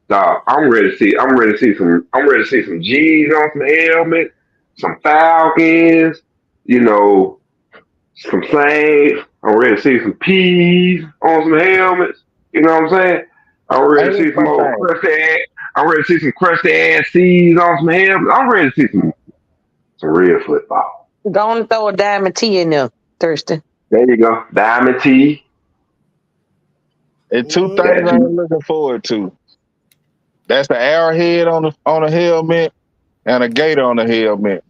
Speaker 7: dog, I'm ready to see. I'm ready to see some. I'm ready to see some G's on some helmets, some Falcons. You know, some Saints. I'm ready to see some P's on some helmets. You know what I'm saying? I'm
Speaker 5: Hey,
Speaker 7: ready to
Speaker 5: it's
Speaker 7: see some
Speaker 5: one
Speaker 7: old
Speaker 5: thing.
Speaker 7: crusty ass. I'm ready to see some crusty ass C's on some helmets. I'm ready to see some real football.
Speaker 3: Go on and throw a diamond T in there, Thurston.
Speaker 7: There you go, Diamond T.
Speaker 5: And two things
Speaker 7: That
Speaker 2: mm,
Speaker 5: I'm
Speaker 7: T.
Speaker 5: looking forward to. That's the arrowhead on the helmet and a gator on the helmet.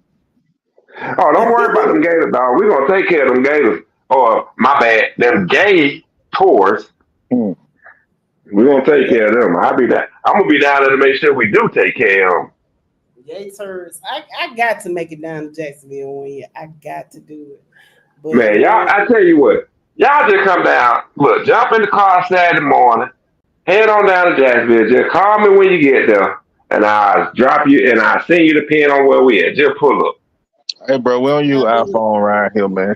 Speaker 7: Oh, don't worry about them gators, dog. We're gonna take care of them gators. Or my bad, them gay tours.
Speaker 5: Hmm.
Speaker 7: We're gonna take care of them. I'm gonna be down there to make sure we do take care of them.
Speaker 2: Yay, turds. I got to make it down to Jacksonville one year. I got to do it. But
Speaker 7: Man, y'all, I tell you what, y'all just come down, look, jump in the car Saturday morning, head on down to Jacksonville. Just call me when you get there, and I'll drop you and I'll send you the pin on where we at. Just pull up.
Speaker 5: Hey, bro, we don't use iPhone around here, man.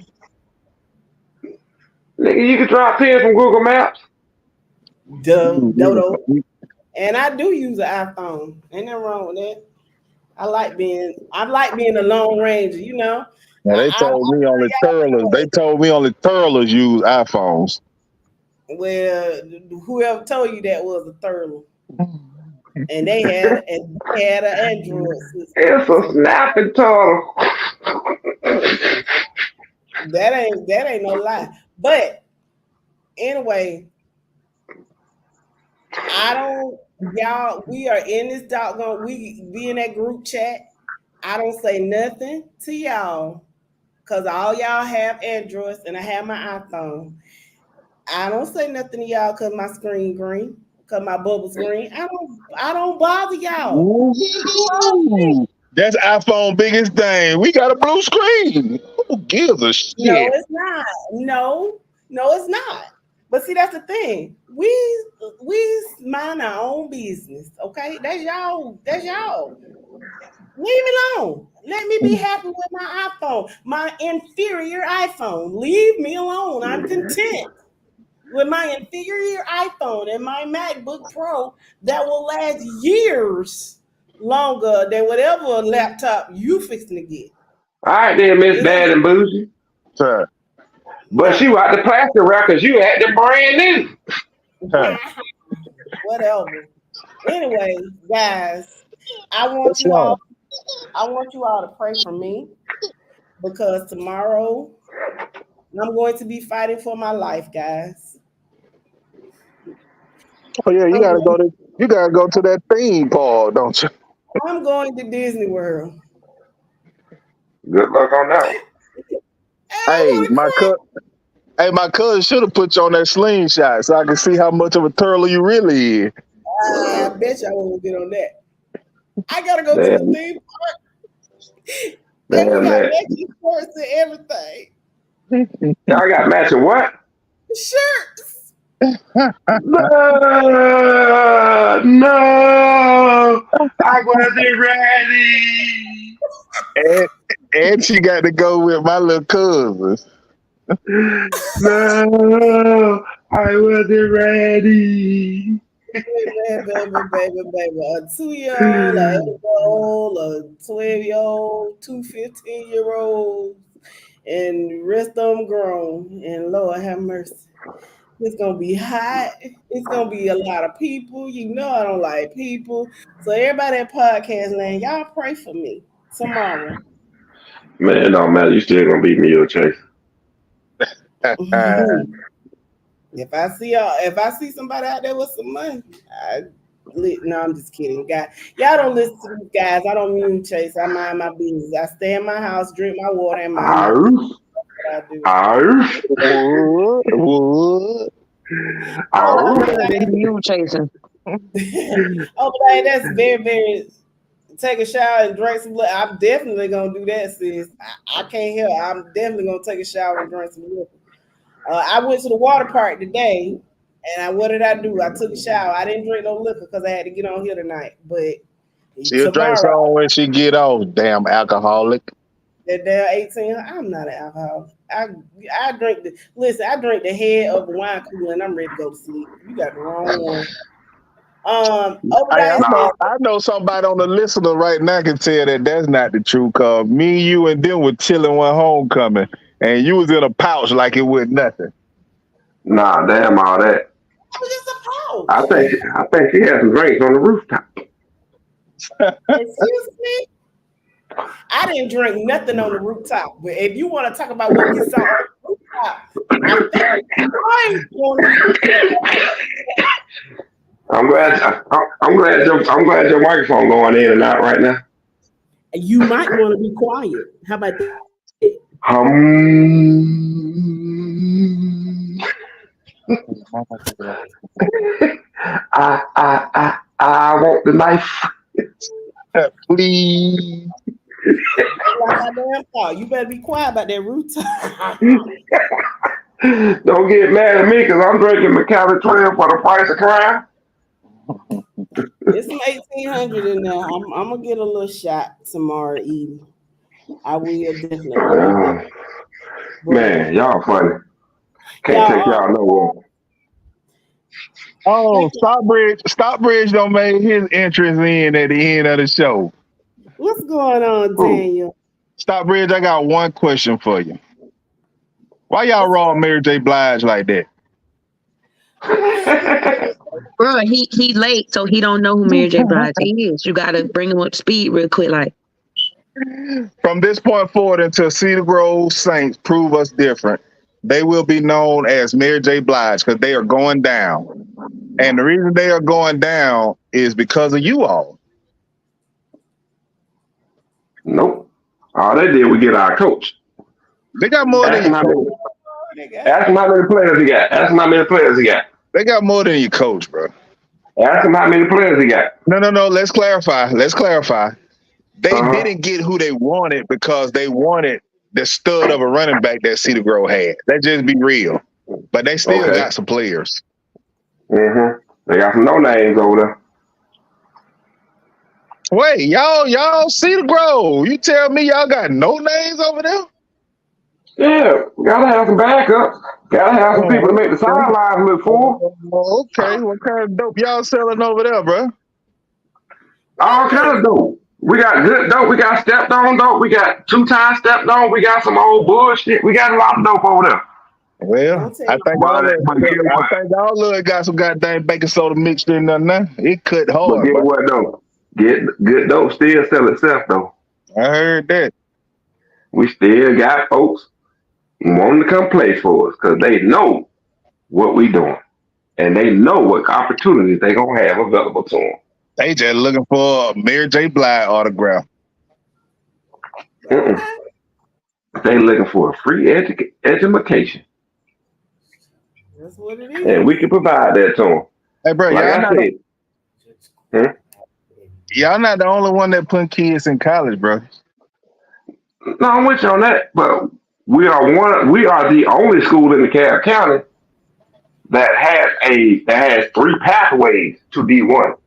Speaker 7: Nigga, you can drop pins from Google Maps.
Speaker 2: Dodo. And I do use an iPhone. Ain't nothing wrong with that. I like being a long ranger, you know.
Speaker 5: Now, they told me only turtlers. They told me only turtlers use iPhones.
Speaker 2: Well, whoever told you that was a turtle. And they had an Android system.
Speaker 7: It's a snapping turtle.
Speaker 2: That ain't no lie. But anyway, we are in this doggone, we be in that group chat. I don't say nothing to y'all because all y'all have Androids and I have my iPhone. I don't say nothing to y'all because my screen green, because my bubble's green. I don't bother y'all.
Speaker 5: Ooh, that's iPhone biggest thing. We got a blue screen. Who gives a shit?
Speaker 2: No, it's not. No, it's not. But see, that's the thing. We mind our own business, okay? That's y'all. Leave me alone. Let me be happy with my iPhone, my inferior iPhone. Leave me alone. I'm content with my inferior iPhone and my MacBook Pro that will last years longer than whatever laptop you fixing to get.
Speaker 7: All right, then, Miss Bad and Bougie.
Speaker 5: Sir.
Speaker 7: But you out the plastic records, you had the brand new.
Speaker 2: Whatever. Anyway, guys, I want you all to pray for me because tomorrow I'm going to be fighting for my life, guys.
Speaker 5: Oh yeah, you gotta go to that theme park, don't you?
Speaker 2: I'm going to Disney World.
Speaker 7: Good luck on that one.
Speaker 5: My cousin should have put you on that slingshot so I can see how much of a turtle you really is.
Speaker 2: I bet you I won't get on that. I gotta go to the theme park. And we got matching shirts and everything.
Speaker 7: Y'all got matching what?
Speaker 2: Shirts.
Speaker 7: No, I wasn't ready.
Speaker 5: And she got to go with my little cousins.
Speaker 7: No, I wasn't ready.
Speaker 2: Baby. A 2-year-old, a 8-year-old, a 12-year-old, 2 15-year-olds, and the rest of them grown. And Lord have mercy. It's gonna be hot. It's gonna be a lot of people. You know I don't like people. So everybody at podcast land, y'all pray for me tomorrow.
Speaker 7: Man, it don't matter. You still gonna beat me, Chase.
Speaker 2: If I see somebody out there with some money, no, I'm just kidding, guys. Y'all don't listen to these guys. I don't mean Chase. I mind my business. I stay in my house, drink my water, and mind my business. That's what I do.
Speaker 3: You chasing.
Speaker 2: Oh, but that's very, very. Take a shower and drink some blood. I'm definitely gonna do that, sis. I can't help. I'm definitely gonna take a shower and drink some liquor. I went to the water park today, and what did I do? I took a shower. I didn't drink no liquor because I had to get on here tonight. But
Speaker 5: she'll drink some when she get off. Damn alcoholic.
Speaker 2: That damn 18. I'm not an alcoholic. I drink the head of the wine cooler, and I'm ready to go to sleep. You got the wrong one.
Speaker 5: I know somebody on the listener right now can tell that that's not the truth. Cause me, you, and them were chilling one homecoming, and you was in a pouch like it was nothing.
Speaker 7: Nah, damn all that.
Speaker 2: I was just a pouch.
Speaker 7: I think she had some drinks on the rooftop.
Speaker 2: Excuse me. I didn't drink nothing on the rooftop. But if you want to talk about what we saw on the rooftop, I'm
Speaker 7: glad your microphone going in and out right now.
Speaker 2: You might want to be quiet. How about that?
Speaker 7: Hum. I want the knife.
Speaker 5: Please.
Speaker 2: Like my damn thought. You better be quiet about that rooftop.
Speaker 7: Don't get mad at me because I'm drinking Macallan 12 for the price of crime.
Speaker 2: It's some 1800 in there. I'm gonna get a little shot tomorrow evening. I will definitely.
Speaker 7: Man, y'all funny. Can't take y'all nowhere.
Speaker 5: Oh, Stockbridge don't make his entrance in at the end of the show.
Speaker 2: What's going on, Daniel?
Speaker 5: Stockbridge, I got one question for you. Why y'all raw Mary J. Blige like that?
Speaker 3: Bro, he late, so he don't know who Mary J. Blige is. You gotta bring him up to speed real quick, like.
Speaker 5: From this point forward until Cedar Grove Saints prove us different, they will be known as Mary J. Blige because they are going down. And the reason they are going down is because of you all.
Speaker 7: Nope. All they did was get our coach.
Speaker 5: They got more than
Speaker 7: Ask him how many players he got. Ask him how many players he got.
Speaker 5: They got more than your coach, bro.
Speaker 7: Ask him how many players he got.
Speaker 5: No. Let's clarify. They didn't get who they wanted because they wanted the stud of a running back that Cedar Grove had. Let's just be real. But they still got some players.
Speaker 7: Mm-hmm. They got some no names over there.
Speaker 5: Wait, y'all Cedar Grove. You tell me y'all got no names over there?
Speaker 7: Yeah, gotta have some backups. Gotta have some people to make the sidelines look full.
Speaker 5: Okay, what kind of dope y'all selling over there, bro?
Speaker 7: All kind of dope. We got good dope. We got stepped on dope. We got 2 times stepped on. We got some old bullshit. We got a lot of dope over there.
Speaker 5: Well, I think all of it got some goddamn baking soda mixed in there now. It cut hard.
Speaker 7: But get what though? Get good dope still sell itself though.
Speaker 5: I heard that.
Speaker 7: We still got folks wanting to come play for us because they know what we doing. And they know what opportunities they gonna have available to them.
Speaker 5: They just looking for a Mary J. Blige autograph.
Speaker 7: They looking for a free education.
Speaker 2: That's what it is.
Speaker 7: And we can provide that to them.
Speaker 5: Hey, bro, y'all not the only one that putting kids in college, bro.
Speaker 7: No, I'm with you on that, but we are the only school in DeKalb County that has 3 pathways to D1.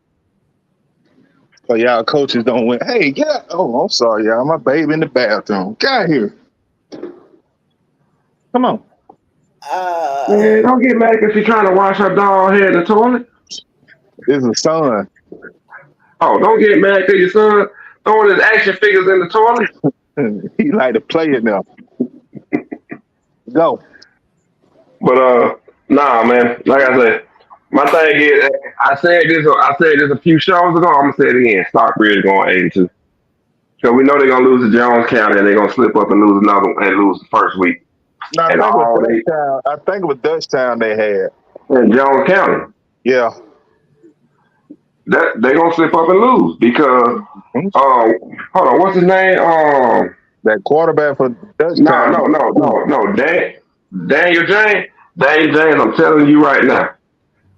Speaker 5: So y'all coaches don't win. Hey, get out. Oh, I'm sorry, y'all. My baby in the bathroom. Get out here. Come on.
Speaker 7: Man, don't get mad because she's trying to wash her dog hair in the toilet.
Speaker 5: This is a son.
Speaker 7: Oh, don't get mad because your son throwing his action figures in the toilet.
Speaker 5: He like to play it now. Go.
Speaker 7: But nah, man. Like I said, my thing is, I said this a few shows ago. I'm gonna say it again. Stockbridge going 82. So we know they're gonna lose to Jones County, and they're gonna slip up and lose another one and lose the first week.
Speaker 5: No, I think it was Dutchtown they had.
Speaker 7: In Jones County.
Speaker 5: Yeah.
Speaker 7: They're gonna slip up and lose because hold on, what's his name?
Speaker 5: That quarterback for Dutchtown.
Speaker 7: No. Daniel James. I'm telling you right now.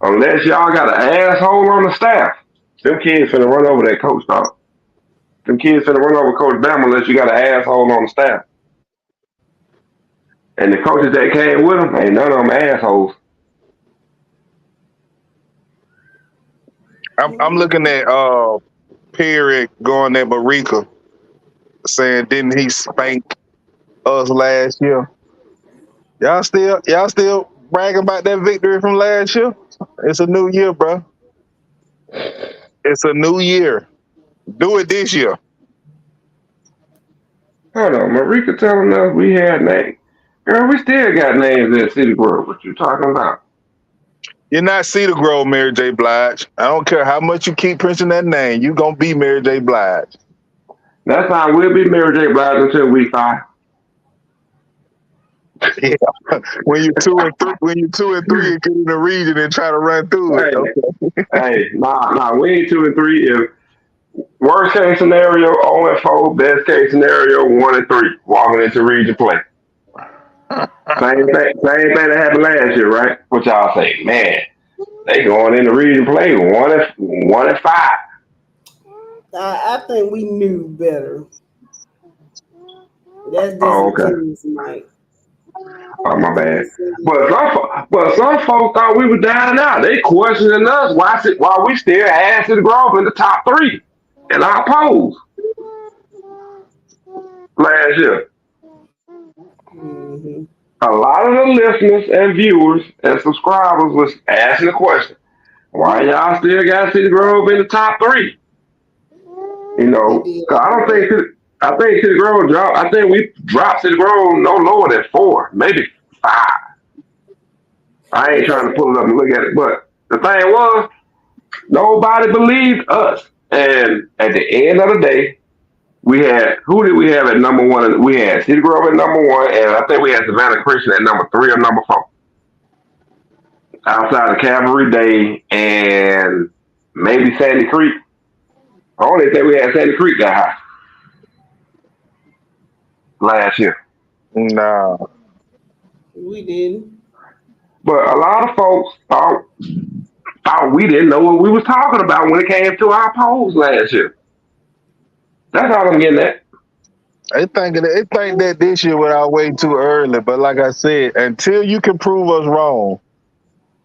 Speaker 7: Unless y'all got an asshole on the staff, them kids finna run over that coach, dog. Them kids finna run over Coach Bama unless you got an asshole on the staff. And the coaches that came with him, ain't none of them assholes.
Speaker 5: I'm looking at Perry going at Marika saying, didn't he spank us last year? Y'all still bragging about that victory from last year? It's a new year, bro. It's a new year. Do it this year.
Speaker 7: Hold on, Marika telling us we had names. Girl, we still got names in City Grove. What you talking about?
Speaker 5: You're not Cedar Grove, Mary J. Blige. I don't care how much you keep printing that name. You gonna be Mary J. Blige.
Speaker 7: That's fine. We'll be Mary J. Blige until week 5.
Speaker 5: Yeah. When you're 2 and 3, and get in the region and try to run through it.
Speaker 7: Hey, nah, we ain't 2 and 3. Worst case scenario, 0-4. Best case scenario, 1-3. Walking into region play. Same thing that happened last year, right? What y'all say, man? They going in the region play 1-5.
Speaker 2: I think we knew better. That's
Speaker 7: Oh,
Speaker 2: just
Speaker 7: okay.
Speaker 2: opinions, Mike.
Speaker 7: Oh,
Speaker 2: I
Speaker 7: my
Speaker 2: think we
Speaker 7: bad.
Speaker 2: said
Speaker 7: But some folks thought we were down and out. They questioning us why we still had to the Grove in the top three in our polls last year.
Speaker 2: mm-hmm.
Speaker 7: A lot of the listeners and viewers and subscribers was asking the question, why y'all still got City Grove in the top three? You
Speaker 2: They
Speaker 7: know,
Speaker 2: did
Speaker 7: 'cause
Speaker 2: ask that.
Speaker 7: I think City Grove dropped. I think we dropped City Grove no lower than 4, maybe 5. I ain't
Speaker 2: Because
Speaker 7: trying to pull it up and look at it, but the thing was, nobody believed us. And at the end of the day, we had who did we have at number one? We had City Grove at number one, and I think we had Savannah Christian at number 3 or number 4. Outside of Cavalry Day and maybe Sandy Creek. I only think we had Sandy Creek that high last year.
Speaker 5: Nah.
Speaker 2: we didn't.
Speaker 7: But a lot of folks thought we didn't know what we was talking about when it came to our polls last year. That's all I'm getting at.
Speaker 5: They think that this year went out way too early. But like I said, until you can prove us wrong,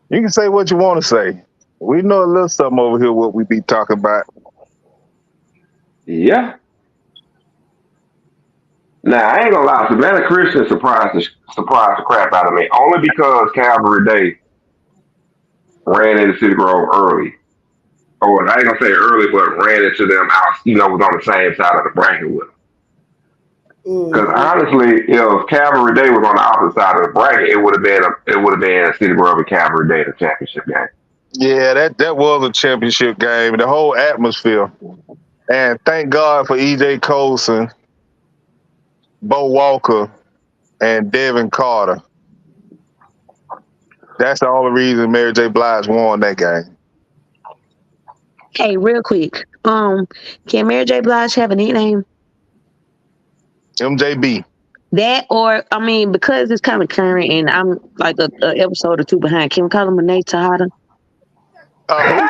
Speaker 5: you can say what you want to say. We know a little something over here what we be talking about.
Speaker 7: Yeah. Now I ain't gonna lie, Savannah Christian surprised the crap out of me. Only because Calvary Day ran into City Grove early. Or I ain't gonna say early, but ran into them out, was on the same side of the bracket with them. Because
Speaker 2: Mm-hmm.
Speaker 7: honestly, if Calvary Day was on the opposite side of the bracket, it would have been City Grove and Calvary Day in the championship game.
Speaker 5: Yeah, that was a championship game. The whole atmosphere. And thank God for EJ Colson, Bo Walker, and Devin Carter. That's the only reason Mary J. Blige won that game.
Speaker 3: Hey, real quick. Can Mary J. Blige have a nickname?
Speaker 5: MJB.
Speaker 3: That because it's kind of current and I'm like a episode or two behind. Can we call him Nate Tejada?
Speaker 5: Who?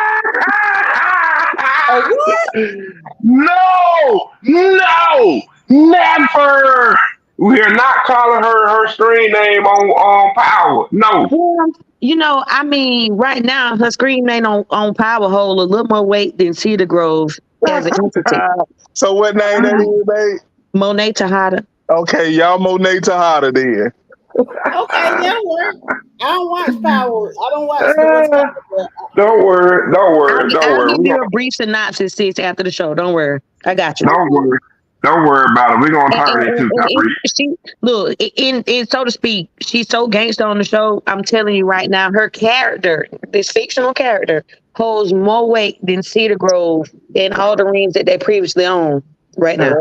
Speaker 7: No, never. We are not calling her screen name on Power. No.
Speaker 3: Right now her screen name on Power hold a little more weight than Cedar Grove as an entity.
Speaker 5: So what name that is, babe?
Speaker 3: Monet Tejada.
Speaker 5: Okay, y'all Monet Tejada then.
Speaker 2: Okay, that work. I don't watch Power. I don't watch the what's Power.
Speaker 7: Don't worry.
Speaker 3: I'll give you a brief synopsis, sis, after the show. Don't worry. I got you.
Speaker 7: Don't worry about it. We're gonna turn it into
Speaker 3: so to speak, she's so gangster on the show. I'm telling you right now, her character, this fictional character, holds more weight than Cedar Grove and all the rings that they previously owned right now.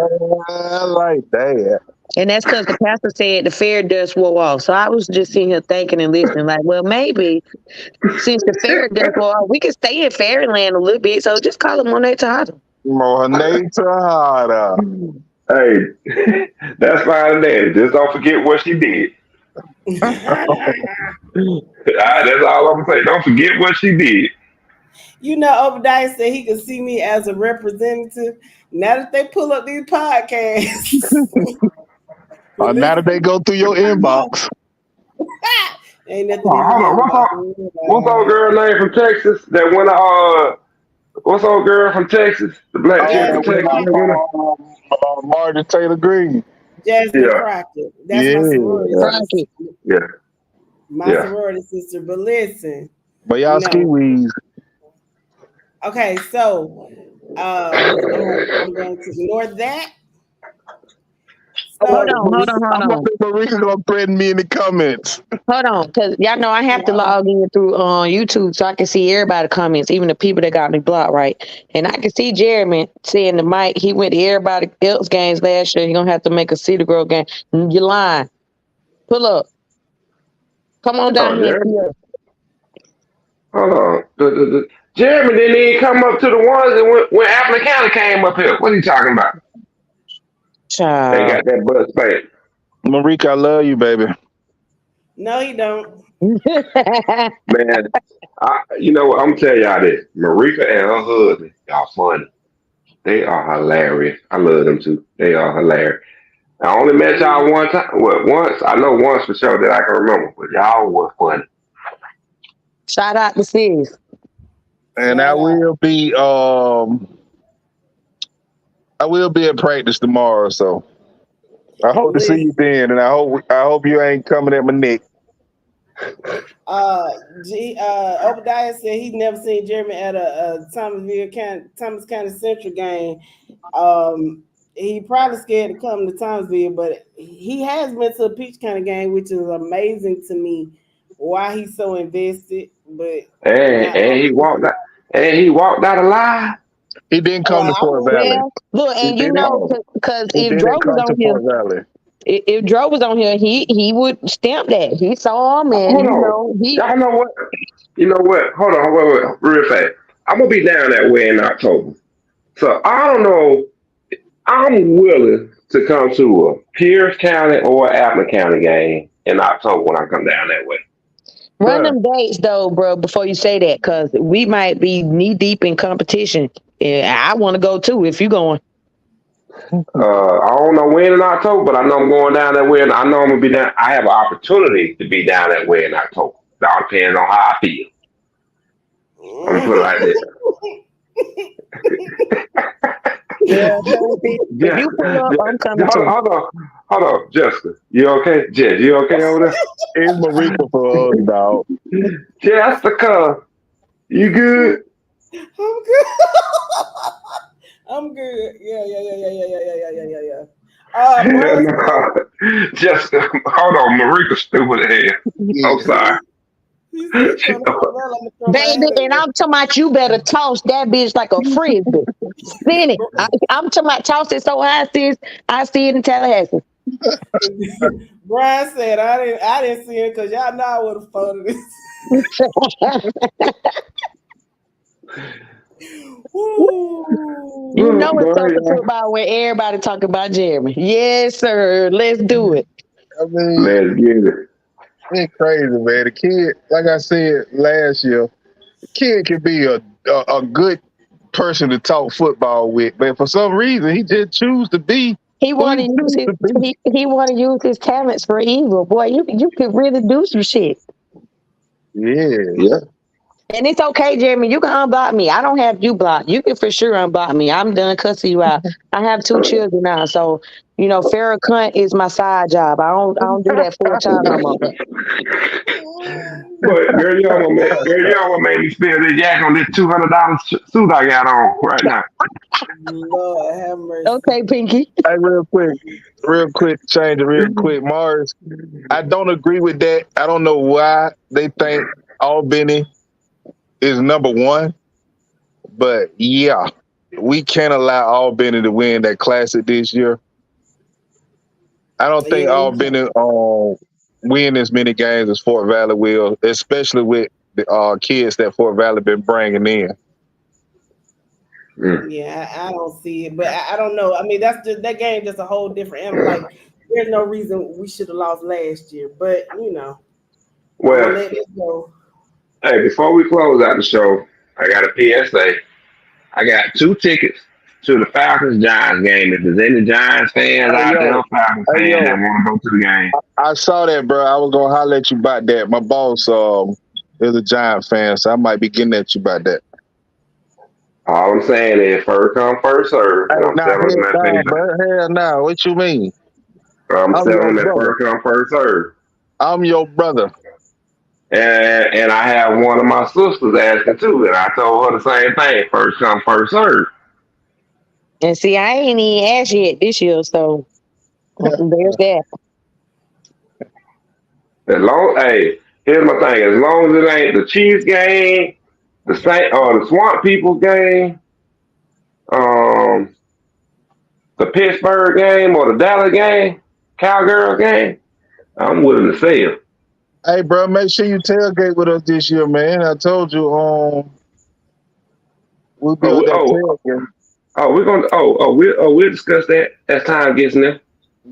Speaker 5: I like that.
Speaker 3: And that's because the pastor said the fair dust wore off. So I was just sitting here thinking and listening, like, well, maybe since the fair dust wore off, we can stay in Fairyland a little bit. So just call it Monet Tejada.
Speaker 5: Monet Tejada.
Speaker 7: Hey, that's fine and dandy. Just don't forget what she did. That's all I'm gonna say. Don't forget what she did.
Speaker 2: Obadiah said he could see me as a representative. Now that they pull up these podcasts.
Speaker 5: Now that they go through your inbox.
Speaker 2: Ain't nothing
Speaker 7: hold on. What's old girl name from Texas that went what's old girl from Texas? The black chick from Texas.
Speaker 5: Marjorie Taylor Greene.
Speaker 2: Jasmine Crockett. That's my sorority sister.
Speaker 7: Yeah.
Speaker 2: My sorority sister. But listen.
Speaker 5: But y'all ski weeds.
Speaker 2: Okay, so I'm going to ignore that. So,
Speaker 3: hold on.
Speaker 5: Marie's gonna threaten me in the comments.
Speaker 3: Hold on, because y'all know I have to log in through YouTube so I can see everybody's comments, even the people that got me blocked, right? And I can see Jeremy saying to Mike, he went to everybody else games last year. He's gonna have to make a Cedar Grove game. You're lying. Pull up. Come on down here.
Speaker 7: Hold on. Jeremy didn't even come up to the ones that when Apple County came up here. What are you talking about? They
Speaker 3: Child.
Speaker 7: got that butt spank.
Speaker 5: Marika, I love you, baby.
Speaker 2: No, he don't.
Speaker 7: Man, you know what? I'm telling y'all this. Marika and her husband, y'all funny. They are hilarious. I love them too. They are hilarious. I only met y'all one time. Well, once. I know once for sure that I can remember. But y'all was funny.
Speaker 3: Shout out to sis.
Speaker 5: And
Speaker 2: Shout out.
Speaker 5: I will be at practice tomorrow, so I hope to see you
Speaker 2: Listen,
Speaker 5: then, and I hope you ain't coming at my neck.
Speaker 2: Obadiah said he's never seen Jeremy at a Thomas County Central game. He probably scared to come to Thomasville, but he has been to a Peach County game, which is amazing to me. Why he's so invested, but
Speaker 7: And
Speaker 2: not.
Speaker 7: and he walked out. And he walked out alive.
Speaker 5: He didn't come to
Speaker 2: I
Speaker 5: Fort
Speaker 2: would.
Speaker 5: Valley.
Speaker 3: Well, look,
Speaker 5: He
Speaker 3: and you
Speaker 5: didn't.
Speaker 3: know,
Speaker 7: Oh,
Speaker 3: because
Speaker 5: He
Speaker 3: if
Speaker 5: didn't
Speaker 3: Dro was
Speaker 5: come
Speaker 3: on
Speaker 5: to
Speaker 3: here,
Speaker 5: Fort Valley.
Speaker 3: if Dro was on here, he would stamp that. He saw him, and
Speaker 7: hold
Speaker 3: you
Speaker 7: on.
Speaker 3: know he.
Speaker 7: Y'all know what? You know what? Hold on, wait, real fast. I'm gonna be down that way in October. So I don't know. I'm willing to come to a Pierce County or Appleton County game in October when I come down that way.
Speaker 3: Run
Speaker 5: Bruh,
Speaker 3: them dates though, bro, before you say that, because we might be knee deep in competition. And I want to go too if you going.
Speaker 7: I don't know when in October, but I know I'm going down that way, and I know I'm gonna be down. I have an opportunity to be down that way in October. It all depends on how I feel. I'm gonna put it like
Speaker 3: Yeah, so if
Speaker 7: that.
Speaker 3: you pull up, I'm coming
Speaker 7: Hold on,
Speaker 3: too.
Speaker 7: hold on, Jessica. You okay? Jess, you okay over
Speaker 5: it's Marika for us, dog.
Speaker 7: there? Jessica, you good?
Speaker 2: I'm good. I'm good. Yeah.
Speaker 7: Hell
Speaker 2: Brian said
Speaker 7: no. Jessica, hold on, Marika stupid as hell.
Speaker 5: Yeah.
Speaker 7: I'm sorry.
Speaker 2: he said he come to Fort Valley. I'm gonna throw my
Speaker 3: Baby,
Speaker 2: hat in
Speaker 3: and
Speaker 2: there.
Speaker 3: I'm talking about you better toss that bitch like a frisbee. Spin it. I'm talking about toss it so high, sis. I see it in Tallahassee.
Speaker 2: Brian said I didn't see it because y'all know I would have folded this. Woo.
Speaker 3: You know it's
Speaker 7: Boy,
Speaker 3: talking football where everybody talking about Jeremy. Yes, sir. Let's do it.
Speaker 5: I mean,
Speaker 7: let's get it.
Speaker 5: it's crazy, man. The kid, like I said last year, the kid can be a good person to talk football with, but for some reason, he just choose to be
Speaker 3: He
Speaker 5: who
Speaker 3: want
Speaker 5: he
Speaker 3: to use
Speaker 5: choose
Speaker 3: his
Speaker 5: to be.
Speaker 3: he want to use his talents for evil. Boy, you could really do some shit.
Speaker 5: Yeah.
Speaker 7: Yeah.
Speaker 3: And it's okay, Jeremy. You can unblock me. I don't have you blocked. You can for sure unblock me. I'm done cussing you out. I have 2 children now, so you know, Farrah cunt is my side job. I don't do that full time no more.
Speaker 7: But girl, you almost made me spill this yak on this $200 suit I got on right now.
Speaker 2: Lord have mercy.
Speaker 3: Okay, Pinky.
Speaker 5: Hey, real quick, change it real quick, Mars. I don't agree with that. I don't know why they think Albany is number one, but yeah, we can't allow Albany to win that classic this year. I don't think
Speaker 2: Yeah, we
Speaker 5: Albany win as many games as Fort Valley will, especially with the kids that Fort Valley been bringing in.
Speaker 7: Mm.
Speaker 2: Yeah, I don't see it, but I don't know. I mean, that's just that game, just a whole different animal. Like, there's no reason we should have lost last year, but I'm gonna
Speaker 7: Well,
Speaker 2: let it go.
Speaker 7: hey, before we close out the show, I got a PSA. I got 2 tickets to the Falcons Giants game. If there's any Giants fans
Speaker 5: Hey
Speaker 7: out there,
Speaker 5: yo,
Speaker 7: Falcons
Speaker 5: hey
Speaker 7: fans that
Speaker 5: yo,
Speaker 7: want to go to the game,
Speaker 5: I saw that, bro. I was gonna holler at you about that. My boss is a Giant fan, so I might be getting at you about that.
Speaker 7: all I'm saying is first come, first serve,
Speaker 5: Hey,
Speaker 7: and I'm
Speaker 5: nah,
Speaker 7: selling them
Speaker 5: hell
Speaker 7: that
Speaker 5: nah,
Speaker 7: same
Speaker 5: bro.
Speaker 7: thing.
Speaker 5: Hell nah. What you mean?
Speaker 7: I'm
Speaker 5: I'm
Speaker 7: selling
Speaker 5: your
Speaker 7: them that
Speaker 5: brother.
Speaker 7: first come, first serve.
Speaker 5: I'm your brother.
Speaker 7: And I have one of my sisters asking too, and I told her the same thing: first come, first serve.
Speaker 3: And see, I ain't even asked yet this year, so there's that.
Speaker 7: Hey, here's my thing: as long as it ain't the Chiefs game, the Saint or the Swamp People game, um, the Pittsburgh game or the Dallas game, Cowgirl game, I'm willing to sell.
Speaker 5: Hey, bro, make sure you tailgate with us this year, man. I told you, We'll
Speaker 7: Oh,
Speaker 5: build that
Speaker 7: oh,
Speaker 5: tailgate.
Speaker 7: we're gonna. We'll discuss that as time gets near.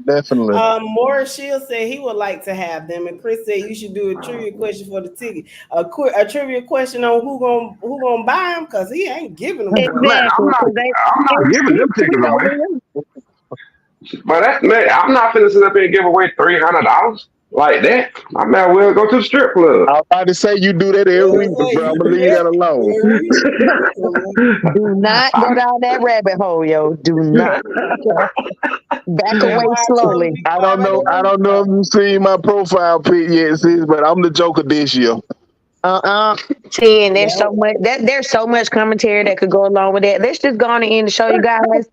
Speaker 5: Definitely.
Speaker 2: Morris Shields said he would like to have them, and Chris said you should do a trivia question for the ticket. A trivia question on who gonna buy them because he ain't giving them away.
Speaker 7: Man,
Speaker 3: Exactly, because
Speaker 7: I'm not giving them
Speaker 3: we
Speaker 7: tickets
Speaker 3: know
Speaker 7: away.
Speaker 3: William.
Speaker 7: But that's man, I'm not finna sit up here and give away $300 like that. I might as well go to the strip club.
Speaker 5: I was about to say you do that every week, bro. I'm gonna leave that alone.
Speaker 3: Do not go down that rabbit hole, yo. Do not. Back
Speaker 2: That's
Speaker 3: away
Speaker 2: why I told him
Speaker 3: slowly.
Speaker 2: to be
Speaker 5: I
Speaker 2: quiet
Speaker 5: don't
Speaker 2: about
Speaker 5: know.
Speaker 2: the
Speaker 5: I
Speaker 2: week.
Speaker 5: don't know if you've seen my profile pic yet, sis, but I'm the Joker this year.
Speaker 3: 10. There's
Speaker 2: Yeah.
Speaker 3: so much there's so much commentary that could go along with that. Let's just go on in to show you guys.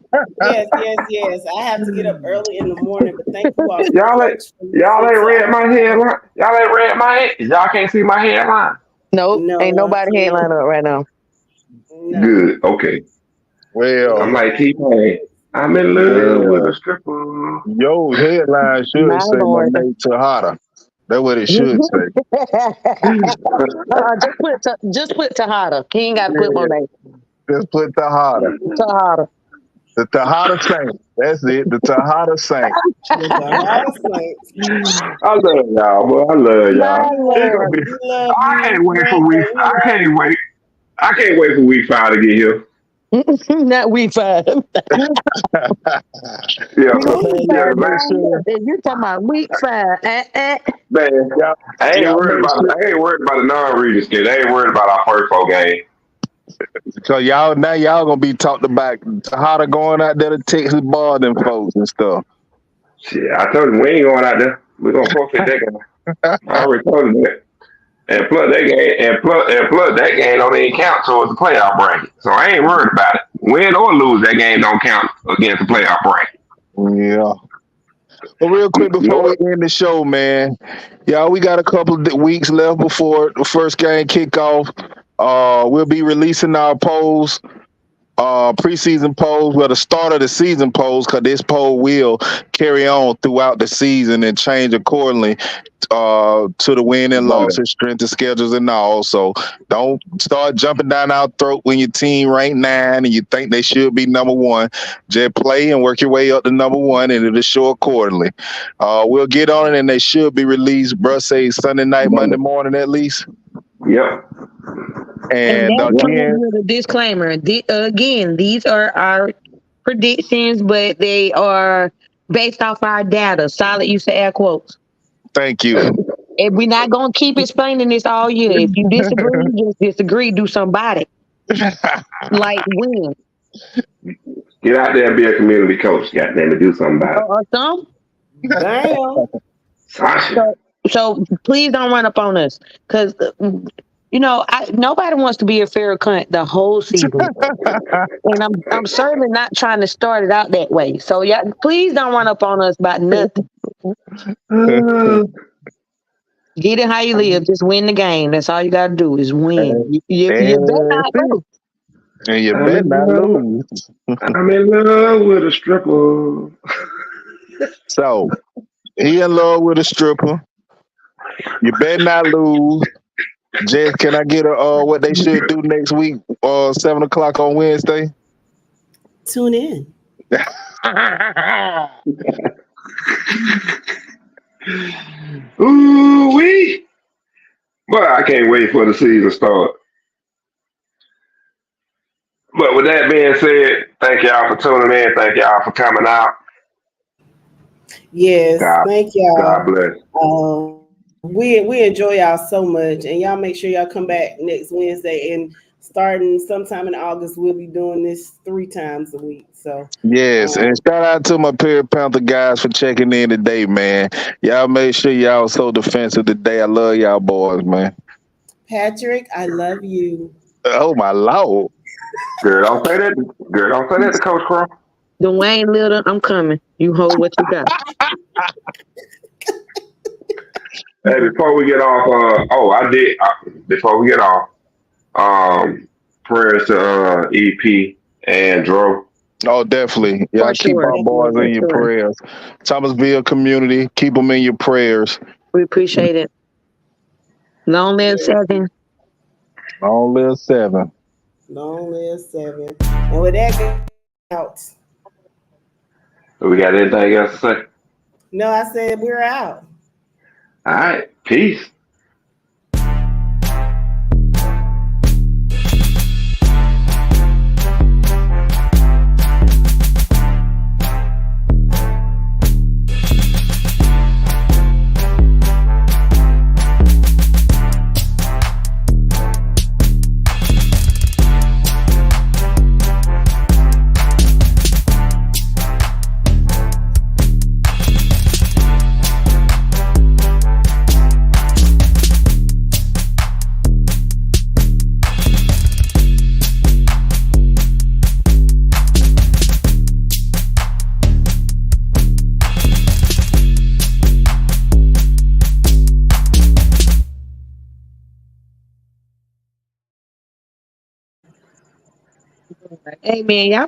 Speaker 2: Yes. I have to get up early in the morning, but thank you all so
Speaker 7: y'all ain't
Speaker 2: much for
Speaker 7: y'all
Speaker 2: listening
Speaker 7: ain't
Speaker 2: to
Speaker 7: read my headline. Y'all ain't read my head. Y'all can't see my headline.
Speaker 3: Nope.
Speaker 2: No,
Speaker 3: Ain't
Speaker 2: I
Speaker 3: nobody
Speaker 2: can't.
Speaker 3: headline up right now.
Speaker 2: No.
Speaker 7: Good. Okay.
Speaker 5: Well,
Speaker 7: I'm like T-Pain. I'm in love with a
Speaker 5: well,
Speaker 7: stripper.
Speaker 5: yo, headline should
Speaker 3: My
Speaker 5: say
Speaker 3: lord.
Speaker 5: Monet Tejada. That's what it should say.
Speaker 3: Just put Tejada. He ain't got to put
Speaker 5: Yeah,
Speaker 3: Monet.
Speaker 5: just put Tejada.
Speaker 3: Tejada.
Speaker 5: The Tejada Saint. That's it. The Tejada Saint.
Speaker 2: That's a hard Saints.
Speaker 7: I love y'all, boy. I love
Speaker 3: My
Speaker 7: y'all. It's gonna
Speaker 3: lord.
Speaker 7: be.
Speaker 2: We love
Speaker 7: I
Speaker 2: you,
Speaker 7: can't wait for week.
Speaker 2: Samantha. We
Speaker 7: I
Speaker 2: love
Speaker 7: can't wait. I can't wait for week 5 to get here.
Speaker 3: Not week 5.
Speaker 7: Yeah,
Speaker 3: We know week
Speaker 5: Man,
Speaker 7: yeah,
Speaker 3: five
Speaker 5: y'all make
Speaker 7: man.
Speaker 3: down
Speaker 5: sure.
Speaker 3: here. And you're talking about week 5.
Speaker 7: Man,
Speaker 5: Y'all,
Speaker 7: I ain't
Speaker 5: y'all
Speaker 7: worried
Speaker 5: make
Speaker 7: about.
Speaker 5: sure.
Speaker 7: I ain't worried about the non-reading skit. I ain't worried about our first 4 games.
Speaker 5: Cause y'all gonna be talked about Tejada going out there to Texas bar them folks and stuff.
Speaker 7: Shit, I told him we ain't going out there. We gonna forfeit that game. I already told him that. And plus that game, and plus that game don't even count towards the playoff bracket. So I ain't worried about it. Win or lose, that game don't count against the playoff bracket.
Speaker 5: Yeah. But real quick before we
Speaker 7: No,
Speaker 5: end the show, man, y'all, we got a couple of weeks left before the first game kickoff. We'll be releasing our polls, preseason polls, well, the start of the season polls, because this poll will carry on throughout the season and change accordingly to the win and
Speaker 7: Monday.
Speaker 5: losses, strength of schedules, and all. So don't start jumping down our throat when your team ranked 9 and you think they should be number 1. Just play and work your way up to number 1, and it'll show accordingly. We'll get on it, and they should be released, bruh, say Sunday night, Monday
Speaker 7: Monday.
Speaker 5: morning at least.
Speaker 7: Yep.
Speaker 3: And
Speaker 5: And
Speaker 3: that comes
Speaker 5: again,
Speaker 3: with a disclaimer. Again, these are our predictions, but they are based off our data. Solid use of air quotes.
Speaker 5: thank you.
Speaker 3: And we're not going to keep explaining this all year. If you disagree, just disagree. Do somebody. Like win.
Speaker 7: Get out there and be a community coach. Goddamn it, do something about it.
Speaker 3: Or some.
Speaker 2: Damn.
Speaker 7: Sasha.
Speaker 3: So please don't run up on us. Because, nobody wants to be a fair cunt the whole season. And I'm certainly not trying to start it out that way. So, yeah, please don't run up on us about nothing. Get it how you live. Just win the game. That's all you got to do is win. You better not lose.
Speaker 5: And you
Speaker 7: I'm
Speaker 5: better
Speaker 7: in
Speaker 5: not
Speaker 7: love.
Speaker 5: lose.
Speaker 7: I'm in love with a stripper.
Speaker 5: So he in love with a stripper. You better not lose. Jess, can I get what they should do next week? 7 o'clock on Wednesday.
Speaker 2: Tune in.
Speaker 7: Ooh wee. Boy, I can't wait for the season start. But with that being said, thank y'all for tuning in. Thank y'all for coming out.
Speaker 2: Yes,
Speaker 7: God,
Speaker 2: thank
Speaker 7: God
Speaker 2: y'all.
Speaker 7: bless.
Speaker 2: We enjoy y'all so much, and y'all make sure y'all come back next Wednesday. And starting sometime in August, we'll be doing this 3 times a week. So,
Speaker 5: Yes, and
Speaker 2: um,
Speaker 5: shout out to my Perry Panther guys for checking in today, man. Y'all make sure y'all so defensive today. I love y'all boys, man.
Speaker 2: Patrick, I love you.
Speaker 5: Oh my lord.
Speaker 7: Girl, don't say that. Girl, don't say that to Coach Crow.
Speaker 3: Dwayne Little, I'm coming. You hold what you got.
Speaker 7: Hey, before we get off, I did. Before we get off, prayers to EP and Dro.
Speaker 5: Oh, definitely.
Speaker 3: For
Speaker 5: Y'all keep
Speaker 3: sure.
Speaker 5: our boys
Speaker 3: For
Speaker 5: in your
Speaker 3: sure.
Speaker 5: prayers. Thomasville community, keep them in your prayers.
Speaker 3: We appreciate it. Long live
Speaker 7: Yeah.
Speaker 3: 7.
Speaker 5: Long live 7.
Speaker 2: Long live 7. And with that, out.
Speaker 7: We got anything else to say?
Speaker 2: No, I said we're out.
Speaker 7: All right. Peace.
Speaker 3: Hey man, y'all